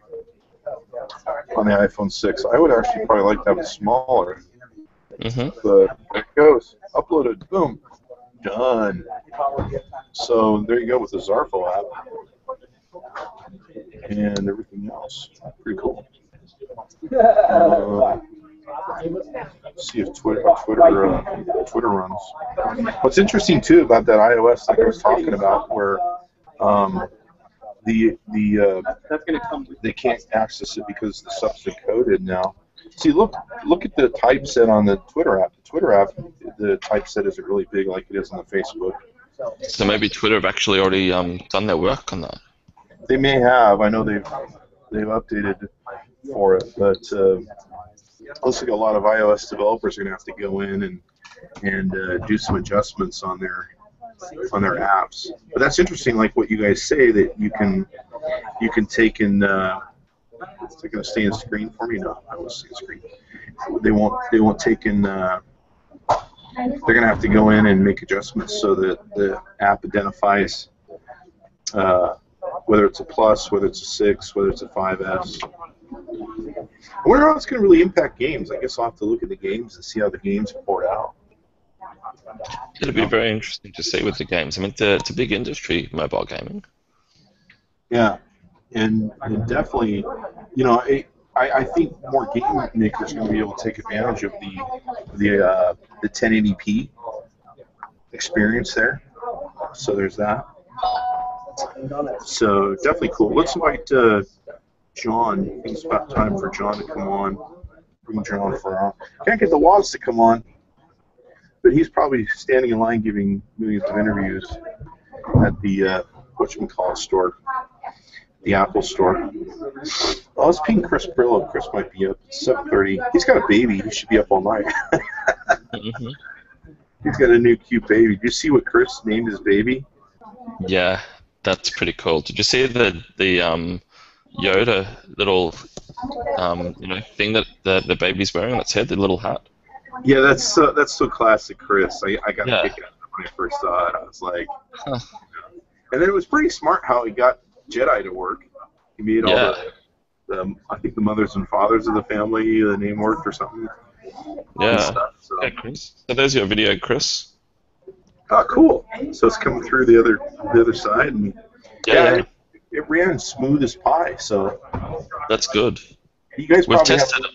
iPhone 6. I would actually probably like to have it smaller. But there it goes. Uploaded. Boom. Done. So there you go with the Zarfo app and everything else. Pretty cool. Let's see if Twitter runs. What's interesting too about that iOS, like I was talking about, where they can't access it because the stuff's encoded now. See, look at the typeset on the Twitter app. The Twitter app, the typeset isn't really big like it is on the Facebook. So maybe Twitter have actually already done their work on that. They may have. I know they've updated for it, but looks like a lot of iOS developers are going to have to go in and do some adjustments on their apps. But that's interesting, like what you guys say, that you can take and is it going to stay in screen for me? No, I won't stay in screen. They won't take in. They're going to have to go in and make adjustments so that the app identifies whether it's a Plus, whether it's a 6, whether it's a 5S. I wonder how it's going to really impact games. I guess I'll have to look at the games and see how the games are poured out. It'll be very interesting to see with the games. I mean, it's a big industry, mobile gaming. Yeah, and definitely, you know, I think more game makers are going to be able to take advantage of the 1080p experience there. So there's that. So definitely cool. Let's invite John. I think it's about time for John to come on. Bring John for our. Can't get the Woz to come on, but he's probably standing in line giving millions of interviews at the whatchamacallit store. the Apple Store. I was pinging Chris Brillo. Chris might be up at 7:30. He's got a baby. He should be up all night. Mm-hmm. He's got a new cute baby. Did you see what Chris named his baby? Yeah, that's pretty cool. Did you see the Yoda little thing that the baby's wearing on its head, the little hat? Yeah, that's so classic Chris. I got a kick out of it when I first saw it. I was like, huh. And then it was pretty smart how he got Jedi to work. He made all the I think the mothers and fathers of the family, the name worked or something. Yeah. Stuff, so. Yeah, Chris. So there's your video, Chris. Oh, cool. So it's coming through the other side, and it ran smooth as pie. So that's good. You guys we've probably tested.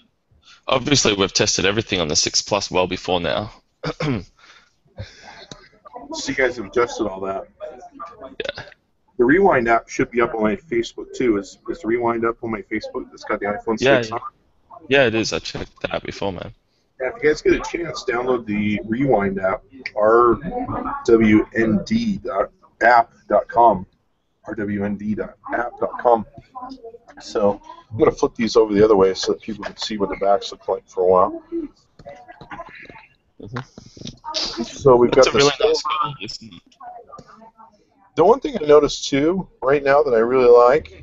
Obviously, we've tested everything on the 6 Plus well before now. So you guys have adjusted all that. Yeah. The Rewind app should be up on my Facebook too. Is the Rewind up on my Facebook? It's got the iPhone 6 on. Yeah, it is. I checked that out before, man. Yeah, if you guys get a chance, download the Rewind app, rwnd.app.com, rwnd.app.com. So I'm going to flip these over the other way so that people can see what the backs look like for a while. Mm-hmm. So we've got a really nice phone, isn't it? The one thing I noticed too, right now that I really like,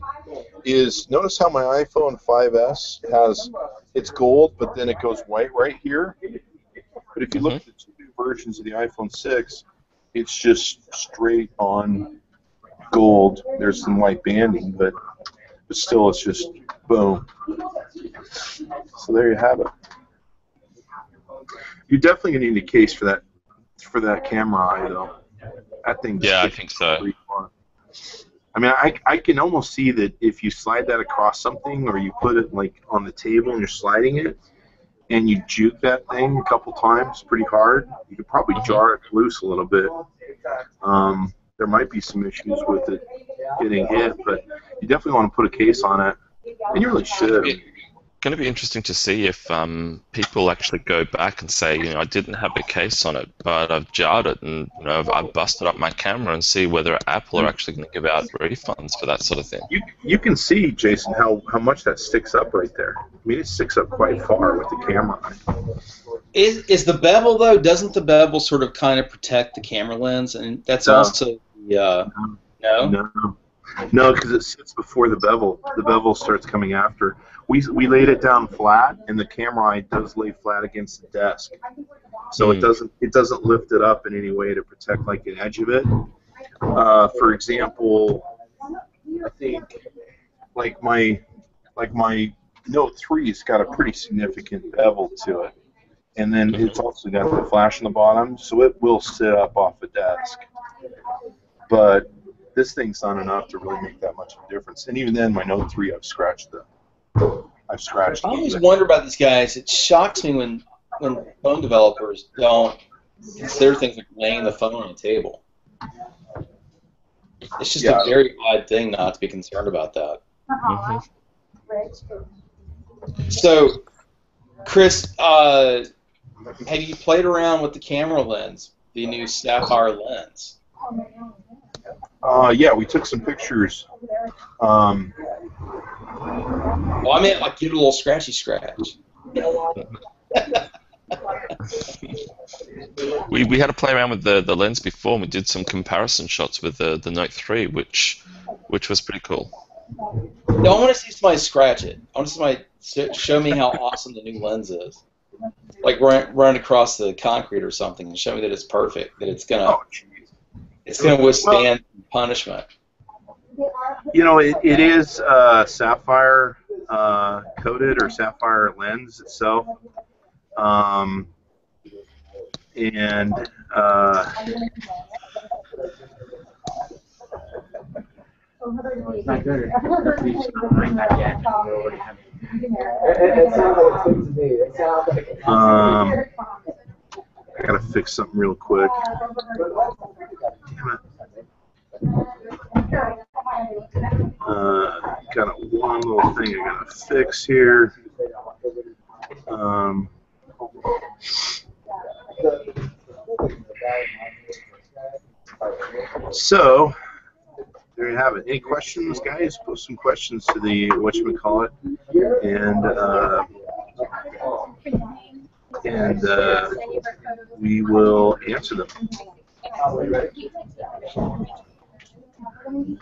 is notice how my iPhone 5S has, it's gold, but then it goes white right here. But if you look at the two new versions of the iPhone 6, it's just straight on gold. There's some white banding, but still it's just boom. So there you have it. You're definitely going to need a case for that camera eye, though. That thing. Yeah, I think so. I mean, I can almost see that if you slide that across something, or you put it like on the table and you're sliding it, and you juke that thing a couple times pretty hard, you could probably jar it loose a little bit. There might be some issues with it getting hit, but you definitely want to put a case on it, and you really should. It's going to be interesting to see if people actually go back and say, I didn't have a case on it, but I've jarred it, and I've busted up my camera, and see whether Apple are actually going to give out refunds for that sort of thing. You can see, Jason, how much that sticks up right there. I mean, it sticks up quite far with the camera. Is the bevel, though, doesn't the bevel sort of kind of protect the camera lens? And that's also the, No, because it sits before the bevel. The bevel starts coming after. We laid it down flat, and the camera eye does lay flat against the desk, so it doesn't lift it up in any way to protect like an edge of it. For example, I think like my Note 3's got a pretty significant bevel to it, and then it's also got the flash on the bottom, so it will sit up off the desk. But this thing's not enough to really make that much of a difference. And even then, my Note 3, I've scratched. I always wonder about these guys. It shocks me when phone developers don't consider things like laying the phone on a table. It's just a very odd thing not to be concerned about that. So, Chris, have you played around with the camera lens, the new Sapphire lens? Yeah, we took some pictures. Well, I mean, like, get a little scratch. We had to play around with the lens before, and we did some comparison shots with the Note 3, which was pretty cool. No, I want to see somebody scratch it. I want to see somebody show me how awesome the new lens is. Like run across the concrete or something and show me that it's perfect, that it's gonna withstand punishment. It is sapphire coated, or sapphire lens itself, It's not good. Please bring that yet. It sounds like it's to me. It sounds like I gotta fix something real quick. Damn it. Got one little thing I gotta fix here. So there you have it. Any questions, guys? Post some questions to the whatchamacallit, and we will answer them.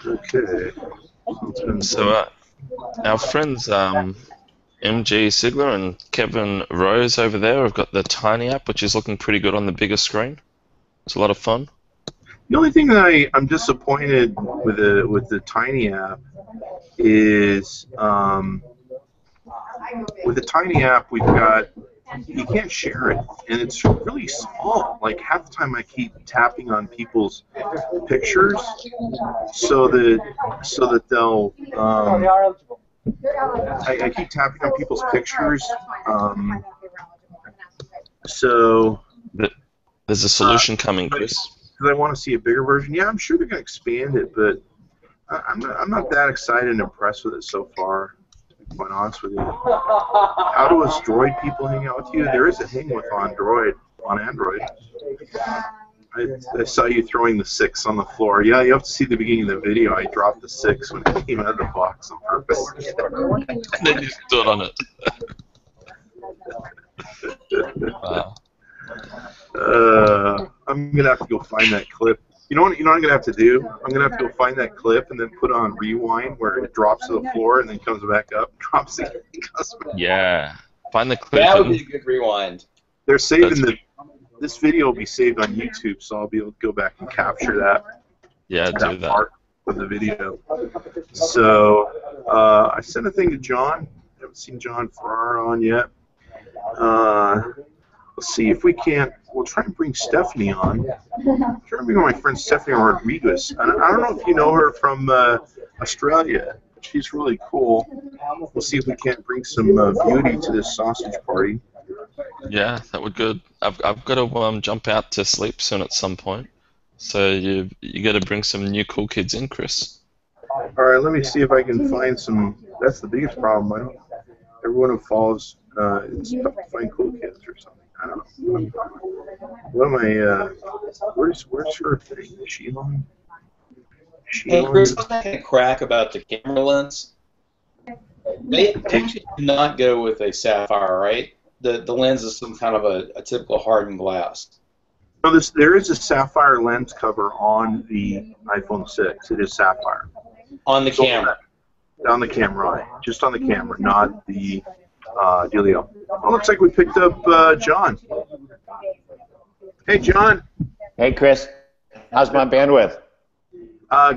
Okay. So our friends MG Sigler and Kevin Rose over there have got the Tiny app, which is looking pretty good on the bigger screen. It's a lot of fun. The only thing that I'm disappointed with the Tiny app is with the Tiny app you can't share it, and it's really small. Like half the time I keep tapping on people's pictures so that they'll I keep tapping on people's pictures so there's a solution coming, Chris. Because I want to see a bigger version. Yeah, I'm sure they're going to expand it, but I'm not that excited and impressed with it so far, to be quite honest with you. How do us Droid people hang out with you? There is a hang with on Android. I saw you throwing the 6 on the floor. Yeah, you have to see the beginning of the video. I dropped the 6 when it came out of the box on purpose. And then you stood on it. Wow. I'm gonna have to go find that clip. You know what I'm gonna have to do? I'm gonna have to go find that clip and then put on rewind where it drops to the floor and then comes back up, drops again, comes back. Yeah. Find the clip. That would be a good rewind. They're saving this video will be saved on YouTube, so I'll be able to go back and capture that. Yeah, do that. Part of the video. So I sent a thing to John. I haven't seen John Ferrara on yet. Let's see if we can't. We'll try and bring Stephanie on. I'm trying to bring on my friend Stephanie Rodriguez. I don't know if you know her from Australia. She's really cool. We'll see if we can't bring some beauty to this sausage party. Yeah, that would good. I've got to jump out to sleep soon at some point. So you got to bring some new cool kids in, Chris. All right, let me see if I can find some. That's the biggest problem. Everyone who follows, it's tough to find cool kids or something. I don't know. What am I? Where's her thing? Is she on? Hey, Chris, I was making a crack about the camera lens. They actually do not go with a sapphire, right? The lens is some kind of a typical hardened glass. No, there is a sapphire lens cover on the iPhone 6. It is sapphire. On the camera. On the camera, right. Just on the camera, not the dealio. Well, looks like we picked up John. Hey, John. Hey, Chris. How's my bandwidth?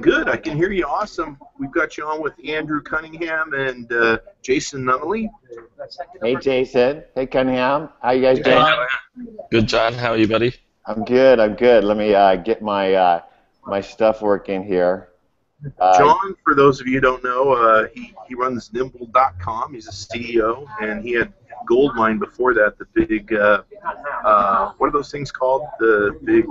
Good. I can hear you awesome. We've got you on with Andrew Cunningham and Jason Nunnally. Hey, Jason. Hey, Cunningham. How you guys doing? Good, John. How are you, buddy? I'm good. Let me get my my stuff working here. John, for those of you who don't know, he runs nimble.com. He's a CEO, and he had Goldmine before that, the big, what are those things called? The big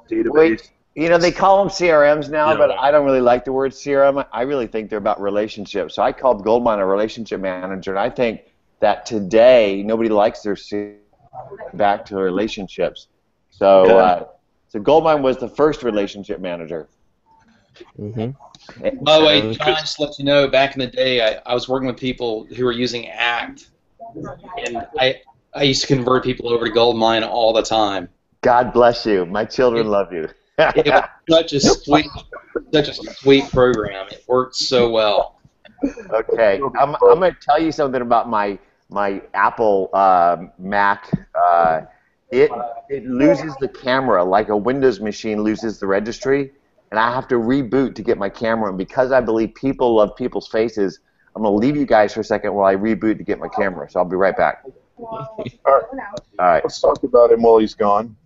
database. Wait, you know, they call them CRMs now, but I don't really like the word CRM. I really think they're about relationships. So I called Goldmine a relationship manager, and I think that today nobody likes their CRM back to relationships. So, so Goldmine was the first relationship manager. Mm-hmm. By the way, John, just to let you know, back in the day, I was working with people who were using ACT, and I used to convert people over to Goldmine all the time. God bless you. My children love you. It was such a sweet program. It worked so well. Okay, I'm going to tell you something about my Apple Mac. It loses the camera like a Windows machine loses the registry, and I have to reboot to get my camera. And because I believe people love people's faces, I'm going to leave you guys for a second while I reboot to get my camera. So I'll be right back. All right. Let's talk about him while he's gone.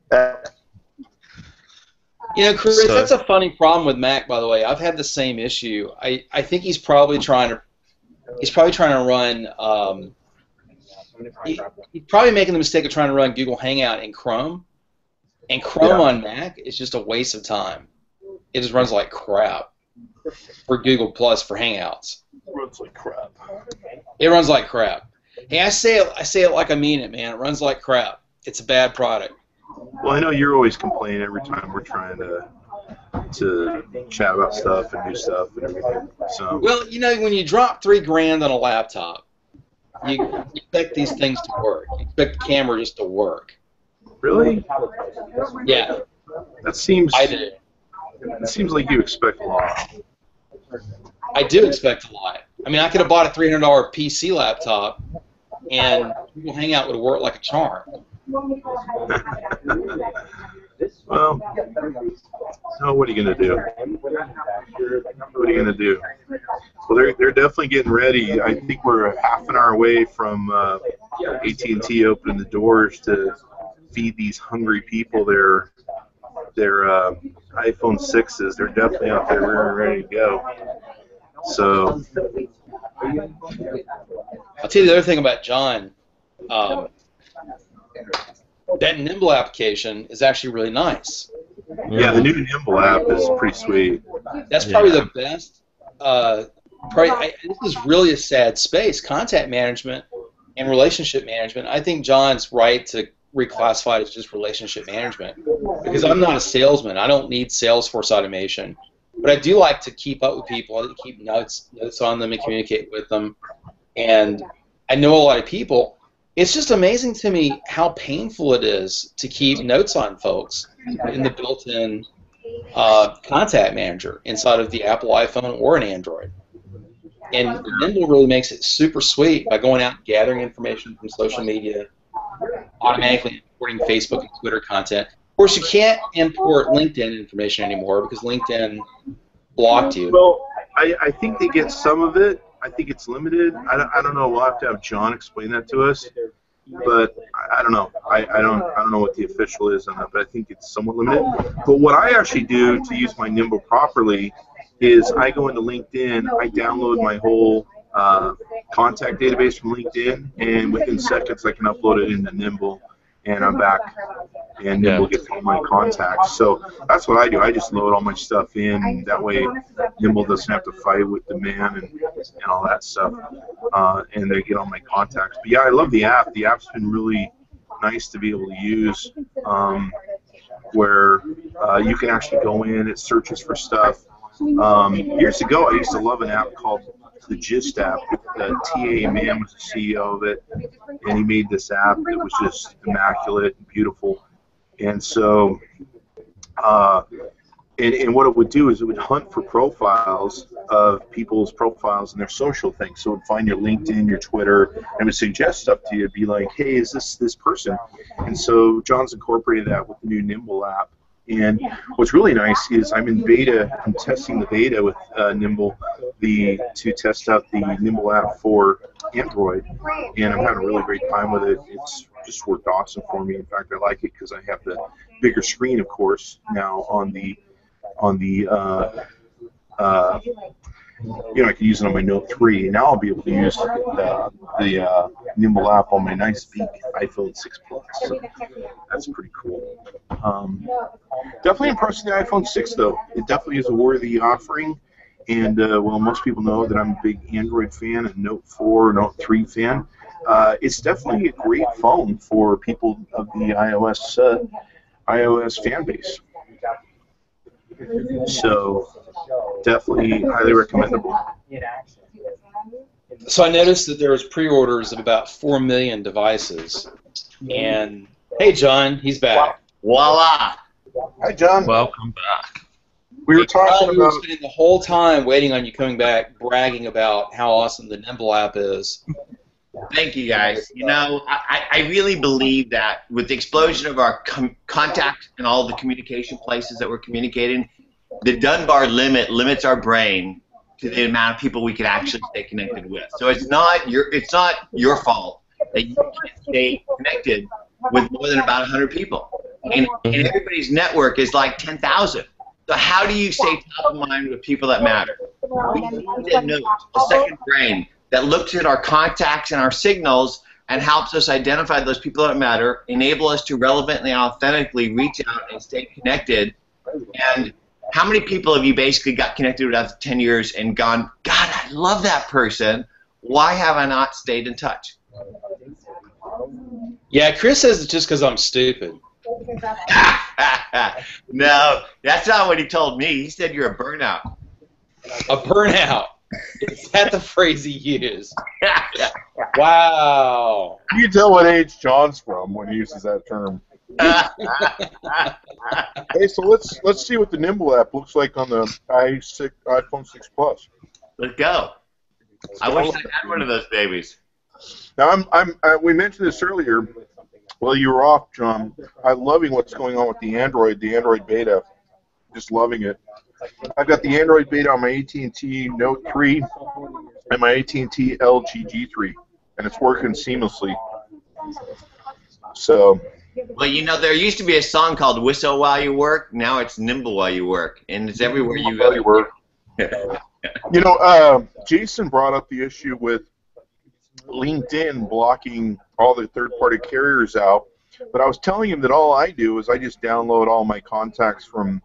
You know, Chris, that's a funny problem with Mac, by the way. I've had the same issue. I think he's probably trying to run. He's probably making the mistake of trying to run Google Hangout in Chrome, and Chrome on Mac is just a waste of time. It just runs like crap for Google Plus for Hangouts. It runs like crap. It runs like crap. Hey, I say it like I mean it, man. It runs like crap. It's a bad product. Well, I know you're always complaining every time we're trying to to chat about stuff and do stuff and everything. So. Well, you know, when you drop $3,000 on a laptop, you expect these things to work. You expect the camera just to work. Really? Yeah. That seems. I do. It seems like you expect a lot. I do expect a lot. I mean, I could have bought a $300 PC laptop, and Google Hangout would have worked like a charm. Well, so what are you going to do? What are you going to do? Well, they're definitely getting ready. I think we're half an hour away from AT&T opening the doors to feed these hungry people their iPhone 6s. They're definitely out there ready to go. So I'll tell you the other thing about John. That Nimble application is actually really nice. Yeah, the new Nimble app is pretty sweet. That's probably the best. This is really a sad space, contact management and relationship management. I think John's right to reclassify it as just relationship management because I'm not a salesman. I don't need Salesforce automation. But I do like to keep up with people. I like to keep notes on them and communicate with them. And I know a lot of people. It's just amazing to me how painful it is to keep notes on folks in the built-in contact manager inside of the Apple iPhone or an Android. And Nimble really makes it super sweet by going out and gathering information from social media, automatically importing Facebook and Twitter content. Of course, you can't import LinkedIn information anymore because LinkedIn blocked you. Well, I think they get some of it. I think it's limited. I don't know. We'll have to have John explain that to us. But I don't know. I don't know what the official is on that. But I think it's somewhat limited. But what I actually do to use my Nimble properly is I go into LinkedIn. I download my whole contact database from LinkedIn, and within seconds I can upload it into Nimble, and I'm back. And Nimble gets all my contacts. So that's what I do. I just load all my stuff in. That way Nimble doesn't have to fight with the man and all that stuff. And they get all my contacts. But yeah, I love the app. The app's been really nice to be able to use, where you can actually go in. It searches for stuff. Years ago, I used to love an app called the Gist app. T.A. Mann was the CEO of it, and he made this app that was just immaculate and beautiful. And so, and what it would do is it would hunt for profiles of people's profiles and their social things. So it would find your LinkedIn, your Twitter, and it would suggest stuff to you. It'd be like, hey, is this person? And so John's incorporated that with the new Nimble app. And what's really nice is I'm in beta. I'm testing the beta with Nimble to test out the Nimble app for Android, and I'm having a really great time with it. It's just worked awesome for me. In fact, I like it because I have the bigger screen, of course, now on the I can use it on my Note 3. Now I'll be able to use the Nimble app on my nice big iPhone 6 Plus. So that's pretty cool. Definitely impressed with the iPhone 6, though. It definitely is a worthy offering. And, well, most people know that I'm a big Android fan and Note 4, Note 3 fan. It's definitely a great phone for people of the iOS fan base. So, definitely highly recommendable. So I noticed that there was pre-orders of about 4 million devices. And, hey, John, he's back. Voila! Hi, John. Welcome back. We were talking about... We were spending the whole time waiting on you coming back, bragging about how awesome the Nimble app is. Thank you, guys. You know, I really believe that with the explosion of our contact and all the communication places that we're communicating, the Dunbar limits our brain to the amount of people we can actually stay connected with. So it's not your fault that you can't stay connected with more than about 100 people. And everybody's network is like 10,000. So how do you stay top of mind with people that matter? We need a note, a second brain, that looks at our contacts and our signals and helps us identify those people that matter, enable us to relevantly and authentically reach out and stay connected. And how many people have you basically got connected with after 10 years and gone, God, I love that person. Why have I not stayed in touch? Yeah, Chris says it's just because I'm stupid. No, that's not what he told me. He said you're a burnout. A burnout. Is that the phrase he used? Wow. You can tell what age John's from when he uses that term. Hey, so let's see what the Nimble app looks like on the iPhone 6 Plus. Let's go. I wish I had one of those babies. Now, we mentioned this earlier. Well, you were off, John. I'm loving what's going on with the Android beta. Just loving it. I've got the Android beta on my AT&T Note 3 and my AT&T LG G3, and it's working seamlessly. So. Well, you know, there used to be a song called "Whistle While You Work." Now it's "Nimble While You Work," and it's everywhere you go. You know, Jason brought up the issue with LinkedIn blocking all the third-party carriers out, but I was telling him that all I do is I just download all my contacts from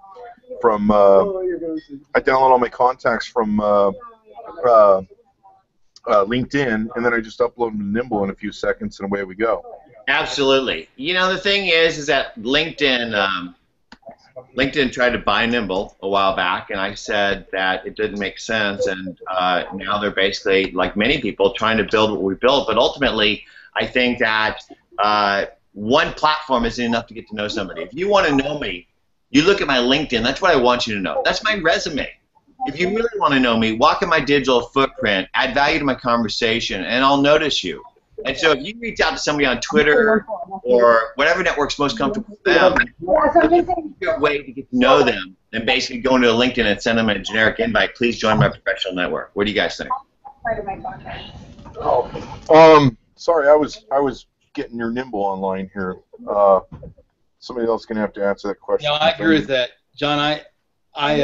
LinkedIn, and then I just upload them to Nimble in a few seconds, and away we go. Absolutely. You know, the thing is that LinkedIn tried to buy Nimble a while back, and I said that it didn't make sense, and now they're basically, like many people, trying to build what we built. But ultimately, I think that one platform isn't enough to get to know somebody. If you want to know me, you look at my LinkedIn. That's what I want you to know. That's my resume. If you really want to know me, walk in my digital footprint, add value to my conversation, and I'll notice you. And so if you reach out to somebody on Twitter or whatever network's most comfortable for them, it's a good way to get to know them than basically going to LinkedIn and send them a generic invite. Please join my professional network. What do you guys think? Sorry, I was getting your Nimble online here. Somebody else is going to have to answer that question. No, I agree with that, John. I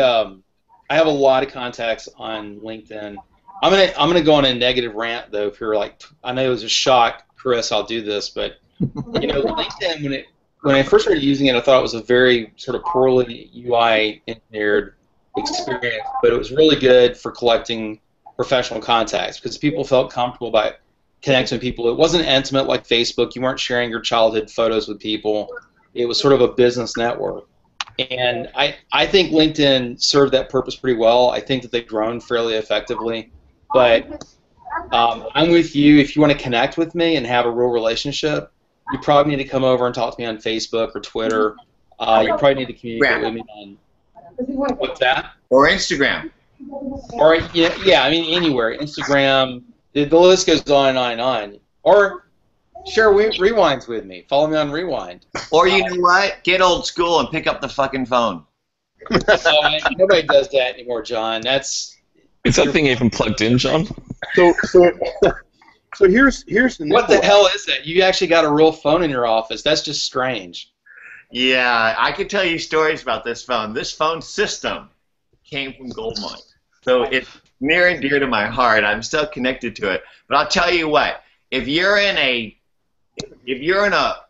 have a lot of contacts on LinkedIn. I'm gonna go on a negative rant though. If you're like, I know it was a shock, Chris. I'll do this, but you know, LinkedIn when I first started using it, I thought it was a very sort of poorly UI engineered experience, but it was really good for collecting professional contacts because people felt comfortable by connecting with people. It wasn't intimate like Facebook. You weren't sharing your childhood photos with people. It was sort of a business network. And I think LinkedIn served that purpose pretty well. I think that they've grown fairly effectively. But I'm with you. If you want to connect with me and have a real relationship, you probably need to come over and talk to me on Facebook or Twitter. You probably need to communicate with me on what's that? Or Instagram. Or yeah, I mean anywhere. Instagram. The list goes on and on and on. Or share rewinds with me. Follow me on Rewind. Or you know what? Get old school and pick up the fucking phone. Nobody does that anymore, John. Is that thing even plugged in, John? So here's the what the hell is that? You actually got a real phone in your office? That's just strange. Yeah, I could tell you stories about this phone. This phone system came from Goldmine, so it's near and dear to my heart. I'm still connected to it. But I'll tell you what: if you're in a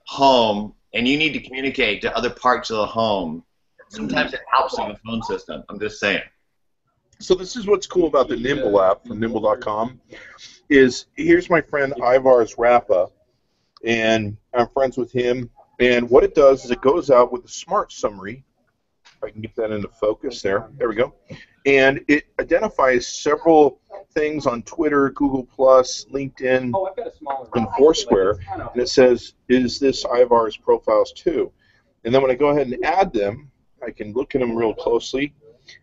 home and you need to communicate to other parts of the home, sometimes it helps in the phone system. I'm just saying. So this is what's cool about the Nimble app from nimble.com is here's my friend Ivar's Rappa, and I'm friends with him, and what it does is it goes out with a smart summary. If I can get that into focus there. There we go. And it identifies several things on Twitter, Google+, LinkedIn, and Foursquare, and it says, is this Ivar's profiles too? And then when I go ahead and add them, I can look at them real closely,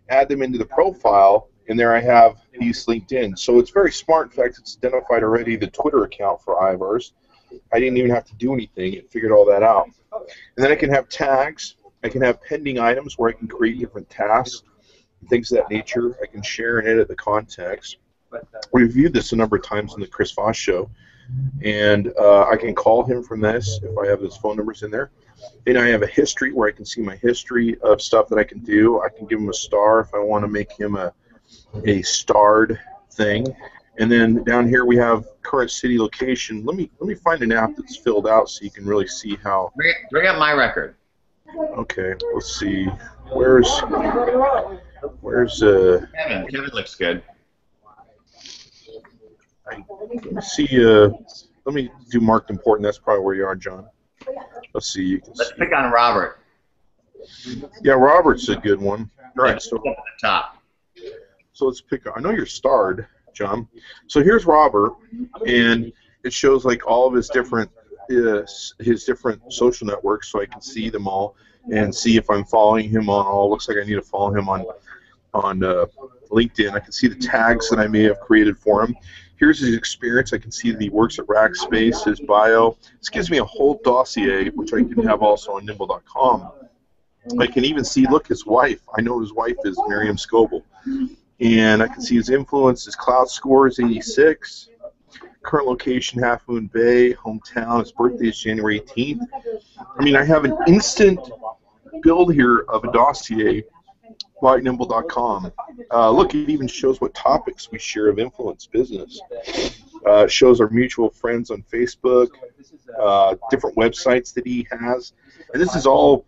add them into the profile, and there I have these linked in. So it's very smart. In fact, it's identified already the Twitter account for Ivar's. I didn't even have to do anything. It figured all that out. And then I can have tags. I can have pending items where I can create different tasks, things of that nature. I can share and edit the context. We reviewed this a number of times in the Chris Voss Show. And I can call him from this if I have his phone numbers in there. Then I have a history where I can see my history of stuff that I can do. I can give him a star if I want to make him a starred thing. And then down here we have current city location. Let me find an app that's filled out so you can really see how. Bring up my record. Okay, let's see. Where's Kevin looks good. Let me see. Let me do marked important. That's probably where you are, John. Let's see. Let's pick on Robert. Yeah, Robert's a good one. All right, so Up at the top. So let's pick. I know you're starred, John. So here's Robert, and it shows like all of his different social networks, so I can see them all and see if I'm following him on all. Looks like I need to follow him on LinkedIn. I can see the tags that I may have created for him. Here's his experience. I can see that he works at Rackspace, his bio. This gives me a whole dossier, which I can have also on nimble.com. I can even see, look, his wife. I know his wife is Miriam Scoble. And I can see his influence. His cloud score is 86. Current location, Half Moon Bay. Hometown, his birthday is January 18th. I mean, I have an instant build here of a dossier by nimble.com. Look, it even shows what topics we share of influence business. It shows our mutual friends on Facebook, different websites that he has. And this is all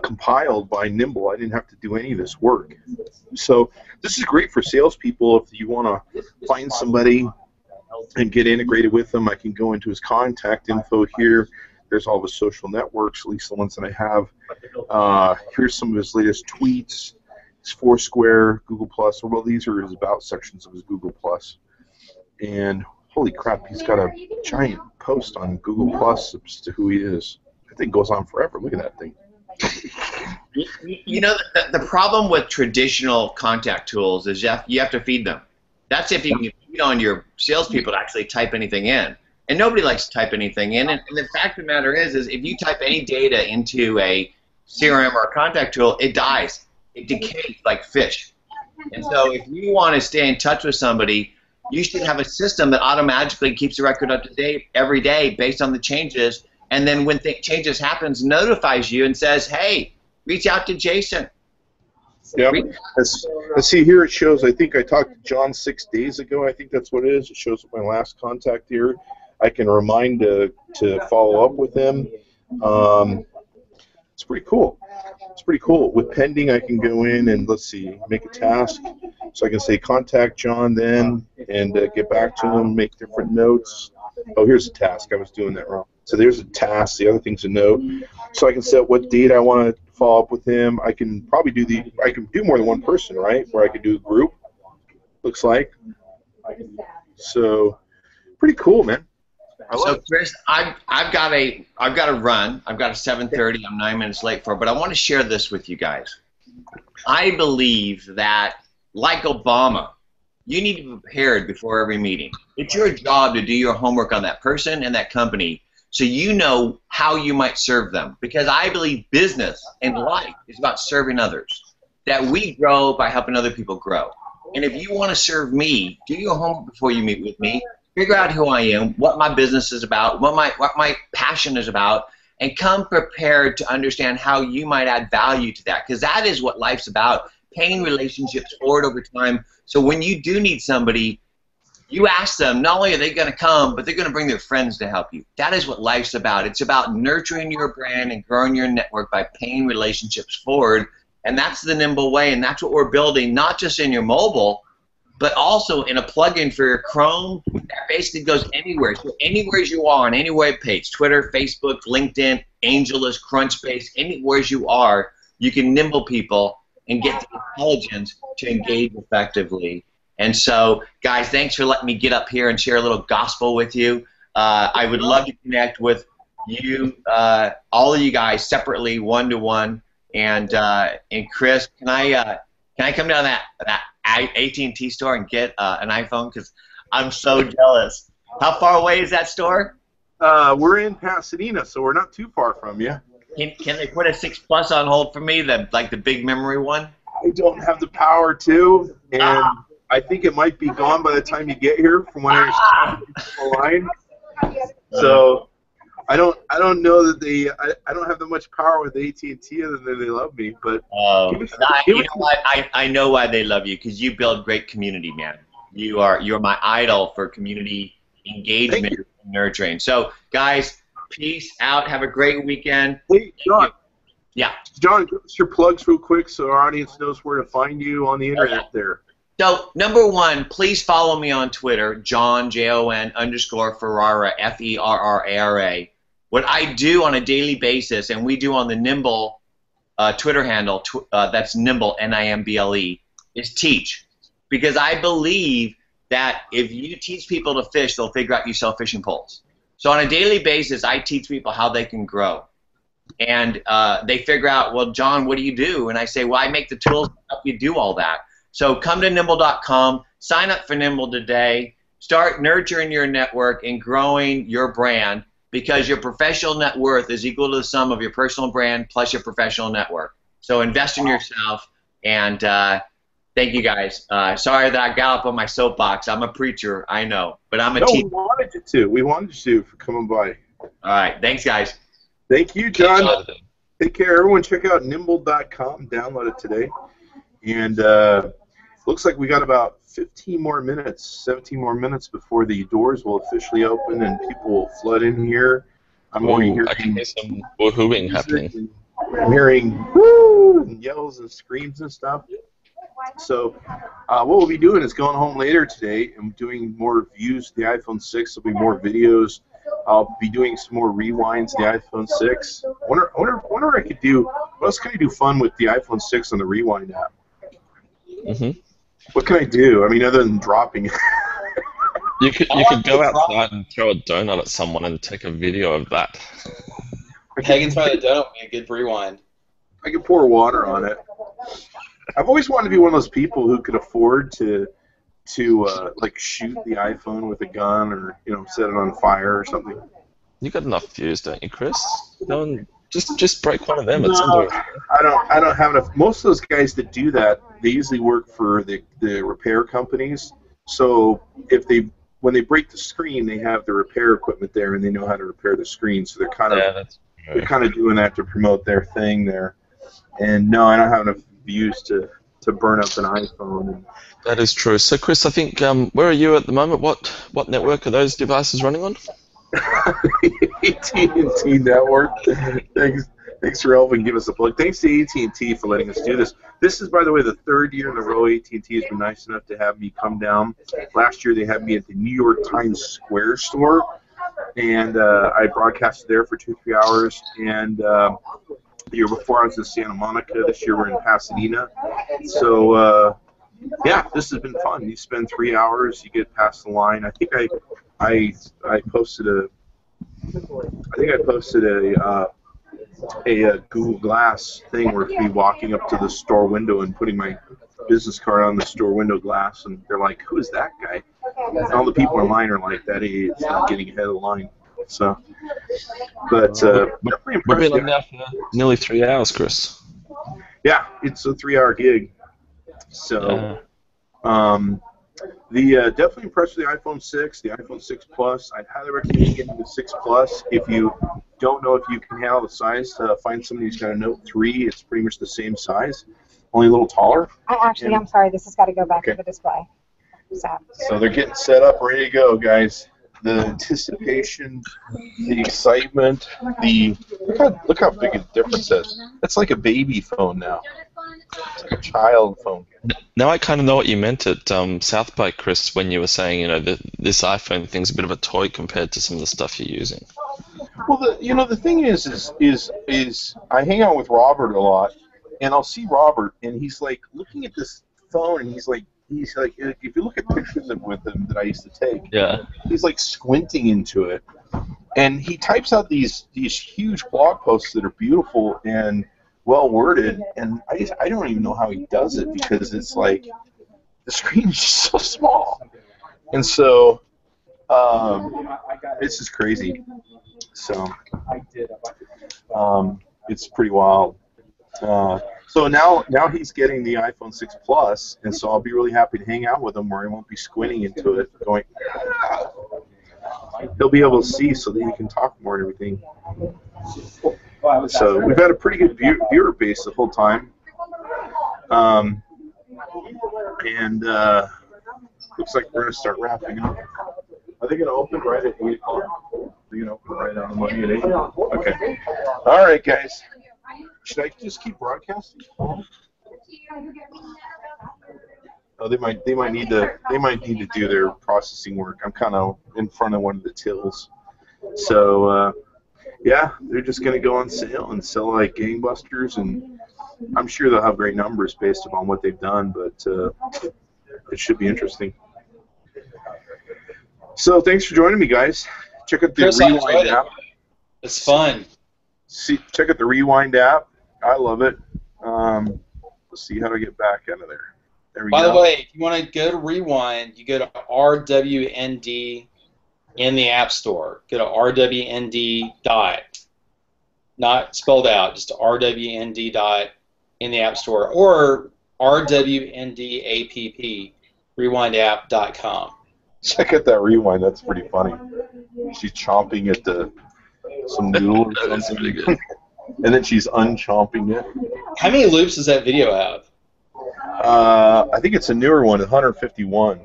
compiled by Nimble. I didn't have to do any of this work. So this is great for salespeople. If you want to find somebody and get integrated with them, I can go into his contact info here. There's all of his social networks, at least the ones that I have. Here's some of his latest tweets. His Foursquare, Google+. Well, these are his about sections of his Google+. And holy crap, he's got a giant post on Google+ as to who he is. That thing goes on forever. Look at that thing. You know, the problem with traditional contact tools is you have to feed them. That's if you can feed on your salespeople to actually type anything in. And nobody likes to type anything in. And the fact of the matter is if you type any data into a CRM or a contact tool, it dies. It decays like fish. And so if you want to stay in touch with somebody, you should have a system that automatically keeps the record up to date every day based on the changes. And then when changes happens, notifies you and says, hey, reach out to Jason. Yeah. Let's see here. It shows, I think I talked to John 6 days ago. I think that's what it is. It shows my last contact here. I can remind to follow up with him. It's pretty cool. It's pretty cool. With pending, I can go in and, let's see, make a task. So I can say contact John then and get back to him, make different notes. Oh, here's a task. I was doing that wrong. So there's a task. The other thing's a note. So I can set what date I want to follow up with him. I can probably I can do more than one person, right? Where I could do a group, looks like. So pretty cool, man. So Chris, I've got to run. I've got a 7:30. I'm 9 minutes late for it, but I want to share this with you guys. I believe that, like Obama, you need to be prepared before every meeting. It's your job to do your homework on that person and that company so you know how you might serve them. Because I believe business and life is about serving others. That we grow by helping other people grow. And if you want to serve me, do your homework before you meet with me. Figure out who I am, what my business is about, what my passion is about, and come prepared to understand how you might add value to that. Because that is what life's about, paying relationships forward over time. So when you do need somebody, you ask them, not only are they going to come, but they're going to bring their friends to help you. That is what life's about. It's about nurturing your brand and growing your network by paying relationships forward. And that's the Nimble way, and that's what we're building, not just in your mobile, but also in a plugin for your Chrome that basically goes anywhere. So anywhere you are on any web page, Twitter, Facebook, LinkedIn, Angelus, Crunchbase, anywhere you are, you can Nimble people and get the intelligence to engage effectively. And so, guys, thanks for letting me get up here and share a little gospel with you. I would love to connect with you, all of you guys separately, one-to-one. And Chris, can I come down to that AT&T store and get an iPhone? Because I'm so jealous. How far away is that store? We're in Pasadena, so we're not too far from you. Can they put a 6 Plus on hold for me, like the big memory one? I don't have the power to, and I think it might be gone by the time you get here, from what I understand the line. So I don't know that I don't have that much power with AT&T other than they love me. But you know what? I know why they love you, because you build great community, man. You're my idol for community engagement and nurturing. So guys, peace out. Have a great weekend. Hey, John. Yeah. John, give us your plugs real quick so our audience knows where to find you on the internet there. So, number one, please follow me on Twitter, John, Jon_Ferrara, Ferrara. What I do on a daily basis, and we do on the Nimble Twitter handle, that's Nimble, N-I-M-B-L-E, is teach. Because I believe that if you teach people to fish, they'll figure out you sell fishing poles. So on a daily basis, I teach people how they can grow. And they figure out, well, John, what do you do? And I say, well, I make the tools to help you do all that. So come to nimble.com, sign up for Nimble today, start nurturing your network and growing your brand, because your professional net worth is equal to the sum of your personal brand plus your professional network. So invest in yourself, and thank you guys. Sorry that I got up on my soapbox. I'm a preacher, I know, but I'm a teacher. We wanted you to. We wanted you to for coming by. All right, thanks, guys. Thank you, John. Take care, everyone. Check out nimble.com. Download it today. And looks like we got about 15 more minutes, 17 more minutes before the doors will officially open and people will flood in here. I'm already hearing, I can hear some woohooing happening. I'm hearing woo and yells and screams and stuff. So what we'll be doing is going home later today and doing more reviews of the iPhone 6. There'll be more videos. I'll be doing some more rewinds of the iPhone 6. I wonder I could do, what else can I do fun with the iPhone 6 on the Rewind app? What can I do? I mean, other than dropping it. You could go outside and throw a donut at someone and take a video of that. Hagen's by the donut would be a good rewind. I could pour water on it. I've always wanted to be one of those people who could afford to like shoot the iPhone with a gun, or set it on fire or something. You got enough views, don't you, Chris? Just break one of them. No, I don't have enough. Most of those guys that do that, they usually work for the repair companies. So when they break the screen, they have the repair equipment there, and they know how to repair the screen. So they're kind of doing that to promote their thing there. And no, I don't have enough views to burn up an iPhone. That is true. So, Chris, I think where are you at the moment? What network are those devices running on? AT&T network. Thanks for helping give us a plug. Thanks to AT&T for letting us do this. This is, by the way, the third year in a row AT&T has been nice enough to have me come down. Last year they had me at the New York Times Square store, and I broadcasted there for 2-3 hours. And the year before I was in Santa Monica. This year we're in Pasadena. So yeah, this has been fun. You spend 3 hours, you get past the line. I think I posted a Google Glass thing where me walking up to the store window and putting my business card on the store window glass, and they're like, "Who is that guy?" And all the people in line are like, "That idiot's not getting ahead of the line." So, but we've been on now for nearly 3 hours, Chris. Yeah, it's a 3-hour gig. So, definitely impressed with the iPhone 6, the iPhone 6 Plus. I'd highly recommend getting the 6 Plus. If you don't know if you can handle the size, find somebody who's got a Note 3. It's pretty much the same size, only a little taller. I'm sorry, this has got to go back to the display. So they're getting set up, ready to go, guys. The anticipation, the excitement, look how big a difference that is. That's like a baby phone now. It's like a child phone. Now I kind of know what you meant at South by, Chris, when you were saying, that this iPhone thing's a bit of a toy compared to some of the stuff you're using. Well, the thing is I hang out with Robert a lot, and I'll see Robert, and he's like looking at this phone, and he's like, if you look at pictures with him that I used to take, he's like squinting into it, and he types out these huge blog posts that are beautiful and well worded, and I don't even know how he does it, because it's like the screen is just so small, and so it's just crazy. So it's pretty wild. So now he's getting the iPhone 6 Plus, and so I'll be really happy to hang out with him where he won't be squinting into it, going. He'll be able to see so that he can talk more and everything. So we've had a pretty good viewer base the whole time, and looks like we're gonna start wrapping up. Are they gonna open right at 8 o'clock? Are they gonna open right on the money at 8? Okay. All right, guys. Should I just keep broadcasting? Oh, they might need to do their processing work. I'm kind of in front of one of the tills, so yeah, they're just gonna go on sale and sell like gangbusters, and I'm sure they'll have great numbers based upon what they've done, but it should be interesting. So thanks for joining me, guys. Check out the Chris, Rewind app. It's fun. Check out the Rewind app. I love it. Let's see how to get back out of there. There we go. By the way, if you want to go to Rewind, you go to RWND in the App Store. Go to RWND dot, not spelled out, just RWND dot in the App Store, or RWND app, rewindapp.com. Check out that Rewind. That's pretty funny. She's chomping at some noodle or something. That's pretty good. And then she's unchomping it. How many loops does that video have? I think it's a newer one, 151.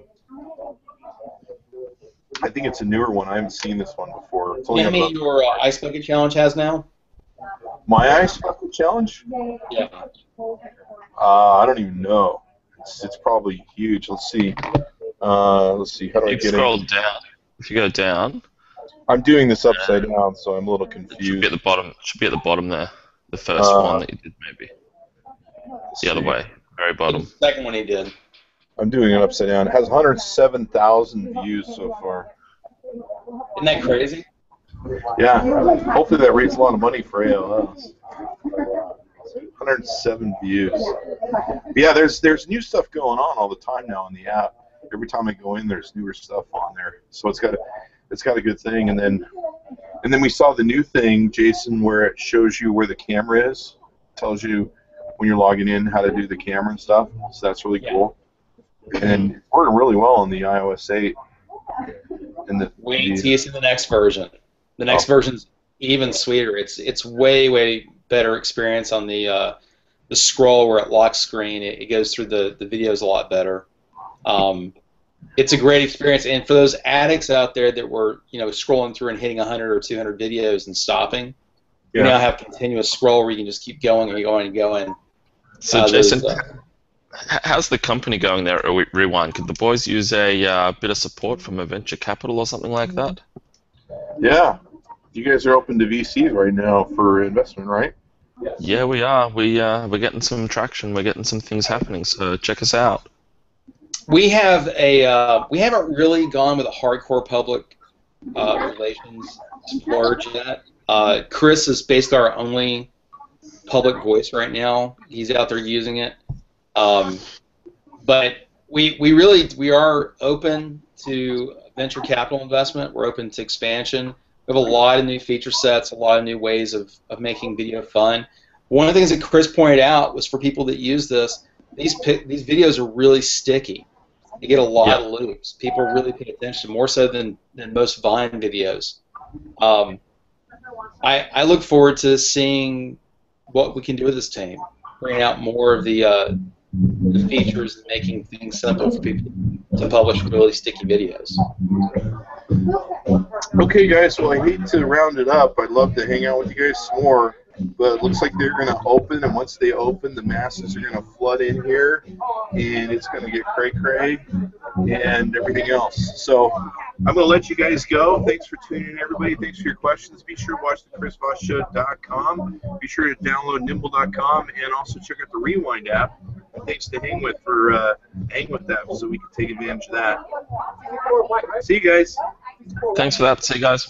I think it's a newer one. I haven't seen this one before. It's only how many your Ice Bucket Challenge has now? My Ice Bucket Challenge? Yeah. I don't even know. It's probably huge. Let's see. Let's see. How do I get scroll down. If you go down. I'm doing this upside down, so I'm a little confused. It should be at the bottom. It should be at the bottom there. The first one that you did, maybe. The other way. Very bottom. The second one he did. I'm doing it upside down. It has 107,000 views so far. Isn't that crazy? Yeah. Hopefully that raises a lot of money for ALS. 107 views. But yeah, there's new stuff going on all the time now on the app. Every time I go in, there's newer stuff on there. So it's got a good thing. And then we saw the new thing, Jason, where it shows you where the camera is. Tells you when you're logging in how to do the camera and stuff. So that's really cool. And it's working really well on the iOS 8. Wait till you see the next version. The next version's even sweeter. It's way better experience on the scroll where it locks screen. It goes through the videos a lot better. It's a great experience, and for those addicts out there that were scrolling through and hitting 100 or 200 videos and stopping, you now have continuous scroll where you can just keep going and going and going. So Jason, how's the company going there at Rewind? Could the boys use a bit of support from a venture capital or something like that? Yeah. You guys are open to VCs right now for investment, right? Yeah, we are. We're getting some traction. We're getting some things happening. So check us out. We have we haven't really gone with a hardcore public relations splurge yet. Chris is basically our only public voice right now. He's out there using it. But we are open to venture capital investment. We're open to expansion. We have a lot of new feature sets, a lot of new ways of making video fun. One of the things that Chris pointed out was for people that use this, these videos are really sticky. You get a lot of loops. People really pay attention, more so than most Vine videos. I look forward to seeing what we can do with this team, bringing out more of the features and making things simple for people to publish really sticky videos. Okay, guys, well, I hate to round it up. I'd love to hang out with you guys some more, but it looks like they're going to open, and once they open, the masses are going to flood in here, and it's going to get cray-cray and everything else. So I'm going to let you guys go. Thanks for tuning in, everybody. Thanks for your questions. Be sure to watch the ChrisVossShow.com. Be sure to download Nimble.com, and also check out the Rewind app. Thanks to Hang With for Hang With that so we can take advantage of that. See you guys. Thanks for that. See you guys.